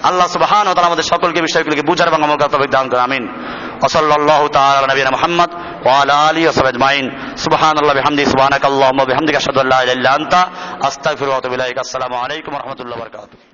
আল্লাহ সুবহানাহু ওয়া তাআলা আমাদের সকলকে বিষয়গুলোকে বুঝার এবং আমল করার তৌফিক দান করুন, আমিন। ওয়া সাল্লাল্লাহু তাআলা আলা নবিয়িনা মুহাম্মদ ওয়া আলা আলিহি ওয়া সাহবিহি আজমাইন। সুবহানাল্লাহি ওয়া বিহামদিহি সুবহানাকাল্লাহুম্মা ওয়া বিহামদিকা আশহাদু আল্লা ইলাহা ইল্লা আনতা আস্তাগফিরুকা ওয়া আতুবু ইলাইক। আসসালামু আলাইকুম ওয়া রাহমাতুল্লাহি ওয়া বারাকাতুহু।